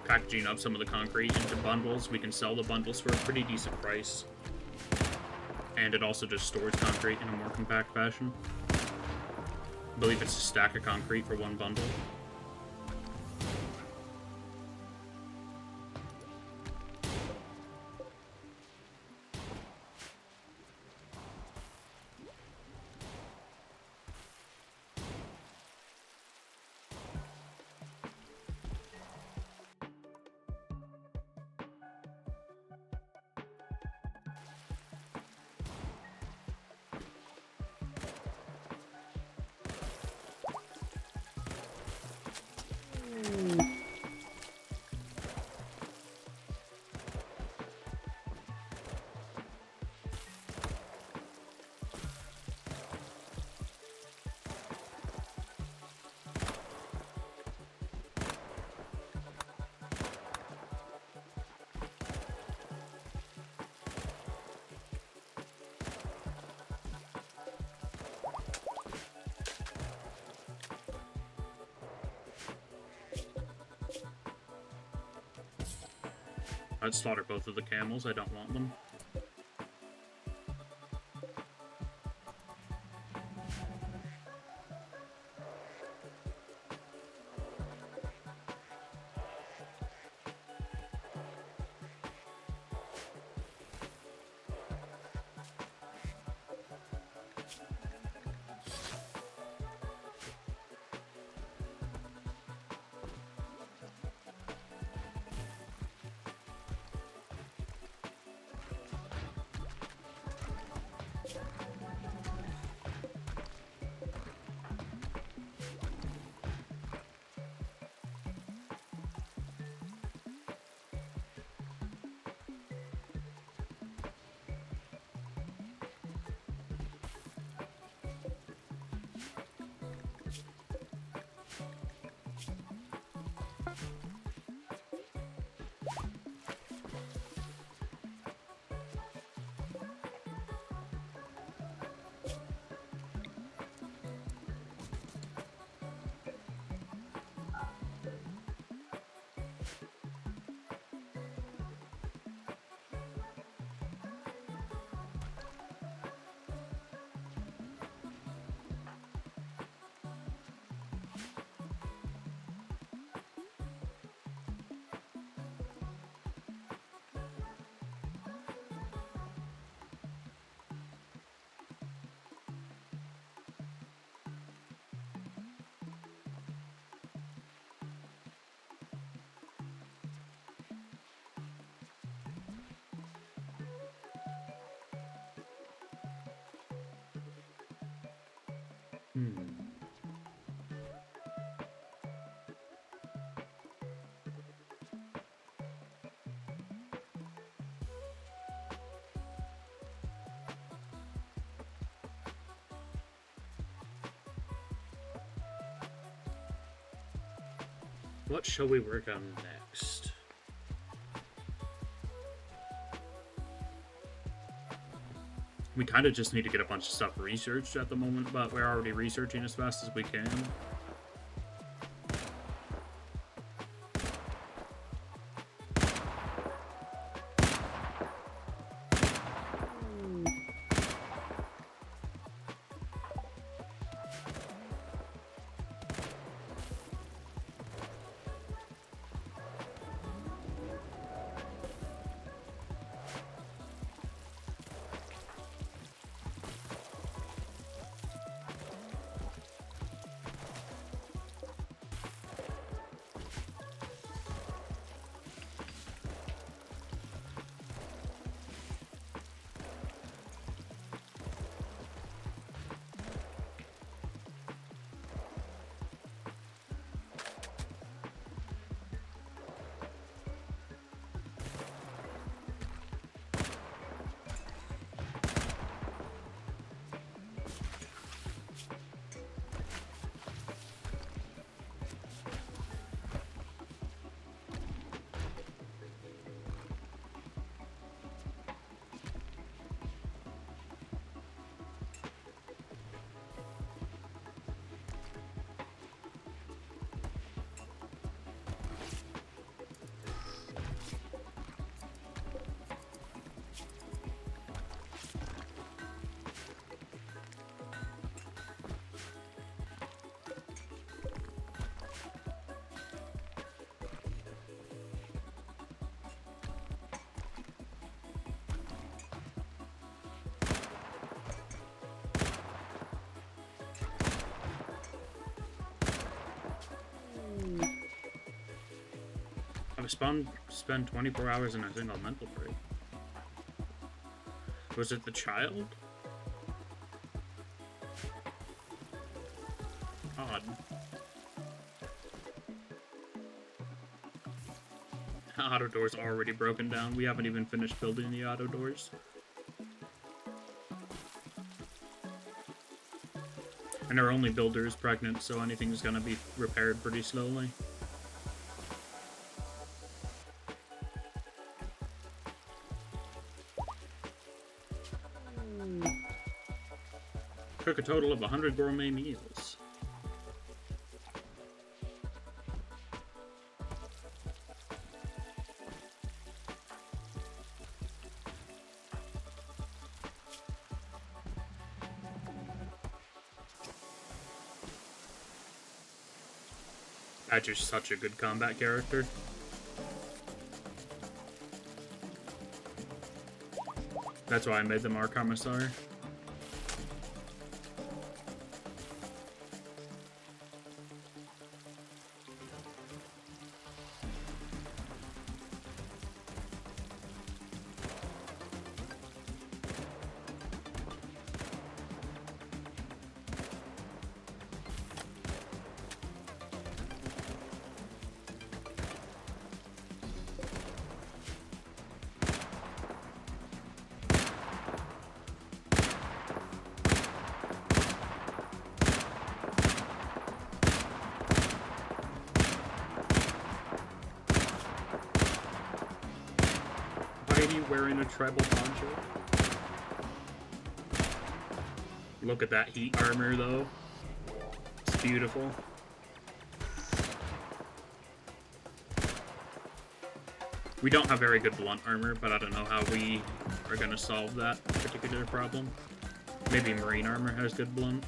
Packaging up some of the concrete into bundles. We can sell the bundles for a pretty decent price. And it also just stores concrete in a more compact fashion. I believe it's a stack of concrete for one bundle. I'd slaughter both of the camels, I don't want them. What shall we work on next? We kind of just need to get a bunch of stuff researched at the moment, but we're already researching as fast as we can. spend 24 hours in a single mental break. Was it the child? Odd. Auto doors already broken down. We haven't even finished building the auto doors. And our only builder is pregnant, so anything's gonna be repaired pretty slowly. Cook a total of 100 gourmet meals. Badger's such a good combat character. That's why I made them our commissar. Wearing a tribal poncho. Look at that heat armor, though. It's beautiful. We don't have very good blunt armor, but I don't know how we are going to solve that particular problem. Maybe marine armor has good blunt.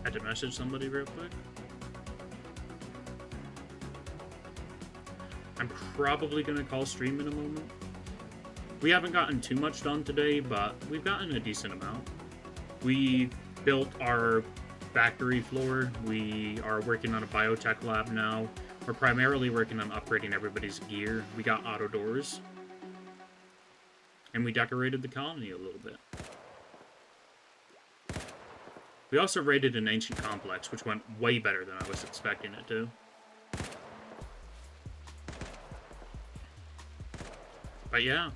Had to message somebody real quick. I'm probably gonna call stream in a moment. We haven't gotten too much done today, but we've gotten a decent amount. We built our factory floor. We are working on a biotech lab now. We're primarily working on upgrading everybody's gear. We got auto doors. And we decorated the colony a little bit. We also raided an ancient complex, which went way better than I was expecting it to. But yeah.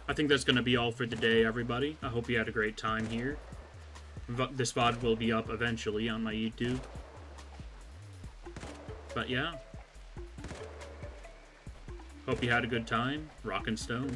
I think that's going to be all for today, everybody. I hope you had a great time here. This VOD will be up eventually on my YouTube. But yeah. Hope you had a good time. Rock and Stone.